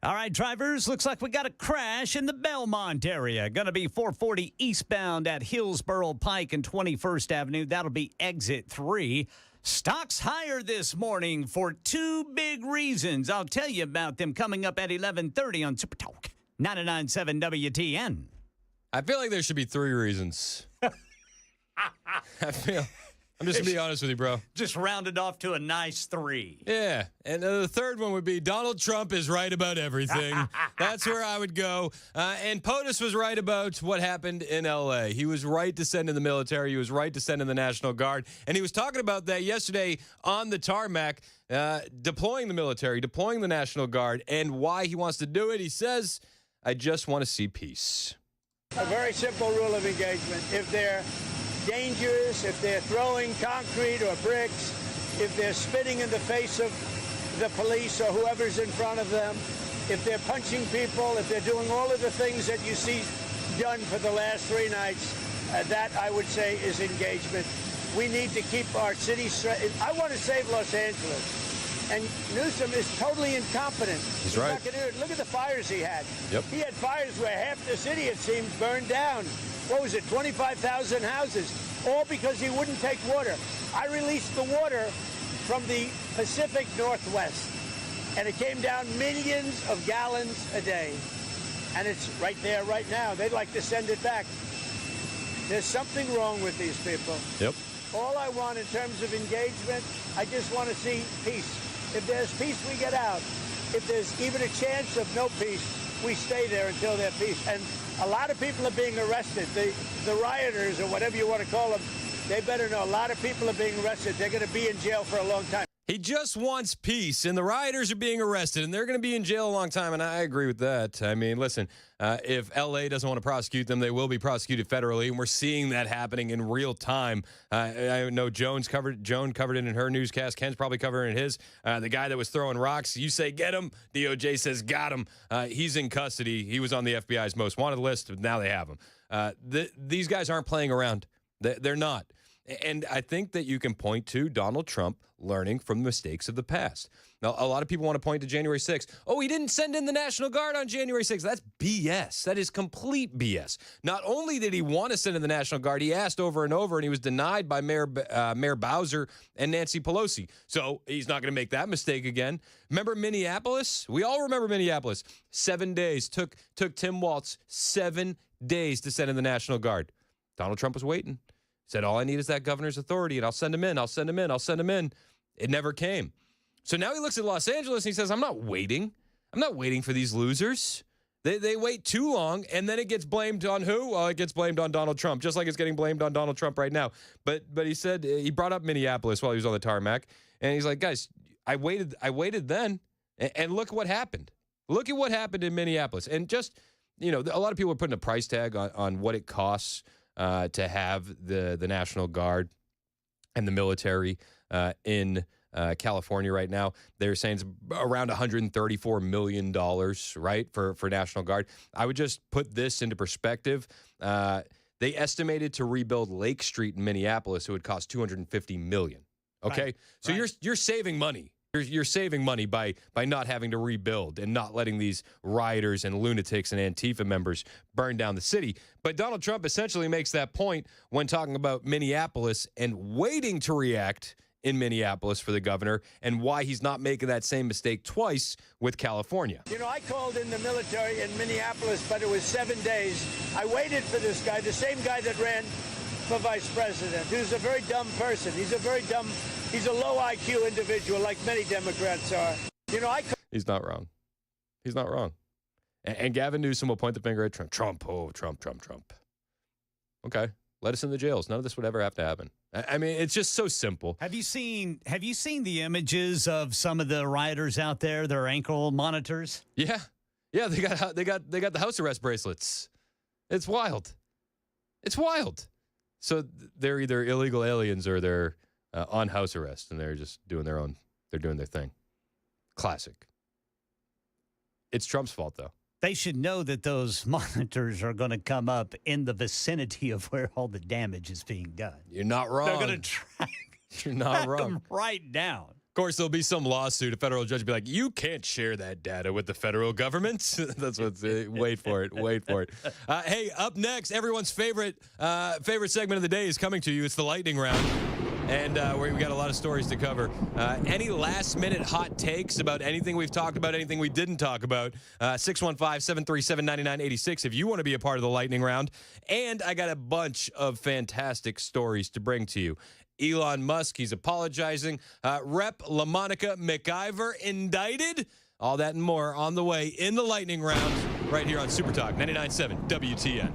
All right, drivers, looks like we got a crash in the Belmont area. Going to be 440 eastbound at Hillsborough Pike and 21st Avenue. That'll be exit 3. Stocks higher this morning for 2 big reasons. I'll tell you about them coming up at 11:30 on Super Talk 99.7 WTN. I feel like there should be 3 reasons. I'm just going to be honest with you, bro. Just rounded off to a nice 3. Yeah. And the third one would be Donald Trump is right about everything. That's where I would go. And POTUS was right about what happened in L.A. He was right to send in the military. He was right to send in the National Guard. And he was talking about that yesterday on the tarmac, deploying the military, deploying the National Guard, and why he wants to do it. He says, I just want to see peace. A very simple rule of engagement. If they're dangerous, if they're throwing concrete or bricks, if they're spitting in the face of the police or whoever's in front of them, if they're punching people, if they're doing all of the things that you see done for the last 3 nights, that I would say is engagement. We need to keep our city straight. I want to save Los Angeles. And Newsom is totally incompetent. He's right. Not gonna do it. Look at the fires he had. Yep. He had fires where half the city, it seems, burned down. What was it, 25,000 houses, all because he wouldn't take water. I released the water from the Pacific Northwest, and it came down millions of gallons a day. And it's right there right now. They'd like to send it back. There's something wrong with these people. Yep. All I want in terms of engagement, I just want to see peace. If there's peace, we get out. If there's even a chance of no peace, we stay there until there's peace. And a lot of people are being arrested. The rioters, or whatever you want to call them, they better know a lot of people are being arrested. They're going to be in jail for a long time. He just wants peace, and the rioters are being arrested, and they're going to be in jail a long time, and I agree with that. I mean, listen, if L.A. doesn't want to prosecute them, they will be prosecuted federally, and we're seeing that happening in real time. I know Joan covered it in her newscast. Ken's probably covering it in his. The guy that was throwing rocks, you say get him, DOJ says got him. He's in custody. He was on the FBI's most wanted list, but now they have him. These guys aren't playing around. They're not. And I think that you can point to Donald Trump learning from the mistakes of the past. Now, a lot of people want to point to January 6th. Oh, he didn't send in the National Guard on January 6th. That's BS. That is complete BS. Not only did he want to send in the National Guard, he asked over and over, and he was denied by Mayor Bowser and Nancy Pelosi. So he's not going to make that mistake again. Remember Minneapolis? We all remember Minneapolis. 7 days. Took Tim Walz 7 days to send in the National Guard. Donald Trump was waiting. Said, all I need is that governor's authority, and I'll send him in, I'll send him in, I'll send him in. It never came. So now he looks at Los Angeles, and he says, I'm not waiting. I'm not waiting for these losers. They wait too long, and then it gets blamed on who? Well, it gets blamed on Donald Trump, just like it's getting blamed on Donald Trump right now. But he said, he brought up Minneapolis while he was on the tarmac, and he's like, guys, I waited then, and look what happened. Look at what happened in Minneapolis. And just, a lot of people are putting a price tag on what it costs to have the National Guard and the military in California right now. They're saying it's around $134 million, right, for National Guard. I would just put this into perspective. They estimated to rebuild Lake Street in Minneapolis, it would cost $250 million. Okay, right. So you're saving money. You're saving money by not having to rebuild and not letting these rioters and lunatics and Antifa members burn down the city. But Donald Trump essentially makes that point when talking about Minneapolis and waiting to react in Minneapolis for the governor and why he's not making that same mistake twice with California. I called in the military in Minneapolis, but it was 7 days. I waited for this guy, the same guy that ran for vice president, who's a very dumb person. He's a low IQ individual, like many Democrats are. He's not wrong. He's not wrong. And Gavin Newsom will point the finger at Trump. Trump. Okay, let us in the jails. None of this would ever have to happen. I mean, it's just so simple. Have you seen the images of some of the rioters out there, their ankle monitors? Yeah. They got the house arrest bracelets. It's wild. It's wild. So they're either illegal aliens or they're on house arrest, and they're just doing their thing. Classic. It's Trump's fault, though. They should know that those monitors are going to come up in the vicinity of where all the damage is being done. You're not wrong. They're going to track You're not wrong. them right down. course, there'll be some lawsuit. A federal judge will be like, you can't share that data with the federal government. That's what's wait for it. Wait for it. Hey, up next, everyone's favorite segment of the day is coming to you. It's the lightning round. And we got a lot of stories to cover. Any last-minute hot takes about anything we've talked about, anything we didn't talk about, 615-737-9986 if you want to be a part of the lightning round. And I got a bunch of fantastic stories to bring to you. Elon Musk, he's apologizing. Rep. Monica MacGyver indicted. All that and more on the way in the lightning round right here on Super Talk 99.7 WTN.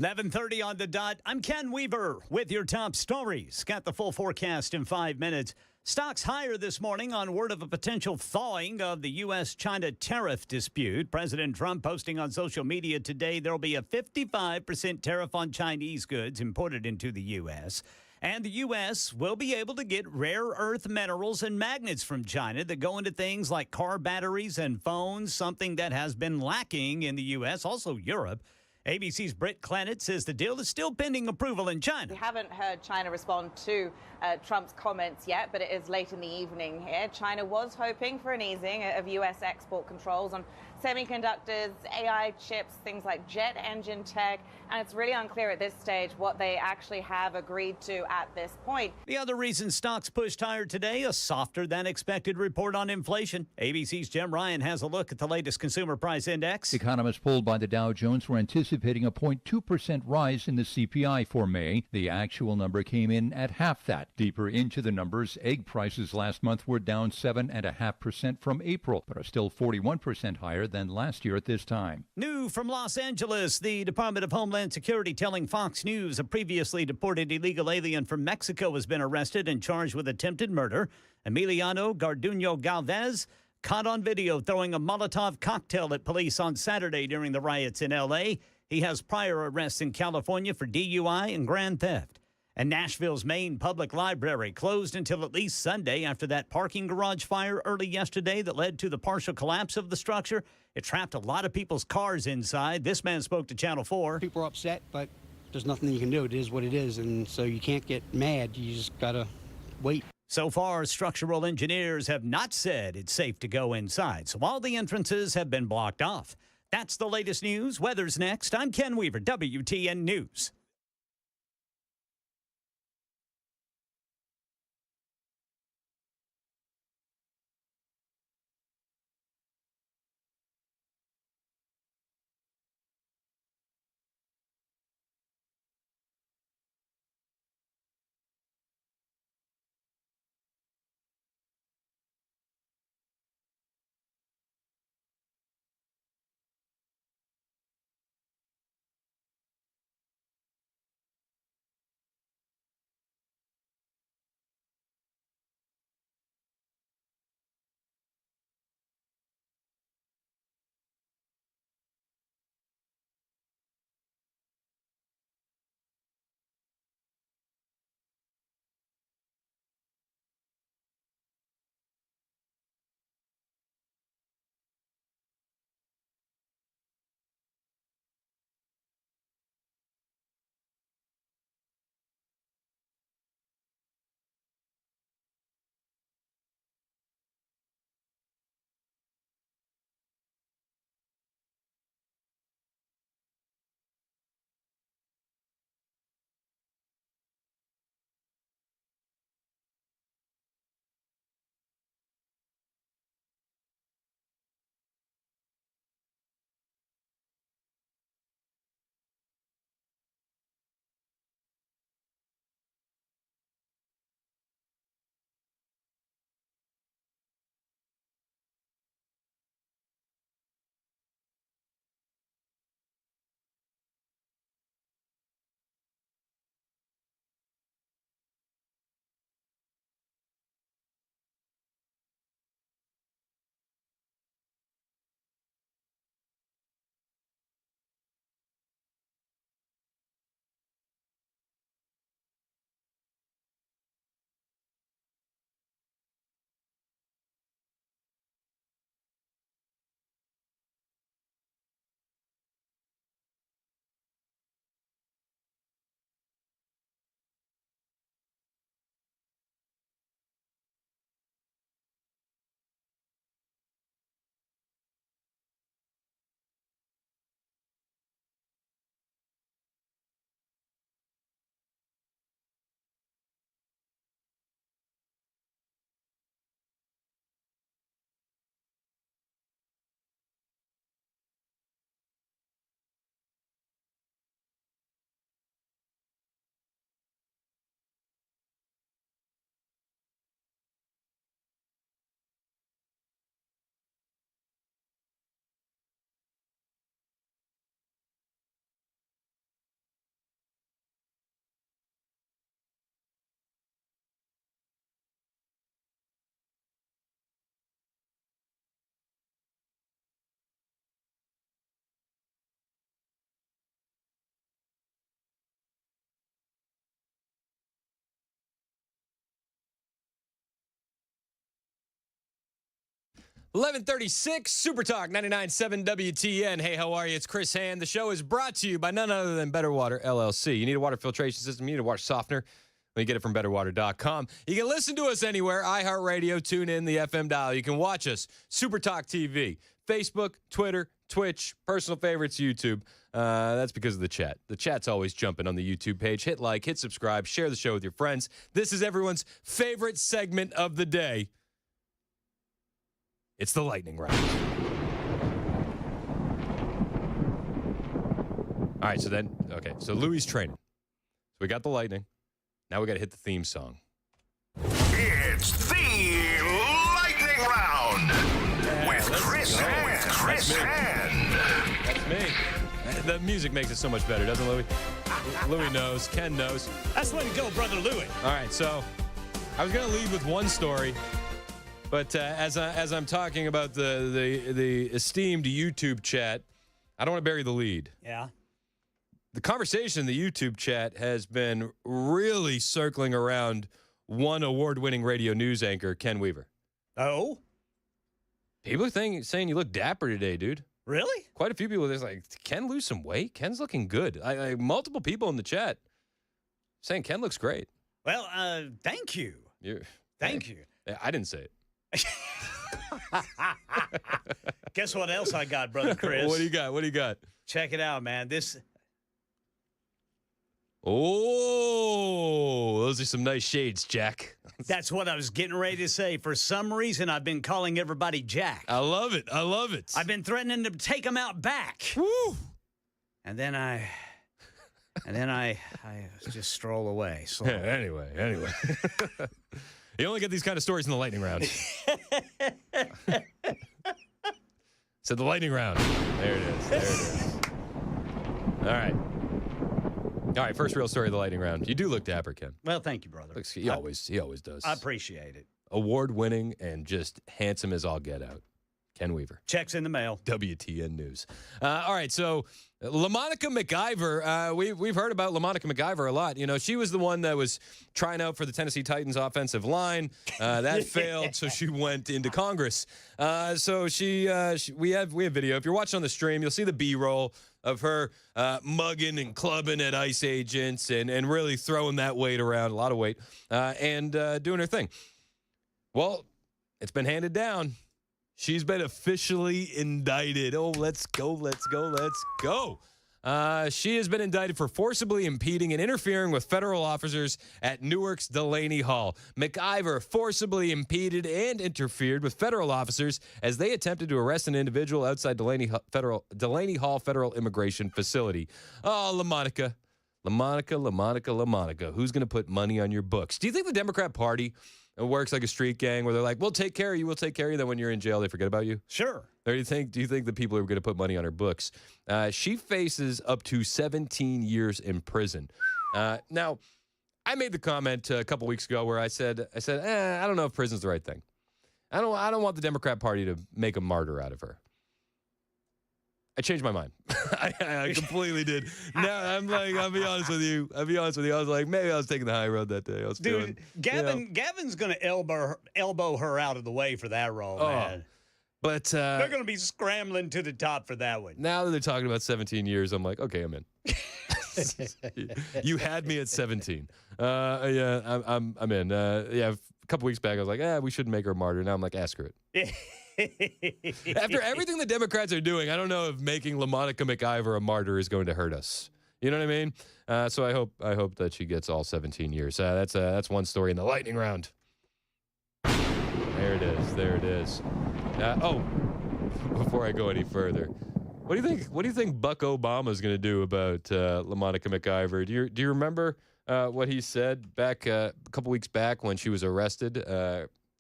$11:30 on the dot. I'm Ken Weaver with your top stories. Got the full forecast in 5 minutes. Stocks higher this morning on word of a potential thawing of the U.S.-China tariff dispute. President Trump posting on social media today there will be a 55% tariff on Chinese goods imported into the U.S., and the U.S. will be able to get rare earth minerals and magnets from China that go into things like car batteries and phones, something that has been lacking in the U.S., also Europe. ABC's Britt Clannett says the deal is still pending approval in China. We haven't heard China respond to Trump's comments yet, but it is late in the evening here. China was hoping for an easing of U.S. export controls on semiconductors, AI chips, things like jet engine tech, and it's really unclear at this stage what they actually have agreed to at this point. The other reason stocks pushed higher today, a softer than expected report on inflation. ABC's Jim Ryan has a look at the latest consumer price index. Economists polled by the Dow Jones were anticipating a 0.2% rise in the CPI for May. The actual number came in at half that. Deeper into the numbers, egg prices last month were down 7.5% from April, but are still 41% higher than last year at this time. New from Los Angeles, the Department of Homeland Security telling Fox News a previously deported illegal alien from Mexico has been arrested and charged with attempted murder. Emiliano Garduño Galvez caught on video throwing a Molotov cocktail at police on Saturday during the riots in L.A. He has prior arrests in California for DUI and grand theft. And Nashville's main public library closed until at least Sunday after that parking garage fire early yesterday that led to the partial collapse of the structure. It trapped a lot of people's cars inside. This man spoke to Channel 4. People are upset, but there's nothing you can do. It is what it is, and so you can't get mad. You just got to wait. So far, structural engineers have not said it's safe to go inside, so all the entrances have been blocked off. That's the latest news. Weather's next. I'm Ken Weaver, WTN News. 11:36 Super Talk 99.7 WTN. Hey, how are you? It's Chris Hand. The show is brought to you by none other than Better Water LLC. You need a water filtration system. You need a water softener. You get it from BetterWater.com. You can listen to us anywhere. iHeartRadio, TuneIn, the FM dial. You can watch us. Super Talk TV, Facebook, Twitter, Twitch, personal favorites, YouTube. That's because of the chat. The chat's always jumping on the YouTube page. Hit like, hit subscribe, share the show with your friends. This is everyone's favorite segment of the day. It's the lightning round. All right, so Louis' training. So we got the lightning. Now we got to hit the theme song. It's the lightning round with Chris Hand. That's me. The music makes it so much better, doesn't it, Louis? Louis knows. Ken knows. That's the way to go, brother Louis. All right, so I was going to lead with one story, but as I'm talking about the esteemed YouTube chat, I don't want to bury the lead. Yeah. The conversation in the YouTube chat has been really circling around one award-winning radio news anchor, Ken Weaver. Oh? People are saying you look dapper today, dude. Really? Quite a few people. There's like, Ken lose some weight? Ken's looking good. Multiple people in the chat saying Ken looks great. Well, thank you. Thank you. I didn't say it. Guess what else I got, brother Chris? What do you got? Check it out, man. Oh, those are some nice shades, Jack. That's what I was getting ready to say. For some reason, I've been calling everybody Jack. I love it. I've been threatening to take them out back. Woo! And then I just stroll away. So Anyway. You only get these kind of stories in the lightning round. So the lightning round. There it is. All right, first real story of the lightning round. You do look dapper, Ken. Well, thank you, brother. He always does. I appreciate it. Award-winning and just handsome as all get out. Ken Weaver. Checks in the mail. WTN News. All right, so Monica MacGyver, we've heard about Monica MacGyver a lot. You know, she was the one that was trying out for the Tennessee Titans offensive line. That failed, so she went into Congress. So we have video. If you're watching on the stream, you'll see the B-roll of her mugging and clubbing at ICE agents and really throwing that weight around, a lot of weight, and doing her thing. Well, it's been handed down. She's been officially indicted. Oh, let's go. She has been indicted for forcibly impeding and interfering with federal officers at Newark's Delaney Hall. MacGyver forcibly impeded and interfered with federal officers as they attempted to arrest an individual outside Delaney Hall Federal Immigration Facility. Oh, LaMonica. Who's going to put money on your books? Do you think the Democrat Party works like a street gang where they're like, we'll take care of you. Then when you're in jail, they forget about you? Sure. Or do you think the people who are going to put money on her books? She faces up to 17 years in prison. Now, I made the comment a couple weeks ago where I said, I don't know if prison's the right thing. I don't want the Democrat Party to make a martyr out of her. I changed my mind. I completely did. Now I'm like, I'll be honest with you. I was like, maybe I was taking the high road that day. Gavin's going to elbow her out of the way for that role, man. But they're going to be scrambling to the top for that one. Now that they're talking about 17 years, I'm like, okay, I'm in. You had me at 17. Yeah, I'm in. A couple weeks back, I was like, we shouldn't make her a martyr. Now I'm like, ask her it. After everything the Democrats are doing, I don't know if making Monica MacGyver a martyr is going to hurt us. You know what I mean? So I hope that she gets all 17 years. That's one story in the lightning round. There it is. Before I go any further, what do you think Buck Obama is going to do about Monica MacGyver? Do you remember what he said back a couple weeks back when she was arrested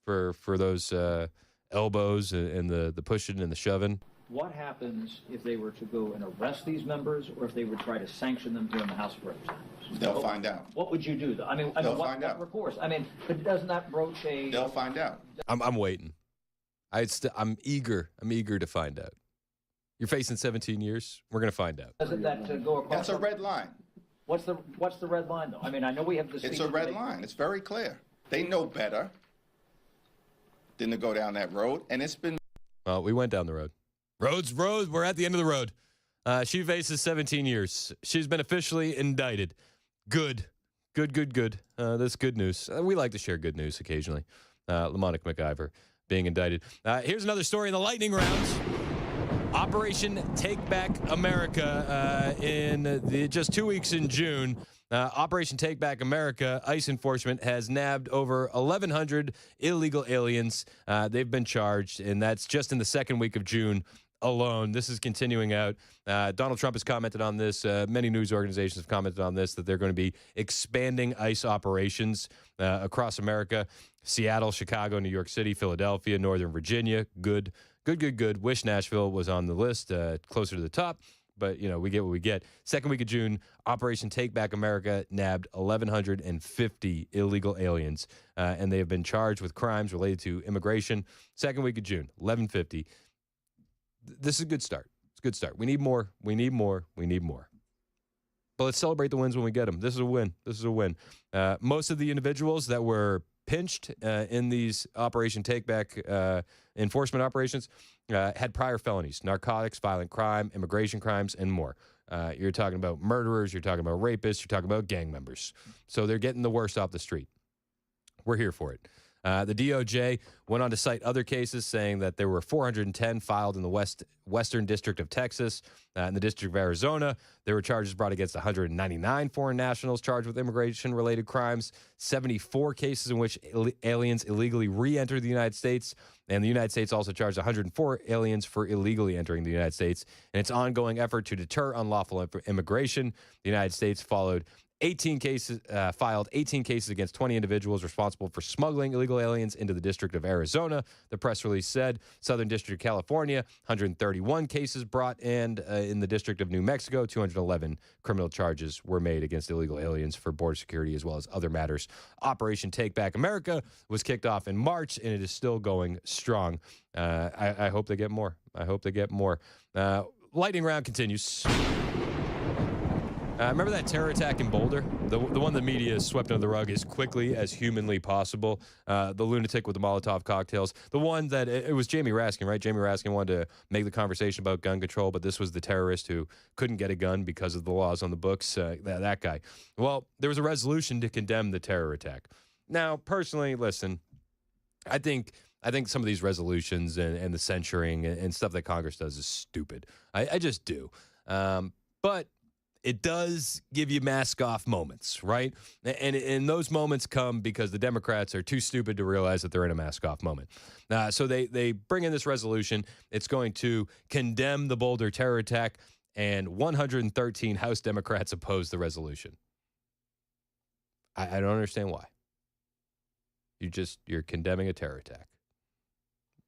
for those elbows and the pushing and the shoving? What happens if they were to go and arrest these members, or if they would try to sanction them here in the House of Representatives? They'll find out. What would you do? What recourse? But doesn't that broach a... They'll find out. I'm waiting. I'm eager to find out. You're facing 17 years. We're gonna find out. Doesn't that go across? That's a red line. What's the red line, though? I know we have the... It's a red line. It's very clear. They know better than to go down that road, and it's been... Well, we went down the road. Roads, we're at the end of the road. She faces 17 years. She's been officially indicted. Good. That's good news. We like to share good news occasionally. Monica MacGyver being indicted. Here's another story in the lightning round. Operation Take Back America in just 2 weeks in June. Operation Take Back America, ICE enforcement has nabbed over 1,100 illegal aliens. They've been charged, and that's just in the second week of June alone. This is continuing out. Donald Trump has commented on this. Many news organizations have commented on this, that they're going to be expanding ICE operations across America. Seattle, Chicago, New York City, Philadelphia, Northern Virginia. Good. Wish Nashville was on the list, closer to the top. But, we get what we get. Second week of June, Operation Take Back America nabbed 1,150 illegal aliens, and they have been charged with crimes related to immigration. Second week of June, 1,150. This is a good start. It's a good start. We need more. But let's celebrate the wins when we get them. This is a win. Most of the individuals that were pinched in these Operation Take Back enforcement operations had prior felonies: narcotics, violent crime, immigration crimes, and more. You're talking about murderers. You're talking about rapists. You're talking about gang members. So they're getting the worst off the street. We're here for it. The DOJ went on to cite other cases, saying that there were 410 filed in the Western District of Texas. In the District of Arizona, there were charges brought against 199 foreign nationals charged with immigration-related crimes, 74 cases in which aliens illegally re-entered the United States, and the United States also charged 104 aliens for illegally entering the United States. In its ongoing effort to deter unlawful immigration, the United States filed 18 cases against 20 individuals responsible for smuggling illegal aliens into the District of Arizona. The press release said Southern District of California, 131 cases brought, and in the District of New Mexico, 211 criminal charges were made against illegal aliens for border security as well as other matters. Operation Take Back America was kicked off in March, and it is still going strong. I hope they get more. Lightning round continues. Remember that terror attack in Boulder? The one the media swept under the rug as quickly as humanly possible. The lunatic with the Molotov cocktails. The one that, it was Jamie Raskin, right? Jamie Raskin wanted to make the conversation about gun control, but this was the terrorist who couldn't get a gun because of the laws on the books. That guy. Well, there was a resolution to condemn the terror attack. Now, personally, listen, I think some of these resolutions and the censuring and stuff that Congress does is stupid. I just do. But it does give you mask-off moments, right? And those moments come because the Democrats are too stupid to realize that they're in a mask-off moment. So they bring in this resolution. It's going to condemn the Boulder terror attack, and 113 House Democrats oppose the resolution. I don't understand why. You're condemning a terror attack.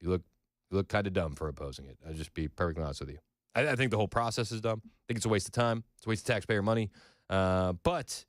You look kind of dumb for opposing it. I'll just be perfectly honest with you. I think the whole process is dumb. I think it's a waste of time. It's a waste of taxpayer money. But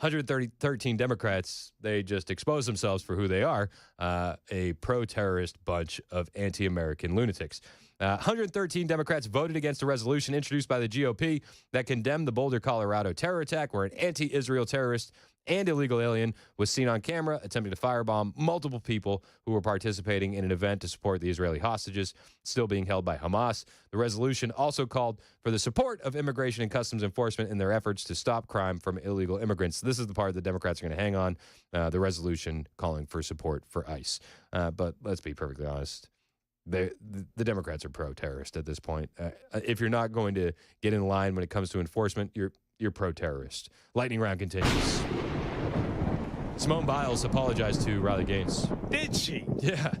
113 Democrats, they just expose themselves for who they are, a pro-terrorist bunch of anti-American lunatics. 113 Democrats voted against a resolution introduced by the GOP that condemned the Boulder, Colorado terror attack, where an anti-Israel terrorist and illegal alien was seen on camera attempting to firebomb multiple people who were participating in an event to support the Israeli hostages still being held by Hamas. The resolution also called for the support of Immigration and Customs Enforcement in their efforts to stop crime from illegal immigrants. This is the part the Democrats are going to hang on, the resolution calling for support for ICE. But let's be perfectly honest. The Democrats are pro-terrorist at this point. If you're not going to get in line when it comes to enforcement, you're pro-terrorist. Lightning round continues. Simone Biles apologized to Riley Gaines. Did she? Yeah.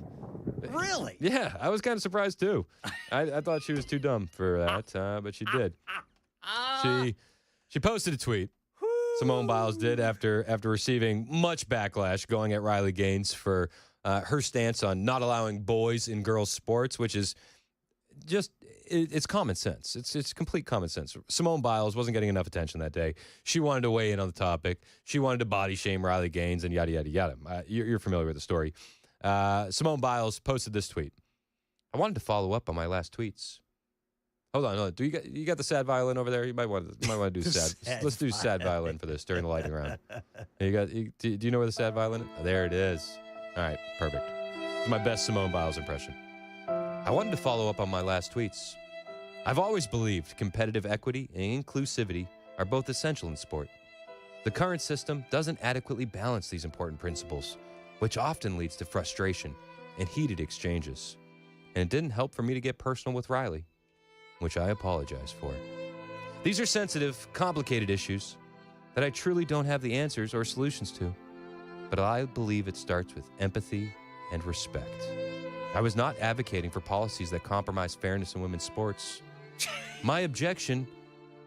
Really? Yeah, I was kind of surprised too. I thought she was too dumb for that, but she did. She posted a tweet. Simone Biles did after receiving much backlash going at Riley Gaines for her stance on not allowing boys in girls' sports, which is just it's common sense. It's complete common sense. Simone Biles wasn't getting enough attention that day. She wanted to weigh in on the topic. She wanted to body shame Riley Gaines and yada, yada, yada. You're familiar with the story. Simone Biles posted this tweet. I wanted to follow up on my last tweets. Hold on. Do you got the sad violin over there? You might want to do sad. Let's do sad violin for this during the lightning round. Do you know where the sad violin is? Oh, there it is. All right, perfect. It's my best Simone Biles impression. I wanted to follow up on my last tweets. I've always believed competitive equity and inclusivity are both essential in sport. The current system doesn't adequately balance these important principles, which often leads to frustration and heated exchanges. And it didn't help for me to get personal with Riley, which I apologize for. These are sensitive, complicated issues that I truly don't have the answers or solutions to, but I believe it starts with empathy and respect. I was not advocating for policies that compromise fairness in women's sports. My objection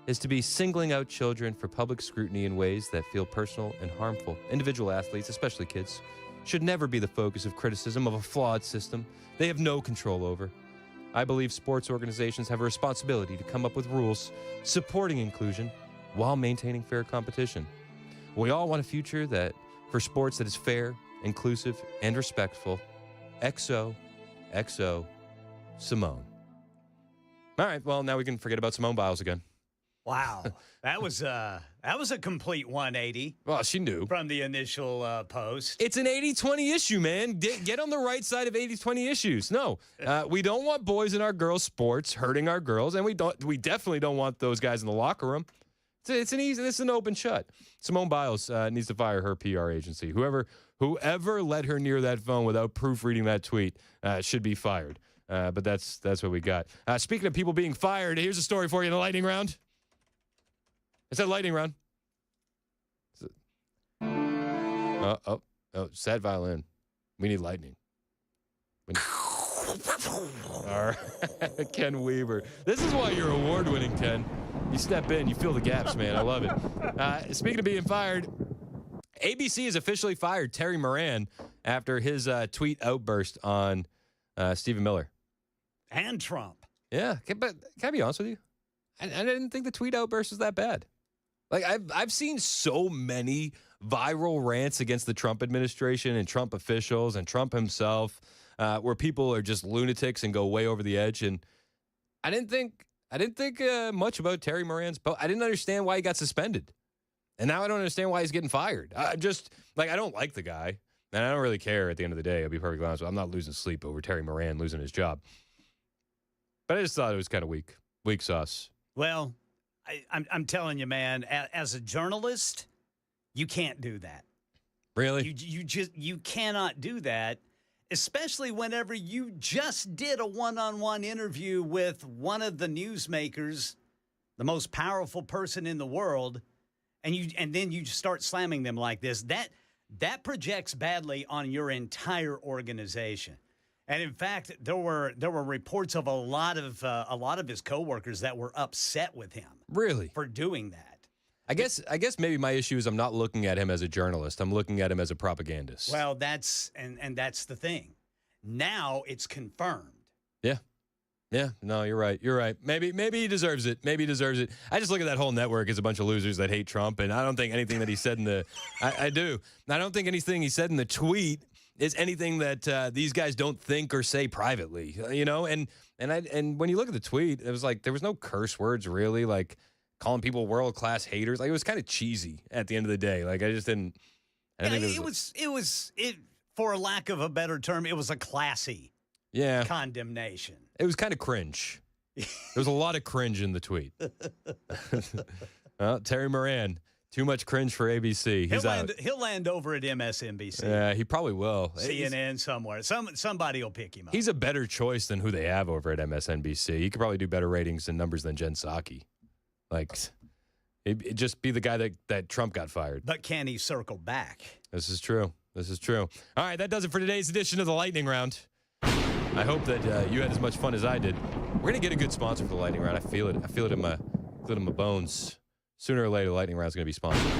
is to be singling out children for public scrutiny in ways that feel personal and harmful. Individual athletes, especially kids, should never be the focus of criticism of a flawed system they have no control over. I believe sports organizations have a responsibility to come up with rules supporting inclusion while maintaining fair competition. We all want a future for sports that is fair, inclusive, and respectful. XO, Simone. All right, well, now we can forget about Simone Biles again. Wow, that was a complete 180. Well, she knew. From the initial post. It's an 80-20 issue, man. Get on the right side of 80-20 issues. No, we don't want boys in our girls' sports hurting our girls, and we definitely don't want those guys in the locker room. It's an open shut. Simone Biles needs to fire her PR agency. Whoever led her near that phone without proofreading that tweet should be fired. But that's what we got. Speaking of people being fired, here's a story for you in the lightning round. It's a lightning round. Oh, sad violin. We need lightning. All right. Ken Weaver. This is why you're award-winning, Ken. You step in, you fill the gaps, man. I love it. Speaking of being fired, ABC has officially fired Terry Moran after his tweet outburst on Stephen Miller. And Trump. Yeah, but can I be honest with you? I didn't think the tweet outburst was that bad. Like, I've seen so many viral rants against the Trump administration and Trump officials and Trump himself, where people are just lunatics and go way over the edge. And I didn't think much about Terry Moran's post. I didn't understand why he got suspended, and now I don't understand why he's getting fired. I don't like the guy, and I don't really care at the end of the day. I'll be perfectly honest with you. I'm not losing sleep over Terry Moran losing his job, but I just thought it was kind of weak sauce. Well, I'm telling you, man, as a journalist, you can't do that. Really? You cannot do that, especially whenever you just did a one-on-one interview with one of the newsmakers, the most powerful person in the world, and then you start slamming them like this. That projects badly on your entire organization. And in fact, there were reports of a lot of his coworkers that were upset with him. Really? For doing that. I guess maybe my issue is I'm not looking at him as a journalist. I'm looking at him as a propagandist. Well, that's the thing. Now it's confirmed. Yeah. Yeah. No, you're right. Maybe he deserves it. I just look at that whole network as a bunch of losers that hate Trump, and I don't think anything that he said in the I do. I don't think anything he said in the tweet is anything that these guys don't think or say privately, you know? And when you look at the tweet, it was like there was no curse words really, like calling people world-class haters. Like, it was kind of cheesy at the end of the day. Like, I just didn't. It was for a lack of a better term, it was a classy condemnation. It was kind of cringe. There was a lot of cringe in the tweet. Well, Terry Moran. Too much cringe for ABC. He'll land over at MSNBC. Yeah, he probably will. CNN somewhere. Somebody will pick him up. He's a better choice than who they have over at MSNBC. He could probably do better ratings and numbers than Jen Psaki. Like, it'd just be the guy that Trump got fired. But can he circle back? This is true. All right, that does it for today's edition of the Lightning Round. I hope that you had as much fun as I did. We're going to get a good sponsor for the Lightning Round. I feel it in my bones. Sooner or later, the Lightning Round is going to be sponsored.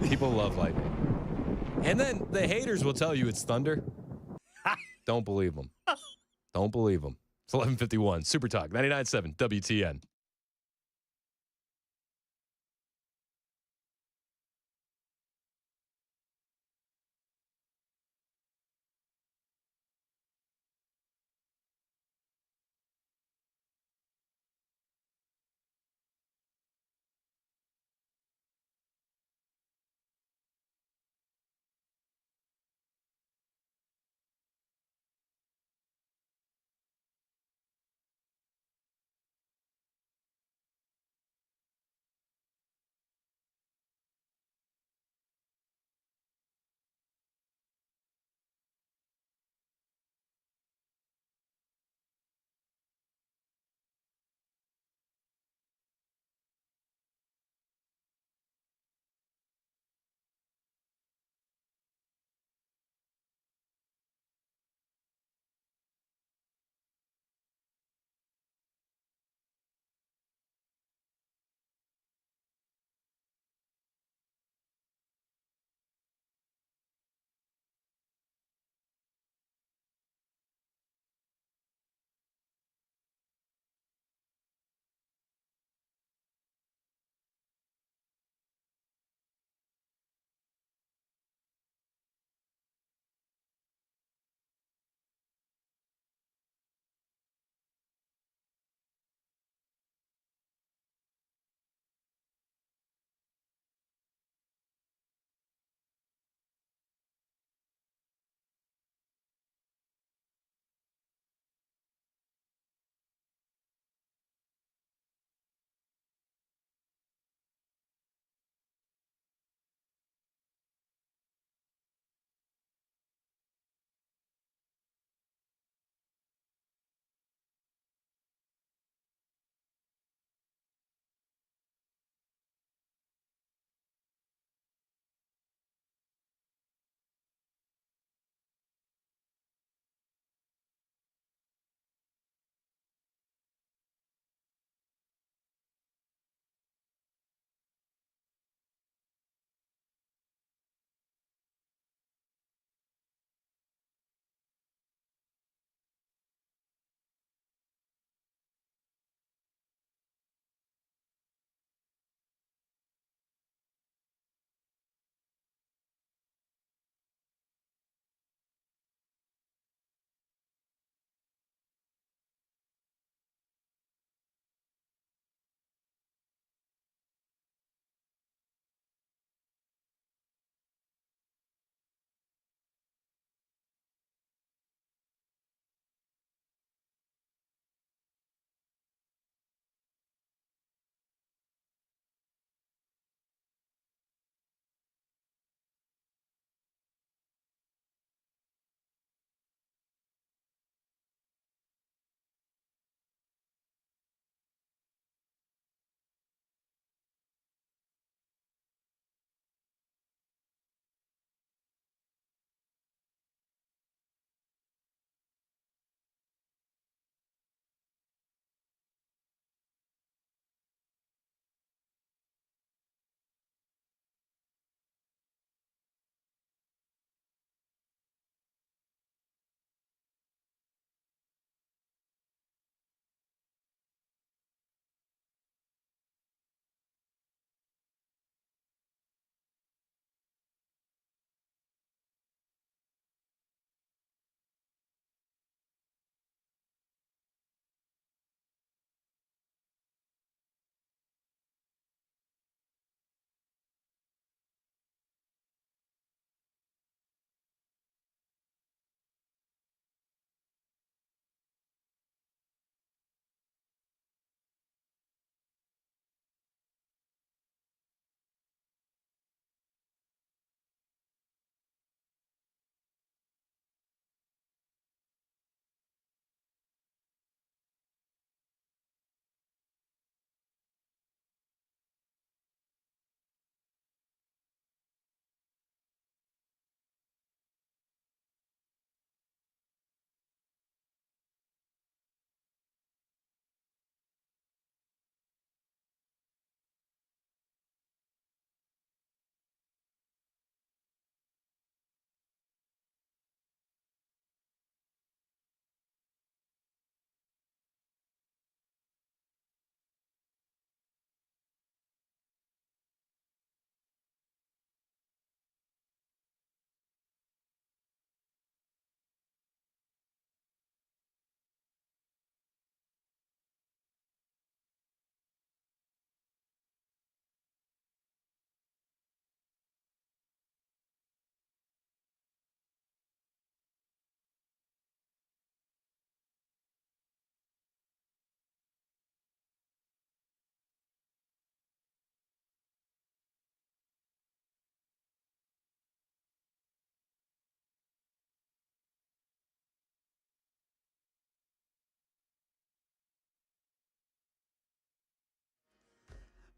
People love lightning. And then the haters will tell you it's thunder. Don't believe them. It's 11:51. Super Talk, 99.7 WTN.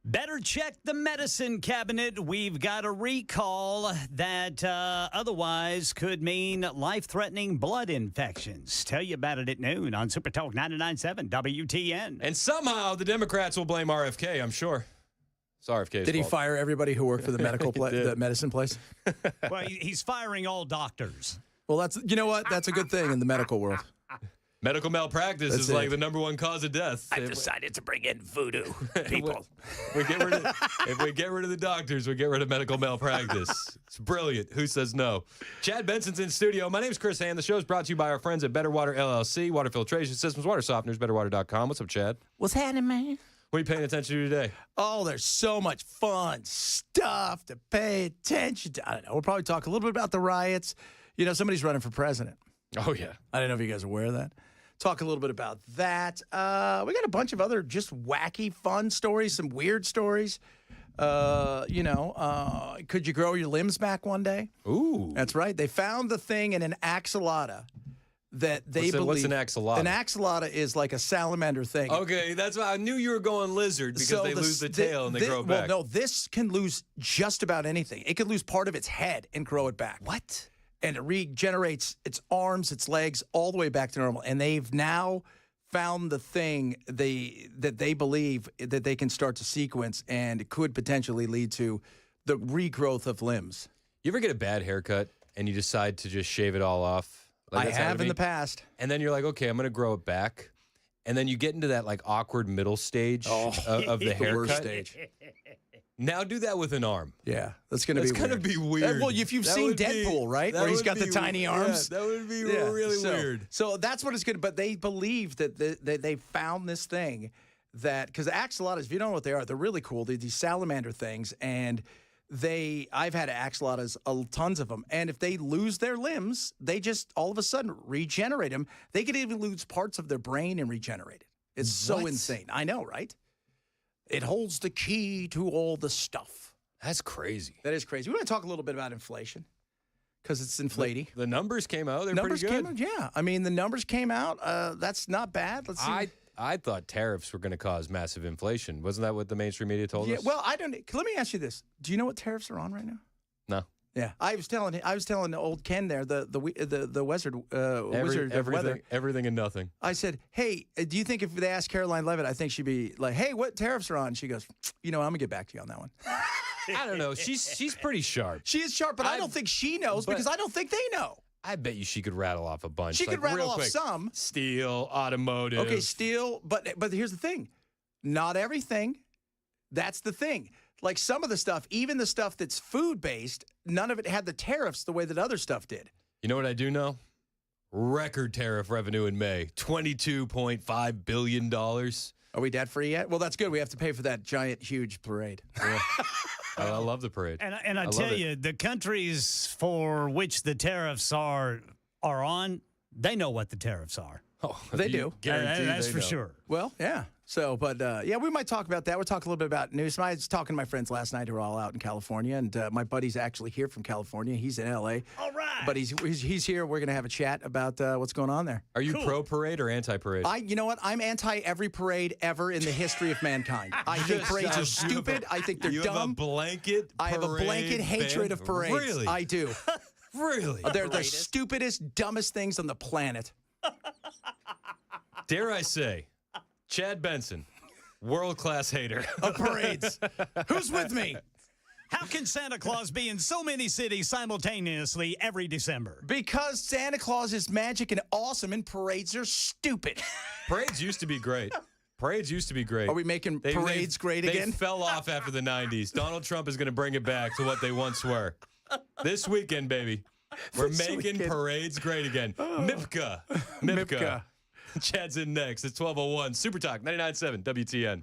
Better check the medicine cabinet. We've got a recall that otherwise could mean life-threatening blood infections. Tell you about it at noon on Super Talk 99.7 WTN. And somehow the Democrats will blame RFK, I'm sure. It's RFK's Did he fault. fire everybody who worked for the the medicine place? Well, he's firing all doctors. Well, you know what? That's a good thing in the medical world. Medical malpractice That's is it. like the number one cause of death. I've decided to bring in voodoo people. If we get rid of the doctors, we get rid of medical malpractice. It's brilliant. Who says no? Chad Benson's in studio. My name's Chris Hand. The show is brought to you by our friends at Better Water LLC, water filtration systems, water softeners, betterwater.com. What's up, Chad? What's happening, man? What are you paying attention to today? Oh, there's so much fun stuff to pay attention to. I don't know. We'll probably talk a little bit about the riots. You know, somebody's running for president. Oh, yeah. I don't know if you guys are aware of that. Talk a little bit about that. We got a bunch of other just wacky, fun stories, some weird stories. Could you grow your limbs back one day? Ooh. That's right. They found the thing in an axolotl that they believe. What's an axolotl? An axolotl is like a salamander thing. Okay, that's why I knew you were going lizard because they lose the tail and they grow back. Well, no, this can lose just about anything. It could lose part of its head and grow it back. What? And it regenerates its arms, its legs, all the way back to normal. And they've now found the thing that they believe that they can start to sequence, and it could potentially lead to the regrowth of limbs. You ever get a bad haircut and you decide to just shave it all off? Like I have in the past. And then you're like, okay, I'm going to grow it back. And then you get into that like awkward middle stage of the haircut. Worst stage. Now do that with an arm. Yeah, that's going to be weird. Well, if you've seen Deadpool, right, where he's got the tiny arms. Yeah, that would be really weird. So that's what it's good. But they believe that they found this thing that, because axolotls, if you don't know what they are, they're really cool. They're these salamander things, and I've had axolotls, tons of them, and if they lose their limbs, they just all of a sudden regenerate them. They could even lose parts of their brain and regenerate it. It's so insane. I know, right? It holds the key to all the stuff. That's crazy. That is crazy. We want to talk a little bit about inflation because it's inflating. The numbers came out. They're pretty good. Yeah. I mean, the numbers came out. That's not bad. Let's see. I thought tariffs were going to cause massive inflation. Wasn't that what the mainstream media told us? Well, I don't. Let me ask you this: do you know what tariffs are on right now? No. Yeah, I was telling old Ken there, the wizard of weather, everything and nothing. I said, hey, do you think if they asked Caroline Levitt, I think she'd be like, hey, what tariffs are on? She goes, I'm gonna get back to you on that one. I don't know. She's pretty sharp. She is sharp, but I don't think she knows because I don't think they know. I bet you she could rattle off a bunch. She could rattle off some. Steel, automotive. Okay, steel, but here's the thing. Not everything. That's the thing. Like some of the stuff, even the stuff that's food-based, none of it had the tariffs the way that other stuff did. You know what I do know? Record tariff revenue in May, $22.5 billion. Are we debt-free yet? Well, that's good. We have to pay for that giant, huge parade. Yeah. I love the parade. And I tell you, the countries for which the tariffs are on, they know what the tariffs are. Oh, they do. That's for sure. Well, yeah. So, but we might talk about that. We'll talk a little bit about Newsom. I was talking to my friends last night who are all out in California, and my buddy's actually here from California. He's in L.A. All right. But he's here. We're going to have a chat about what's going on there. Are you pro-parade or anti-parade? You know what? I'm anti every parade ever in the history of mankind. I think parades are stupid. I think they're dumb. You have a blanket I have a blanket hatred of parades. Really? I do. Really? They're the stupidest, dumbest things on the planet. Dare I say, Chad Benson, world-class hater of parades. Who's with me? How can Santa Claus be in so many cities simultaneously every December? Because Santa Claus is magic and awesome, and parades are stupid. Parades used to be great. Parades used to be great. Are we making parades great again? They fell off after the 90s. Donald Trump is going to bring it back to what they once were. This weekend, baby. We're making parades great again. MIPCA. Chad's in next. It's 12:01. Super Talk 99.7 WTN.